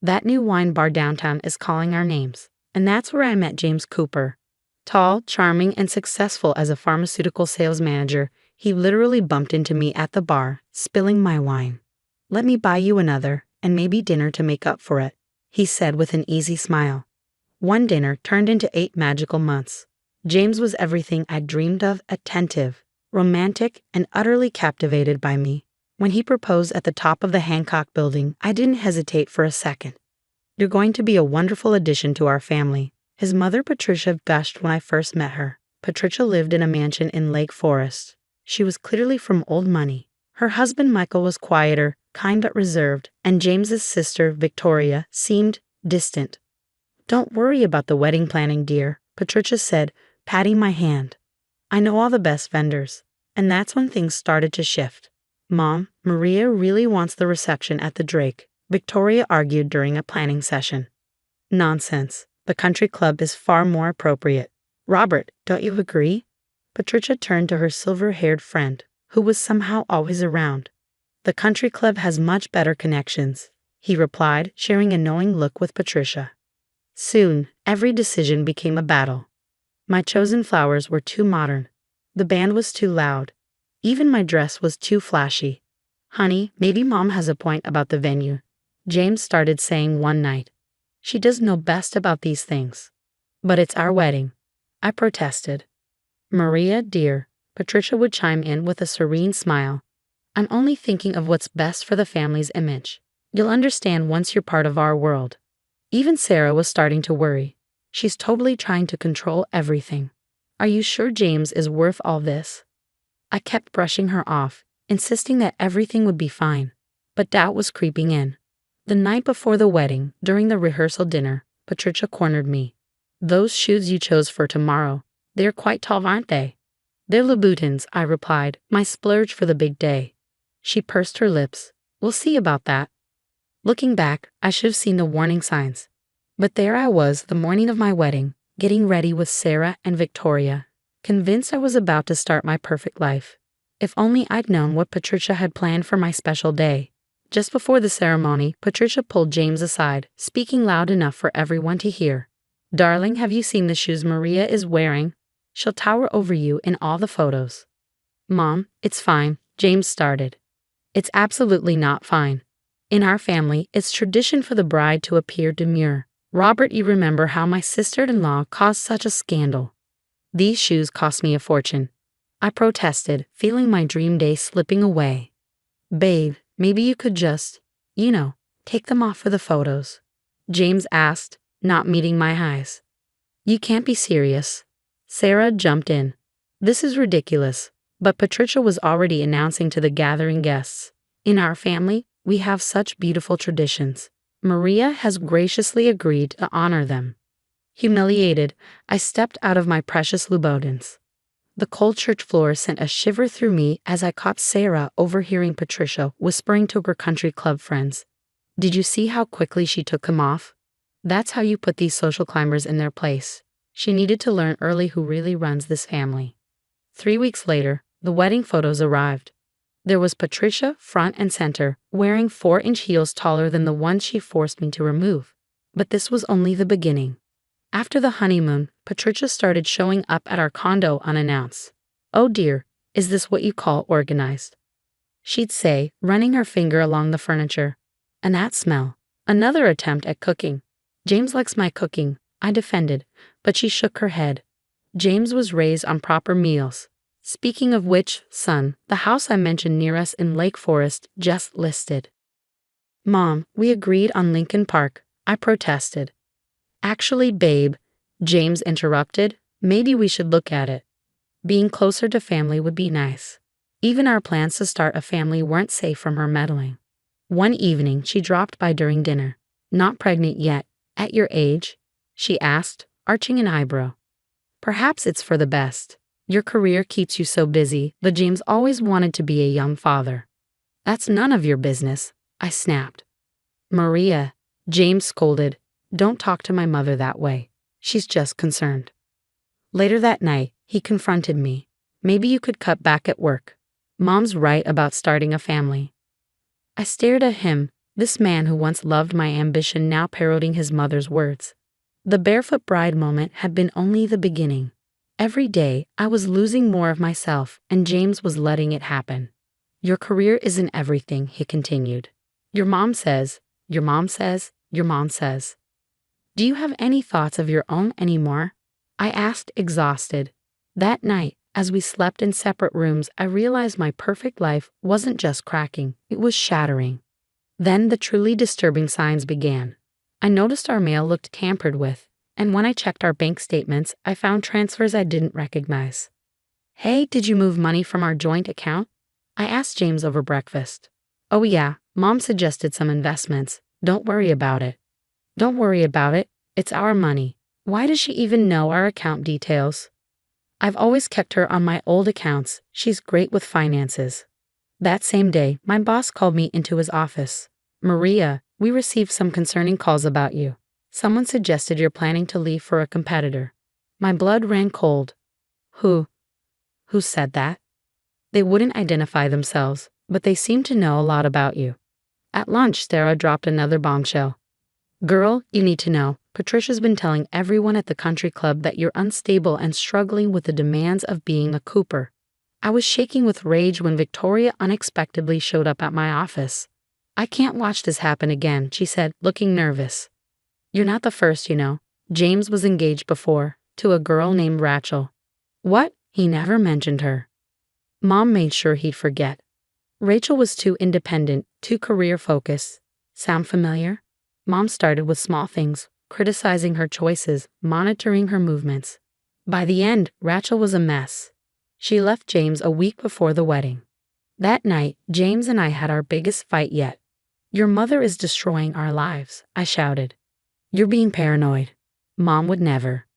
"That new wine bar downtown is calling our names." And that's where I met James Cooper. Tall, charming, and successful as a pharmaceutical sales manager, he literally bumped into me at the bar, spilling my wine. "Let me buy you another, and maybe dinner to make up for it," he said with an easy smile. One dinner turned into 8 magical months. James was everything I'd dreamed of: attentive, romantic, and utterly captivated by me. When he proposed at the top of the Hancock building, I didn't hesitate for a second. "You're going to be a wonderful addition to our family. His mother Patricia gushed when I first met her. Patricia lived in a mansion in Lake Forest. She was clearly from old money. Her husband Michael was quieter, kind but reserved, and James's sister Victoria seemed distant. "Don't worry about the wedding planning, dear," Patricia said, patting my hand. "I know all the best vendors." And that's when things started to shift. "Mom, Maria really wants the reception at the Drake," Victoria argued during a planning session. "Nonsense. The country club is far more appropriate. Robert, don't you agree?" Patricia turned to her silver-haired friend, who was somehow always around. "The country club has much better connections," he replied, sharing a knowing look with Patricia. Soon, every decision became a battle. My chosen flowers were too modern. The band was too loud. Even my dress was too flashy. "Honey, maybe Mom has a point about the venue," James started saying one night. "She does know best about these things." "But it's our wedding," I protested. "Maria, dear," Patricia would chime in with a serene smile, "I'm only thinking of what's best for the family's image. You'll understand once you're part of our world." Even Sarah was starting to worry. "She's totally trying to control everything. Are you sure James is worth all this?" I kept brushing her off, insisting that everything would be fine, but doubt was creeping in. The night before the wedding, during the rehearsal dinner, Patricia cornered me. "Those shoes you chose for tomorrow, they're quite tall, aren't they?" "They're Louboutins," I replied, "my splurge for the big day." She pursed her lips. "We'll see about that." Looking back, I should have seen the warning signs. But there I was the morning of my wedding, getting ready with Sarah and Victoria, convinced I was about to start my perfect life. If only I'd known what Patricia had planned for my special day. Just before the ceremony, Patricia pulled James aside, speaking loud enough for everyone to hear. "Darling, have you seen the shoes Maria is wearing? She'll tower over you in all the photos." "Mom, it's fine," James started. "It's absolutely not fine. In our family, it's tradition for the bride to appear demure. Robert, you remember how my sister-in-law caused such a scandal. These shoes cost me a fortune." I protested, feeling my dream day slipping away. "Babe, maybe you could just, take them off for the photos," James asked, not meeting my eyes. "You can't be serious." Sarah jumped in. "This is ridiculous," but Patricia was already announcing to the gathering guests. "In our family, we have such beautiful traditions. Maria has graciously agreed to honor them." Humiliated, I stepped out of my precious Louboutins. The cold church floor sent a shiver through me as I caught Sarah overhearing Patricia whispering to her country club friends. "Did you see how quickly she took them off? That's how you put these social climbers in their place. She needed to learn early who really runs this family." 3 weeks later, the wedding photos arrived. There was Patricia, front and center, wearing 4-inch heels taller than the ones she forced me to remove. But this was only the beginning. After the honeymoon, Patricia started showing up at our condo unannounced. "Oh dear, is this what you call organized?" she'd say, running her finger along the furniture. "And that smell." Another attempt at cooking. "James likes my cooking," I defended, but she shook her head. James was raised on proper meals. Speaking of which, son, the house I mentioned near us in Lake Forest just listed. "Mom, we agreed on Lincoln Park," I protested. "Actually, babe," James interrupted, "maybe we should look at it. Being closer to family would be nice." Even our plans to start a family weren't safe from her meddling. One evening, she dropped by during dinner. "Not pregnant yet, at your age?" she asked, arching an eyebrow. "Perhaps it's for the best. Your career keeps you so busy, but James always wanted to be a young father." "That's none of your business," I snapped. "Maria," James scolded, "don't talk to my mother that way. She's just concerned." Later that night, he confronted me. "Maybe you could cut back at work. Mom's right about starting a family." I stared at him, this man who once loved my ambition now parroting his mother's words. The barefoot bride moment had been only the beginning. Every day, I was losing more of myself, and James was letting it happen. "Your career isn't everything," he continued. "Your mom says, your mom says, your mom says." "Do you have any thoughts of your own anymore?" I asked, exhausted. That night, as we slept in separate rooms, I realized my perfect life wasn't just cracking, it was shattering. Then the truly disturbing signs began. I noticed our mail looked tampered with. And when I checked our bank statements, I found transfers I didn't recognize. Hey, did you move money from our joint account? I asked James over breakfast. Oh yeah, Mom suggested some investments. Don't worry about it. Don't worry about it, it's our money. Why does she even know our account details? I've always kept her on my old accounts, she's great with finances. That same day, my boss called me into his office. Maria, we received some concerning calls about you. Someone suggested you're planning to leave for a competitor. My blood ran cold. Who? Who said that? They wouldn't identify themselves, but they seemed to know a lot about you. At lunch, Sarah dropped another bombshell. Girl, you need to know, Patricia's been telling everyone at the country club that you're unstable and struggling with the demands of being a Cooper. I was shaking with rage when Victoria unexpectedly showed up at my office. I can't watch this happen again, she said, looking nervous. You're not the first, you know. James was engaged before, to a girl named Rachel. What? He never mentioned her. Mom made sure he'd forget. Rachel was too independent, too career-focused. Sound familiar? Mom started with small things, criticizing her choices, monitoring her movements. By the end, Rachel was a mess. She left James a week before the wedding. That night, James and I had our biggest fight yet. Your mother is destroying our lives, I shouted. You're being paranoid. Mom would never.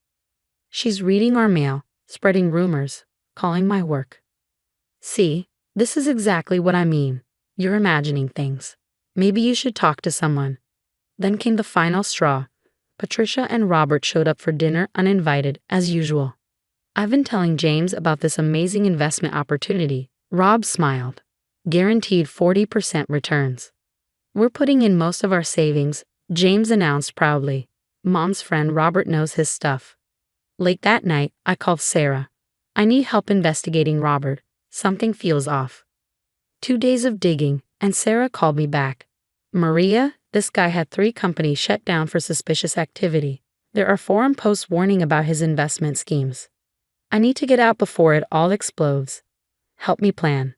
She's reading our mail, spreading rumors, calling my work. See, this is exactly what I mean. You're imagining things. Maybe you should talk to someone. Then came the final straw. Patricia and Robert showed up for dinner uninvited, as usual. I've been telling James about this amazing investment opportunity. Rob smiled. Guaranteed 40% returns. We're putting in most of our savings, James announced proudly. Mom's friend Robert knows his stuff. Late that night, I called Sarah. I need help investigating Robert. Something feels off. 2 days of digging, and Sarah called me back. Maria, this guy had 3 companies shut down for suspicious activity. There are forum posts warning about his investment schemes. I need to get out before it all explodes. Help me plan.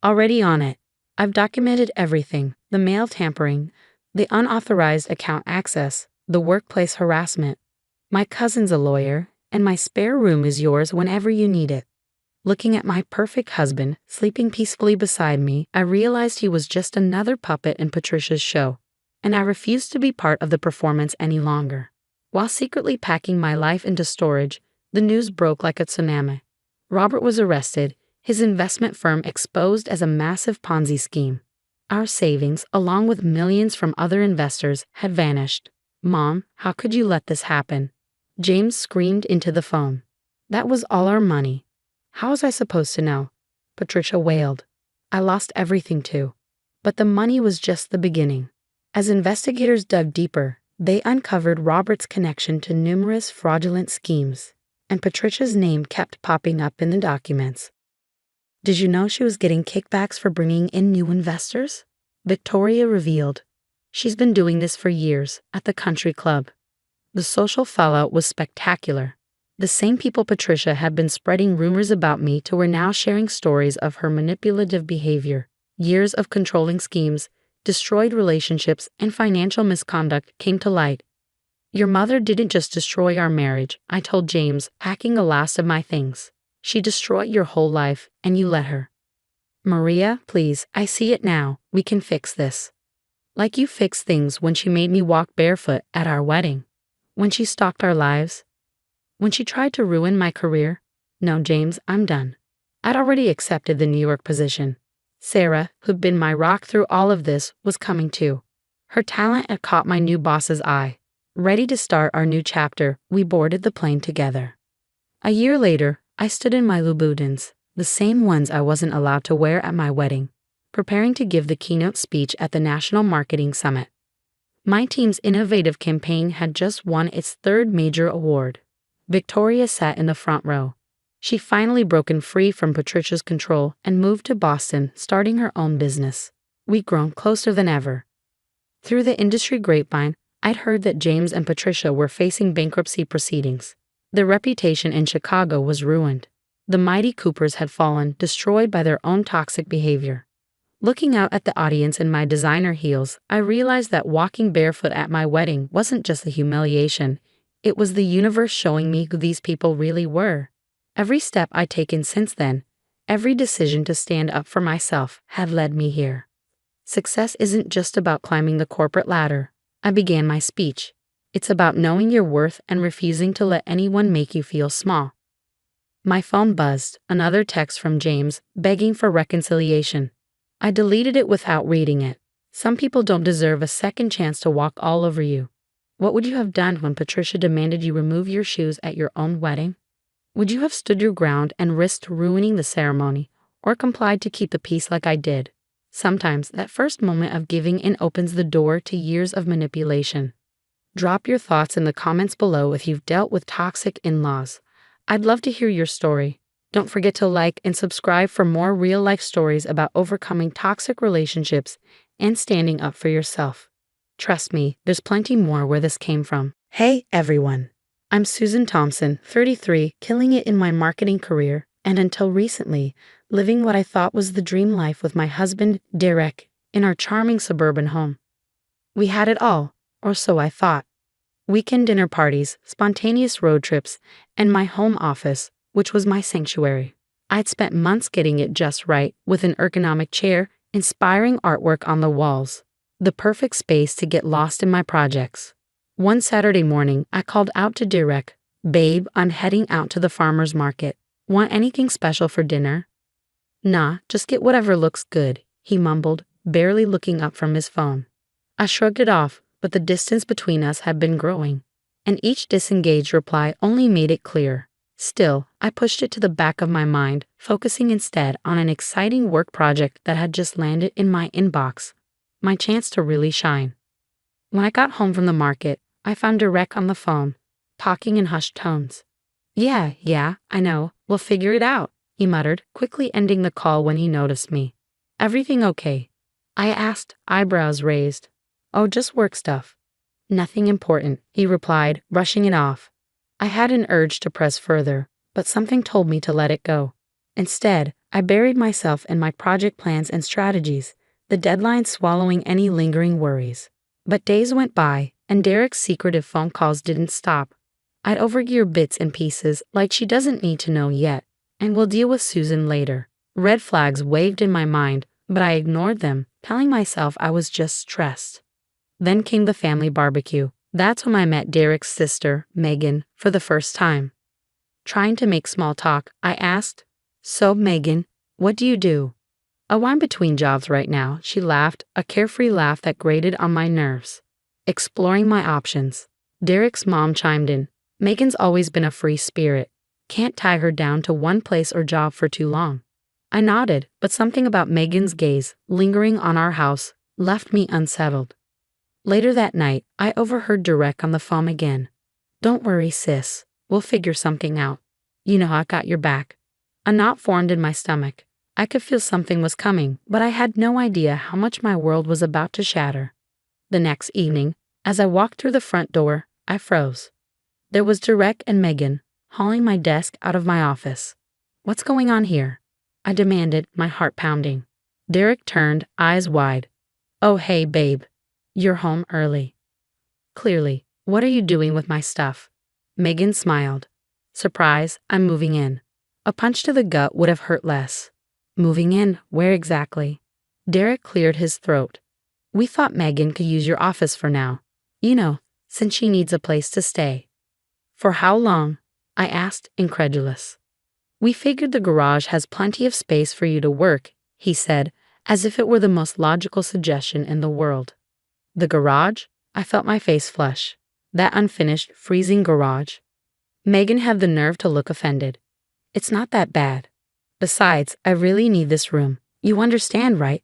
Already on it. I've documented everything, the mail tampering, the unauthorized account access, the workplace harassment. My cousin's a lawyer, and my spare room is yours whenever you need it. Looking at my perfect husband, sleeping peacefully beside me, I realized he was just another puppet in Patricia's show, and I refused to be part of the performance any longer. While secretly packing my life into storage, the news broke like a tsunami. Robert was arrested, his investment firm exposed as a massive Ponzi scheme. Our savings, along with millions from other investors, had vanished. Mom, how could you let this happen? James screamed into the phone. That was all our money. How was I supposed to know? Patricia wailed. I lost everything too. But the money was just the beginning. As investigators dug deeper, they uncovered Robert's connection to numerous fraudulent schemes, and Patricia's name kept popping up in the documents. Did you know she was getting kickbacks for bringing in new investors? Victoria revealed. She's been doing this for years at the country club. The social fallout was spectacular. The same people Patricia had been spreading rumors about me to were now sharing stories of her manipulative behavior. Years of controlling schemes, destroyed relationships, and financial misconduct came to light. Your mother didn't just destroy our marriage, I told James, packing the last of my things. She destroyed your whole life, and you let her. Maria, please, I see it now. We can fix this. Like you fixed things when she made me walk barefoot at our wedding. When she stalked our lives. When she tried to ruin my career. No, James, I'm done. I'd already accepted the New York position. Sarah, who'd been my rock through all of this, was coming too. Her talent had caught my new boss's eye. Ready to start our new chapter, we boarded the plane together. A year later, I stood in my Louboutins, the same ones I wasn't allowed to wear at my wedding, preparing to give the keynote speech at the National Marketing Summit. My team's innovative campaign had just won its 3rd major award. Victoria sat in the front row. She'd finally broken free from Patricia's control and moved to Boston, starting her own business. We'd grown closer than ever. Through the industry grapevine, I'd heard that James and Patricia were facing bankruptcy proceedings. Their reputation in Chicago was ruined. The mighty Coopers had fallen, destroyed by their own toxic behavior. Looking out at the audience in my designer heels, I realized that walking barefoot at my wedding wasn't just a humiliation. It was the universe showing me who these people really were. Every step I'd taken since then, every decision to stand up for myself, had led me here. Success isn't just about climbing the corporate ladder. I began my speech. It's about knowing your worth and refusing to let anyone make you feel small. My phone buzzed, another text from James, begging for reconciliation. I deleted it without reading it. Some people don't deserve a second chance to walk all over you. What would you have done when Patricia demanded you remove your shoes at your own wedding? Would you have stood your ground and risked ruining the ceremony, or complied to keep the peace like I did? Sometimes that first moment of giving in opens the door to years of manipulation. Drop your thoughts in the comments below if you've dealt with toxic in-laws. I'd love to hear your story. Don't forget to like and subscribe for more real-life stories about overcoming toxic relationships and standing up for yourself. Trust me, there's plenty more where this came from. Hey, everyone. I'm Susan Thompson, 33, killing it in my marketing career, and until recently, living what I thought was the dream life with my husband, Derek, in our charming suburban home. We had it all, or so I thought. Weekend dinner parties, spontaneous road trips, and my home office, which was my sanctuary. I'd spent months getting it just right, with an ergonomic chair, inspiring artwork on the walls. The perfect space to get lost in my projects. One Saturday morning, I called out to Derek, "Babe, I'm heading out to the farmer's market. Want anything special for dinner?" "Nah, just get whatever looks good," he mumbled, barely looking up from his phone. I shrugged it off, but the distance between us had been growing, and each disengaged reply only made it clear. Still, I pushed it to the back of my mind, focusing instead on an exciting work project that had just landed in my inbox. My chance to really shine. When I got home from the market, I found Derek on the phone, talking in hushed tones. Yeah, I know. We'll figure it out," he muttered, quickly ending the call when he noticed me. "Everything okay?" I asked, eyebrows raised. "Oh, just work stuff." "Nothing important," he replied, brushing it off. I had an urge to press further, but something told me to let it go. Instead, I buried myself in my project plans and strategies, the deadline swallowing any lingering worries. But days went by, and Derek's secretive phone calls didn't stop. I'd overhear bits and pieces like she doesn't need to know yet, and we'll deal with Susan later. Red flags waved in my mind, but I ignored them, telling myself I was just stressed. Then came the family barbecue. That's when I met Derek's sister, Megan, for the first time. Trying to make small talk, I asked, "So, Megan, what do you do?" "Oh, I'm between jobs right now," she laughed, a carefree laugh that grated on my nerves. "Exploring my options." Derek's mom chimed in. "Megan's always been a free spirit. Can't tie her down to one place or job for too long." I nodded, but something about Megan's gaze, lingering on our house, left me unsettled. Later that night, I overheard Derek on the phone again. "Don't worry, sis. We'll figure something out. You know I got your back." A knot formed in my stomach. I could feel something was coming, but I had no idea how much my world was about to shatter. The next evening, as I walked through the front door, I froze. There was Derek and Megan, hauling my desk out of my office. "What's going on here?" I demanded, my heart pounding. Derek turned, eyes wide. "Oh, hey, babe. You're home early." "Clearly. What are you doing with my stuff?" Megan smiled. "Surprise, I'm moving in." A punch to the gut would have hurt less. "Moving in? Where exactly?" Derek cleared his throat. "We thought Megan could use your office for now. You know, since she needs a place to stay." "For how long?" I asked, incredulous. "We figured the garage has plenty of space for you to work," he said, as if it were the most logical suggestion in the world. The garage? I felt my face flush. That unfinished, freezing garage. Megan had the nerve to look offended. "It's not that bad. Besides, I really need this room. You understand, right?"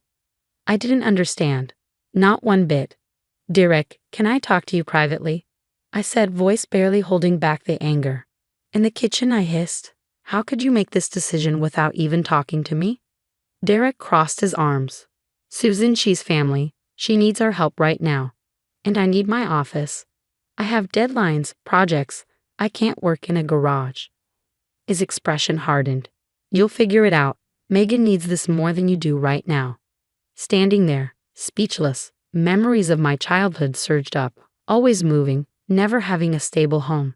I didn't understand. Not one bit. "Derek, can I talk to you privately?" I said, voice barely holding back the anger. In the kitchen, I hissed, "How could you make this decision without even talking to me?" Derek crossed his arms. "Susan, she's family. She needs our help right now. And I need my office. I have deadlines, projects. I can't work in a garage." His expression hardened. "You'll figure it out. Megan needs this more than you do right now." Standing there, speechless, memories of my childhood surged up, always moving, never having a stable home.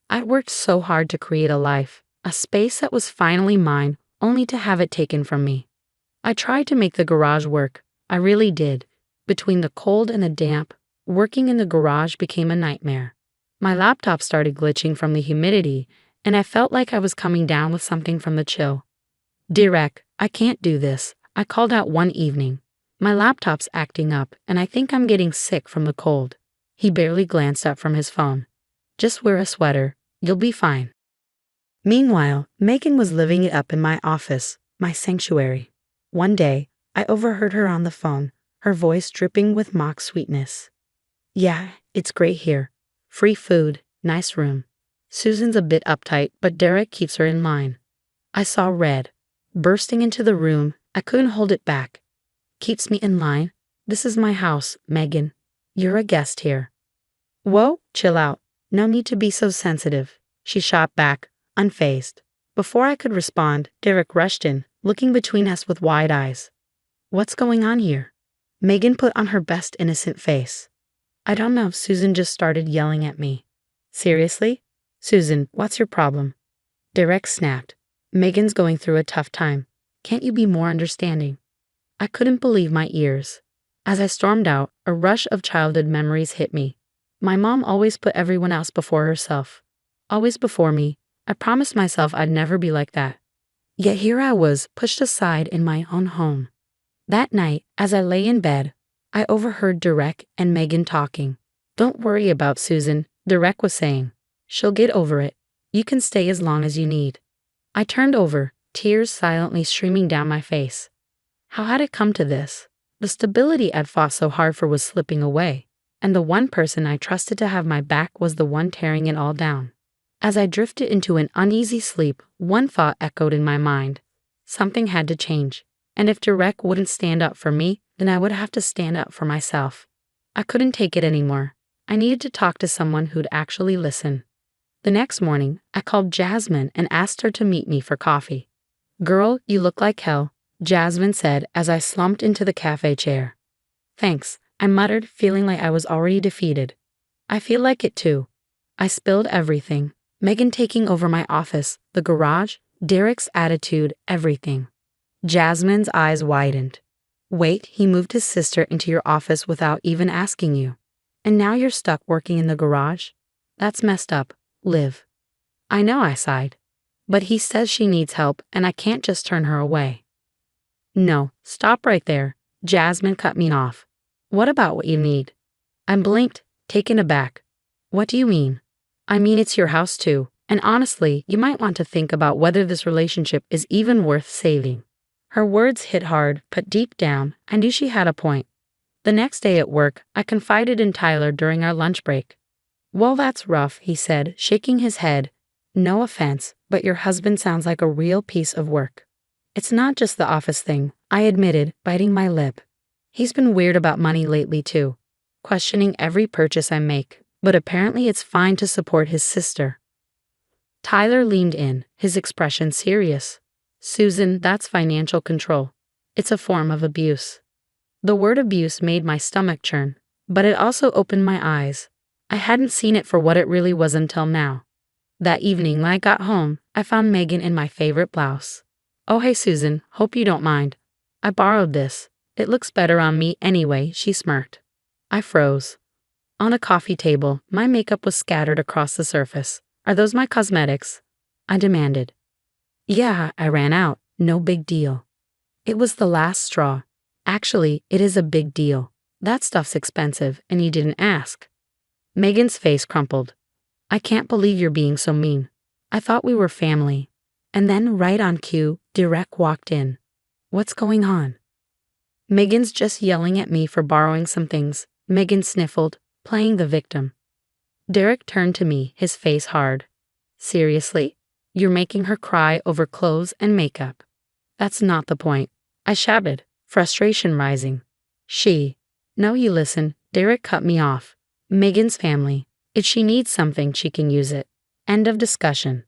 I worked so hard to create a life, a space that was finally mine, only to have it taken from me. I tried to make the garage work. I really did. Between the cold and the damp, working in the garage became a nightmare. My laptop started glitching from the humidity, and I felt like I was coming down with something from the chill. Direk, I can't do this, I called out one evening. My laptop's acting up, and I think I'm getting sick from the cold. He barely glanced up from his phone. Just wear a sweater, you'll be fine. Meanwhile, Megan was living it up in my office, my sanctuary. One day, I overheard her on the phone, her voice dripping with mock sweetness. Yeah, it's great here. Free food, nice room. Susan's a bit uptight, but Derek keeps her in line. I saw red. Bursting into the room, I couldn't hold it back. Keeps me in line? This is my house, Megan. You're a guest here. Whoa, chill out. No need to be so sensitive. She shot back, unfazed. Before I could respond, Derek rushed in, looking between us with wide eyes. What's going on here? Megan put on her best innocent face. I don't know, Susan just started yelling at me. Seriously? Susan, what's your problem? Derek snapped. Megan's going through a tough time. Can't you be more understanding? I couldn't believe my ears. As I stormed out, a rush of childhood memories hit me. My mom always put everyone else before herself. Always before me. I promised myself I'd never be like that. Yet here I was, pushed aside in my own home. That night, as I lay in bed, I overheard Derek and Megan talking. Don't worry about Susan, Derek was saying. She'll get over it. You can stay as long as you need. I turned over, tears silently streaming down my face. How had it come to this? The stability I'd fought so hard for was slipping away, and the one person I trusted to have my back was the one tearing it all down. As I drifted into an uneasy sleep, one thought echoed in my mind. Something had to change, and if Derek wouldn't stand up for me, then I would have to stand up for myself. I couldn't take it anymore. I needed to talk to someone who'd actually listen. The next morning, I called Jasmine and asked her to meet me for coffee. Girl, you look like hell, Jasmine said as I slumped into the cafe chair. Thanks, I muttered, feeling like I was already defeated. I feel like it too. I spilled everything. Megan taking over my office, the garage, Derek's attitude, everything. Jasmine's eyes widened. Wait, he moved his sister into your office without even asking you. And now you're stuck working in the garage? That's messed up, Liv. I know, I sighed. But he says she needs help and I can't just turn her away. No, stop right there. Jasmine cut me off. What about what you need? I blinked, taken aback. What do you mean? I mean it's your house too, and honestly, you might want to think about whether this relationship is even worth saving. Her words hit hard, but deep down, I knew she had a point. The next day at work, I confided in Tyler during our lunch break. Well, that's rough, he said, shaking his head. No offense, but your husband sounds like a real piece of work. It's not just the office thing, I admitted, biting my lip. He's been weird about money lately too, questioning every purchase I make, but apparently it's fine to support his sister. Tyler leaned in, his expression serious. Susan, that's financial control. It's a form of abuse. The word abuse made my stomach churn, but it also opened my eyes. I hadn't seen it for what it really was until now. That evening when I got home, I found Megan in my favorite blouse. Oh hey Susan, hope you don't mind. I borrowed this. It looks better on me anyway, she smirked. I froze. On a coffee table, my makeup was scattered across the surface. Are those my cosmetics? I demanded. Yeah, I ran out. No big deal. It was the last straw. Actually, it is a big deal. That stuff's expensive, and you didn't ask. Megan's face crumpled. I can't believe you're being so mean. I thought we were family. And then, right on cue, Derek walked in. What's going on? Megan's just yelling at me for borrowing some things, Megan sniffled, playing the victim. Derek turned to me, his face hard. Seriously? You're making her cry over clothes and makeup. That's not the point. I shouted, frustration rising. No, you listen, Derek cut me off. Megan's family. If she needs something, she can use it. End of discussion.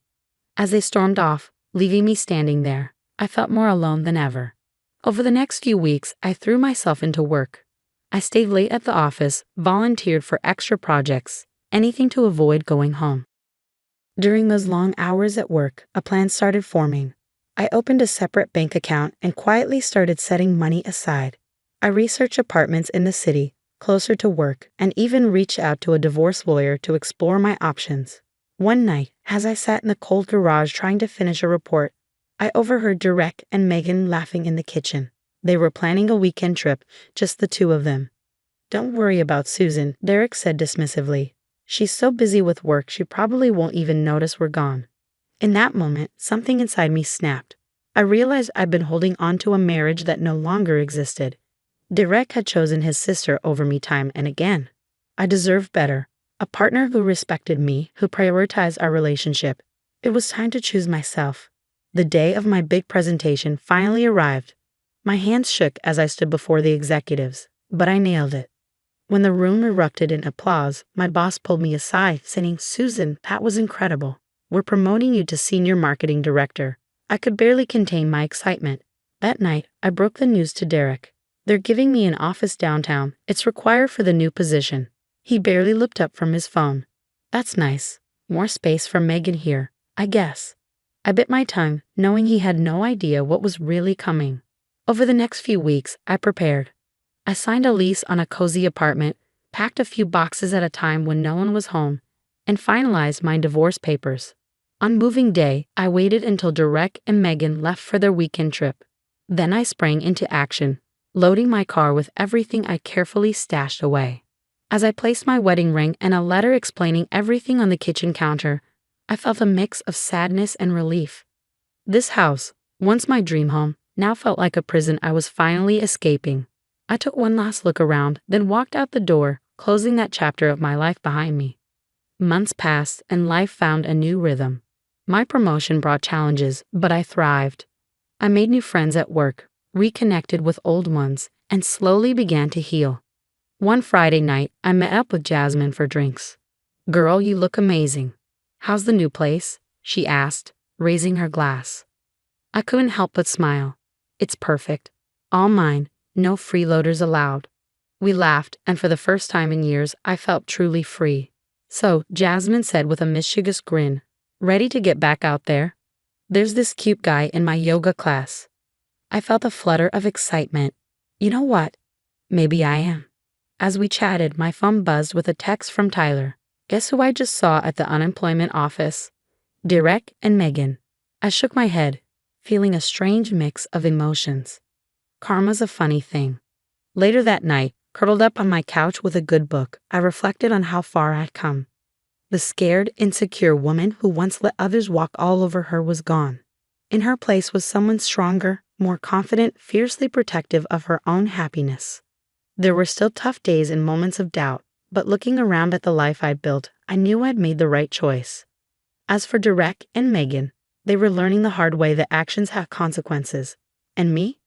As they stormed off, leaving me standing there, I felt more alone than ever. Over the next few weeks, I threw myself into work. I stayed late at the office, volunteered for extra projects, anything to avoid going home. During those long hours at work, a plan started forming. I opened a separate bank account and quietly started setting money aside. I researched apartments in the city, closer to work, and even reached out to a divorce lawyer to explore my options. One night, as I sat in the cold garage trying to finish a report, I overheard Derek and Megan laughing in the kitchen. They were planning a weekend trip, just the two of them. "Don't worry about Susan," Derek said dismissively. "She's so busy with work she probably won't even notice we're gone." In that moment, something inside me snapped. I realized I'd been holding on to a marriage that no longer existed. Derek had chosen his sister over me time and again. I deserved better. A partner who respected me, who prioritized our relationship. It was time to choose myself. The day of my big presentation finally arrived. My hands shook as I stood before the executives, but I nailed it. When the room erupted in applause, my boss pulled me aside, saying, "Susan, that was incredible. We're promoting you to senior marketing director." I could barely contain my excitement. That night, I broke the news to Derek. "They're giving me an office downtown. It's required for the new position." He barely looked up from his phone. "That's nice. More space for Megan here, I guess." I bit my tongue, knowing he had no idea what was really coming. Over the next few weeks, I prepared. I signed a lease on a cozy apartment, packed a few boxes at a time when no one was home, and finalized my divorce papers. On moving day, I waited until Derek and Megan left for their weekend trip. Then I sprang into action, loading my car with everything I carefully stashed away. As I placed my wedding ring and a letter explaining everything on the kitchen counter, I felt a mix of sadness and relief. This house, once my dream home, now felt like a prison I was finally escaping. I took one last look around, then walked out the door, closing that chapter of my life behind me. Months passed, and life found a new rhythm. My promotion brought challenges, but I thrived. I made new friends at work, reconnected with old ones, and slowly began to heal. One Friday night, I met up with Jasmine for drinks. "Girl, you look amazing. How's the new place?" she asked, raising her glass. I couldn't help but smile. "It's perfect. All mine. No freeloaders allowed." We laughed, and for the first time in years, I felt truly free. "So," Jasmine said with a mischievous grin, "ready to get back out there? There's this cute guy in my yoga class." I felt a flutter of excitement. You know what? Maybe I am. As we chatted, my phone buzzed with a text from Tyler. Guess who I just saw at the unemployment office? Derek and Megan. I shook my head, feeling a strange mix of emotions. Karma's a funny thing. Later that night, curled up on my couch with a good book, I reflected on how far I'd come. The scared, insecure woman who once let others walk all over her was gone. In her place was someone stronger, more confident, fiercely protective of her own happiness. There were still tough days and moments of doubt, but looking around at the life I'd built, I knew I'd made the right choice. As for Derek and Megan, they were learning the hard way that actions have consequences. And me?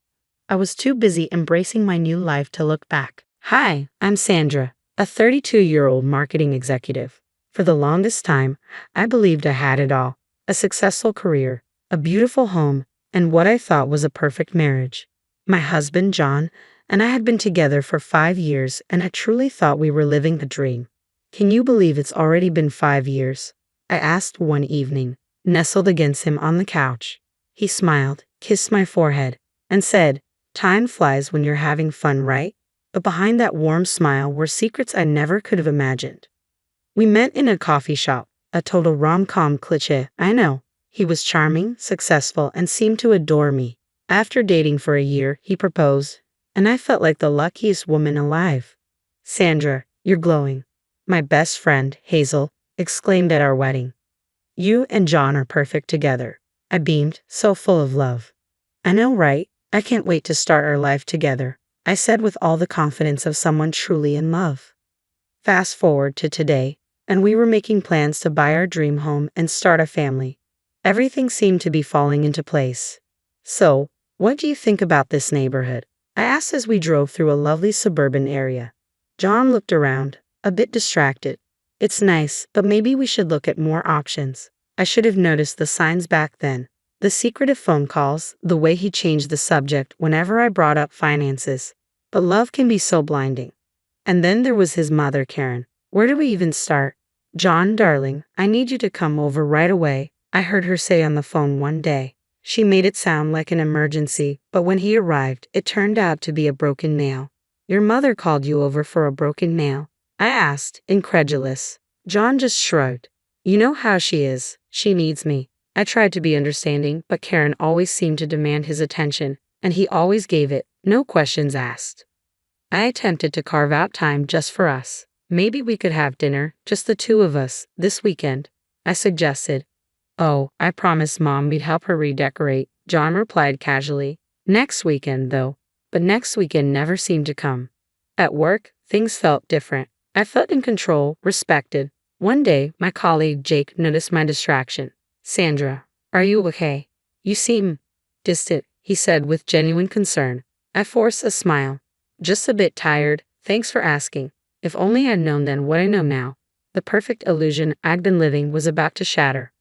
I was too busy embracing my new life to look back. Hi, I'm Sandra, a 32-year-old marketing executive. For the longest time, I believed I had it all: a successful career, a beautiful home, and what I thought was a perfect marriage. My husband, John, and I had been together for 5 years, and I truly thought we were living a dream. "Can you believe it's already been 5 years?" I asked one evening, nestled against him on the couch. He smiled, kissed my forehead, and said, "Time flies when you're having fun, right?" But behind that warm smile were secrets I never could have imagined. We met in a coffee shop, a total rom-com cliché, I know. He was charming, successful, and seemed to adore me. After dating for a year, he proposed, and I felt like the luckiest woman alive. "Sandra, you're glowing," my best friend, Hazel, exclaimed at our wedding. "You and John are perfect together." I beamed, so full of love. "I know, right? I can't wait to start our life together," I said with all the confidence of someone truly in love. Fast forward to today, and we were making plans to buy our dream home and start a family. Everything seemed to be falling into place. "So, what do you think about this neighborhood?" I asked as we drove through a lovely suburban area. John looked around, a bit distracted. "It's nice, but maybe we should look at more options." I should have noticed the signs back then. The secretive phone calls, the way he changed the subject whenever I brought up finances. But love can be so blinding. And then there was his mother, Karen. Where do we even start? "John, darling, I need you to come over right away," I heard her say on the phone one day. She made it sound like an emergency, but when he arrived, it turned out to be a broken nail. "Your mother called you over for a broken nail?" I asked, incredulous. John just shrugged. "You know how she is. She needs me." I tried to be understanding, but Karen always seemed to demand his attention, and he always gave it, no questions asked. I attempted to carve out time just for us. "Maybe we could have dinner, just the two of us, this weekend," I suggested. "Oh, I promised Mom we'd help her redecorate," John replied casually. "Next weekend, though." But next weekend never seemed to come. At work, things felt different. I felt in control, respected. One day, my colleague Jake noticed my distraction. "Sandra, are you okay? You seem distant," he said with genuine concern. I forced a smile. "Just a bit tired, thanks for asking. If only I'd known then what I know now." The perfect illusion I'd been living was about to shatter.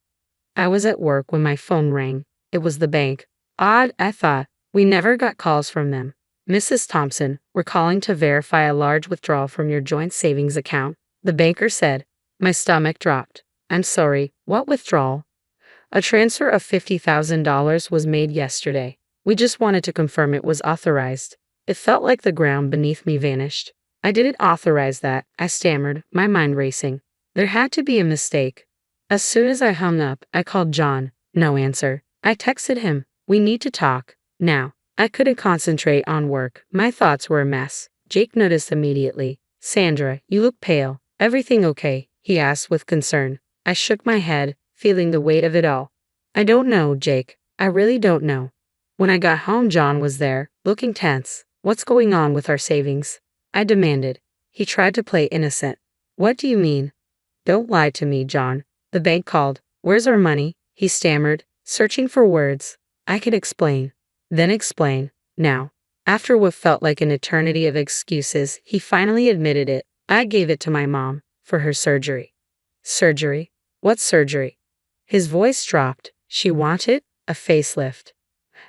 I was at work when my phone rang. It was the bank. Odd, I thought. We never got calls from them. "Mrs. Thompson, we're calling to verify a large withdrawal from your joint savings account," the banker said. My stomach dropped. "I'm sorry, what withdrawal?" "A transfer of $50,000 was made yesterday. We just wanted to confirm it was authorized." It felt like the ground beneath me vanished. "I didn't authorize that," I stammered, my mind racing. There had to be a mistake. As soon as I hung up, I called John. No answer. I texted him, "We need to talk now." I couldn't concentrate on work. My thoughts were a mess. Jake noticed immediately. "Sandra, you look pale. Everything okay?" he asked with concern. I shook my head, feeling the weight of it all. "I don't know, Jake. I really don't know." When I got home, John was there, looking tense. "What's going on with our savings?" I demanded. He tried to play innocent. "What do you mean?" "Don't lie to me, John." The bank called. "Where's our money?" he stammered, searching for words. I could explain. Then explain. Now. After what felt like an eternity of excuses, he finally admitted it. "I gave it to my mom, for her surgery." "Surgery? What surgery?" His voice dropped. "She wanted a facelift."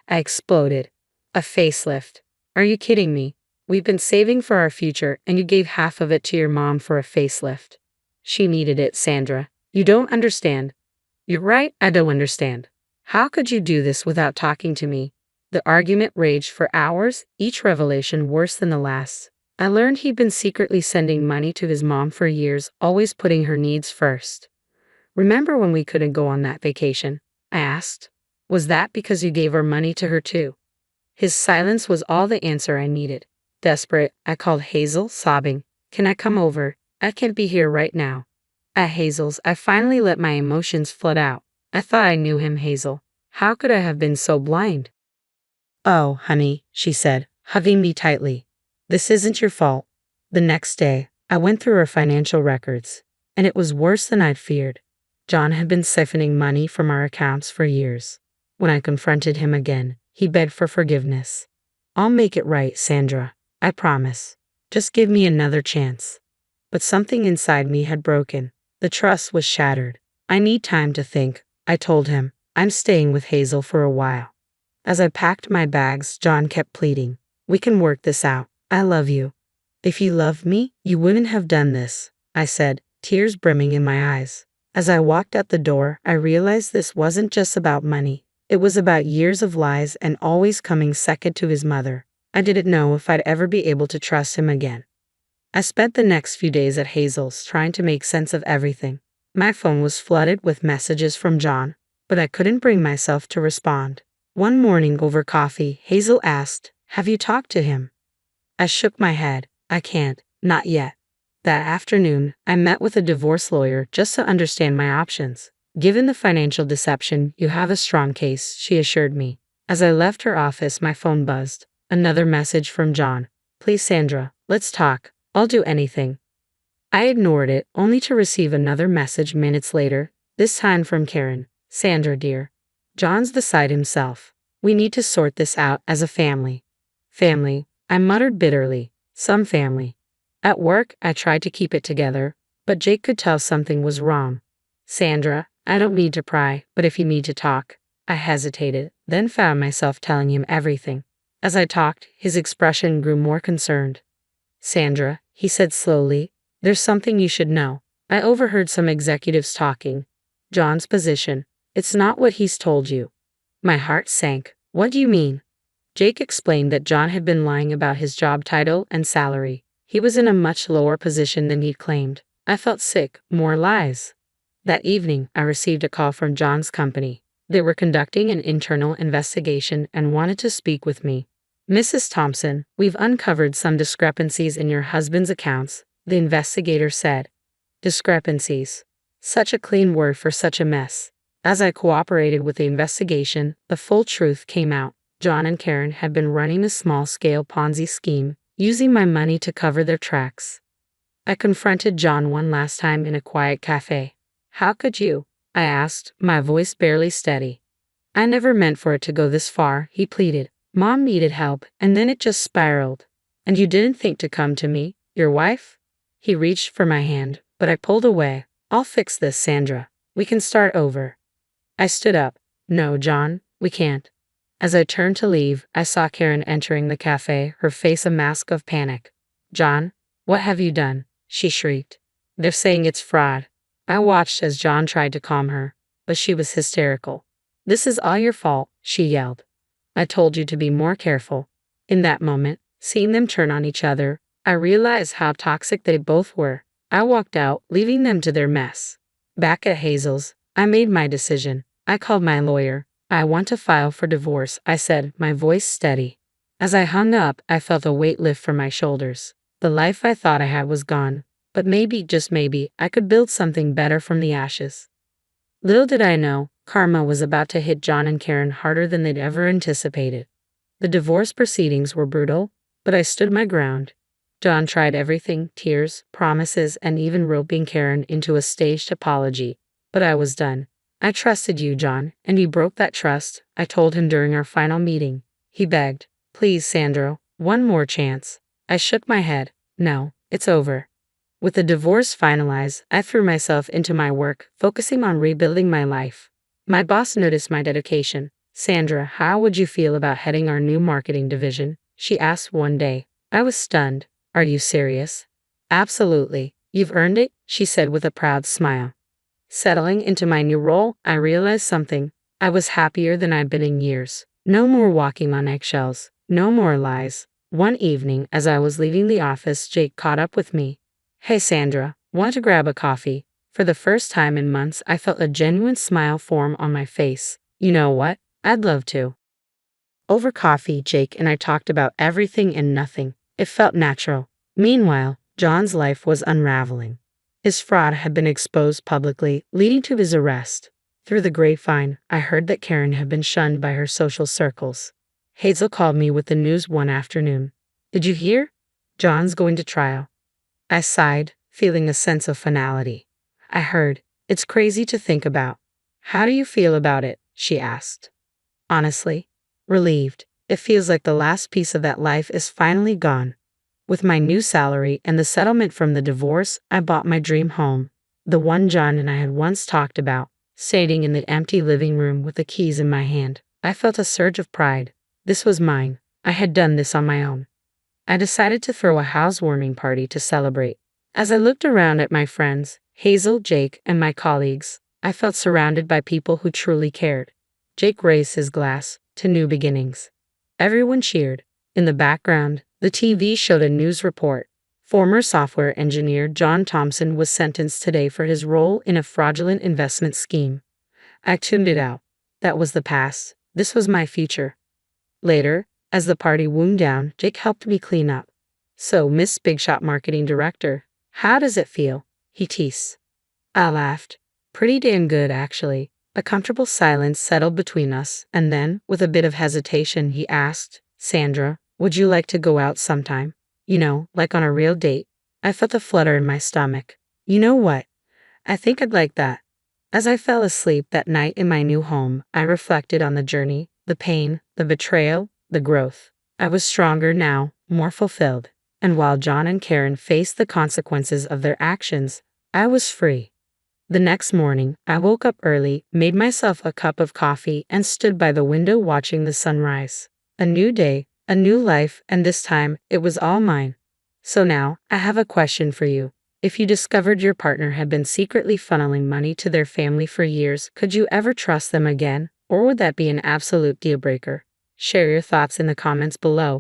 I exploded. "A facelift? Are you kidding me? We've been saving for our future, and you gave half of it to your mom for a facelift." "She needed it, Sandra. You don't understand." "You're right, I don't understand. How could you do this without talking to me?" The argument raged for hours, each revelation worse than the last. I learned he'd been secretly sending money to his mom for years, always putting her needs first. "Remember when we couldn't go on that vacation?" I asked. "Was that because you gave our money to her too?" His silence was all the answer I needed. Desperate, I called Hazel, sobbing. "Can I come over? I can't be here right now." At Hazel's, I finally let my emotions flood out. I thought I knew him, Hazel. How could I have been so blind? "Oh, honey," she said, hugging me tightly. "This isn't your fault." The next day, I went through her financial records, and it was worse than I'd feared. John had been siphoning money from our accounts for years. When I confronted him again, he begged for forgiveness. "I'll make it right, Sandra. I promise. Just give me another chance." But something inside me had broken. The trust was shattered. "I need time to think," I told him. "I'm staying with Hazel for a while." As I packed my bags, John kept pleading. "We can work this out. I love you." "If you loved me, you wouldn't have done this," I said, tears brimming in my eyes. As I walked out the door, I realized this wasn't just about money. It was about years of lies and always coming second to his mother. I didn't know if I'd ever be able to trust him again. I spent the next few days at Hazel's trying to make sense of everything. My phone was flooded with messages from John, but I couldn't bring myself to respond. One morning over coffee, Hazel asked, "Have you talked to him?" I shook my head. "I can't, not yet." That afternoon, I met with a divorce lawyer just to understand my options. "Given the financial deception, you have a strong case," she assured me. As I left her office, my phone buzzed. Another message from John. "Please, Sandra, let's talk. I'll do anything." I ignored it, only to receive another message minutes later, this time from Karen. "Sandra, dear. John's beside himself. We need to sort this out as a family." Family, I muttered bitterly. Some family. At work, I tried to keep it together, but Jake could tell something was wrong. "Sandra, I don't need to pry, but if you need to talk." I hesitated, then found myself telling him everything. As I talked, his expression grew more concerned. "Sandra," he said slowly, "there's something you should know. I overheard some executives talking. John's position. It's not what he's told you. My heart sank. What do you mean? Jake explained that John had been lying about his job title and salary. He was in a much lower position than he'd claimed. I felt sick. More lies. That evening, I received a call from John's company. They were conducting an internal investigation and wanted to speak with me. Mrs. Thompson, we've uncovered some discrepancies in your husband's accounts, the investigator said. Discrepancies. Such a clean word for such a mess. As I cooperated with the investigation, the full truth came out. John and Karen had been running a small-scale Ponzi scheme, using my money to cover their tracks. I confronted John one last time in a quiet cafe. How could you? I asked, my voice barely steady. I never meant for it to go this far, he pleaded. Mom needed help, and then it just spiraled. And you didn't think to come to me, your wife? He reached for my hand, but I pulled away. I'll fix this, Sandra. We can start over. I stood up. No, John, we can't. As I turned to leave, I saw Karen entering the cafe, her face a mask of panic. John, what have you done? She shrieked. They're saying it's fraud. I watched as John tried to calm her, but she was hysterical. This is all your fault, she yelled. I told you to be more careful. In that moment, seeing them turn on each other, I realized how toxic they both were. I walked out, leaving them to their mess. Back at Hazel's, I made my decision. I called my lawyer. I want to file for divorce, I said, my voice steady. As I hung up, I felt a weight lift from my shoulders. The life I thought I had was gone, but maybe, just maybe, I could build something better from the ashes. Little did I know, karma was about to hit John and Karen harder than they'd ever anticipated. The divorce proceedings were brutal, but I stood my ground. John tried everything, tears, promises, and even roping Karen into a staged apology. But I was done. I trusted you, John, and you broke that trust, I told him during our final meeting. He begged, please, Sandra, one more chance. I shook my head. No, it's over. With the divorce finalized, I threw myself into my work, focusing on rebuilding my life. My boss noticed my dedication. Sandra, how would you feel about heading our new marketing division? She asked one day. I was stunned. Are you serious? Absolutely. You've earned it, she said with a proud smile. Settling into my new role, I realized something. I was happier than I'd been in years. No more walking on eggshells. No more lies. One evening, as I was leaving the office, Jake caught up with me. Hey Sandra, want to grab a coffee? For the first time in months, I felt a genuine smile form on my face. You know what? I'd love to. Over coffee, Jake and I talked about everything and nothing. It felt natural. Meanwhile, John's life was unraveling. His fraud had been exposed publicly, leading to his arrest. Through the grapevine, I heard that Karen had been shunned by her social circles. Hazel called me with the news one afternoon. Did you hear? John's going to trial. I sighed, feeling a sense of finality. I heard. It's crazy to think about. How do you feel about it? She asked. Honestly, relieved. It feels like the last piece of that life is finally gone. With my new salary and the settlement from the divorce, I bought my dream home. The one John and I had once talked about, sitting in the empty living room with the keys in my hand. I felt a surge of pride. This was mine. I had done this on my own. I decided to throw a housewarming party to celebrate. As I looked around at my friends, Hazel, Jake, and my colleagues, I felt surrounded by people who truly cared. Jake raised his glass to new beginnings. Everyone cheered. In the background, the TV showed a news report. Former software engineer John Thompson was sentenced today for his role in a fraudulent investment scheme. I tuned it out. That was the past. This was my future. Later, as the party wound down, Jake helped me clean up. So, Miss Big Shot Marketing Director, how does it feel? He teased. I laughed. Pretty damn good, actually. A comfortable silence settled between us, and then, with a bit of hesitation, he asked, Sandra, would you like to go out sometime? You know, like on a real date. I felt a flutter in my stomach. You know what? I think I'd like that. As I fell asleep that night in my new home, I reflected on the journey, the pain, the betrayal, the growth. I was stronger now, more fulfilled. And while John and Karen faced the consequences of their actions, I was free. The next morning, I woke up early, made myself a cup of coffee, and stood by the window watching the sunrise. A new day, a new life, and this time, it was all mine. So now, I have a question for you. If you discovered your partner had been secretly funneling money to their family for years, could you ever trust them again? Or would that be an absolute deal breaker? Share your thoughts in the comments below.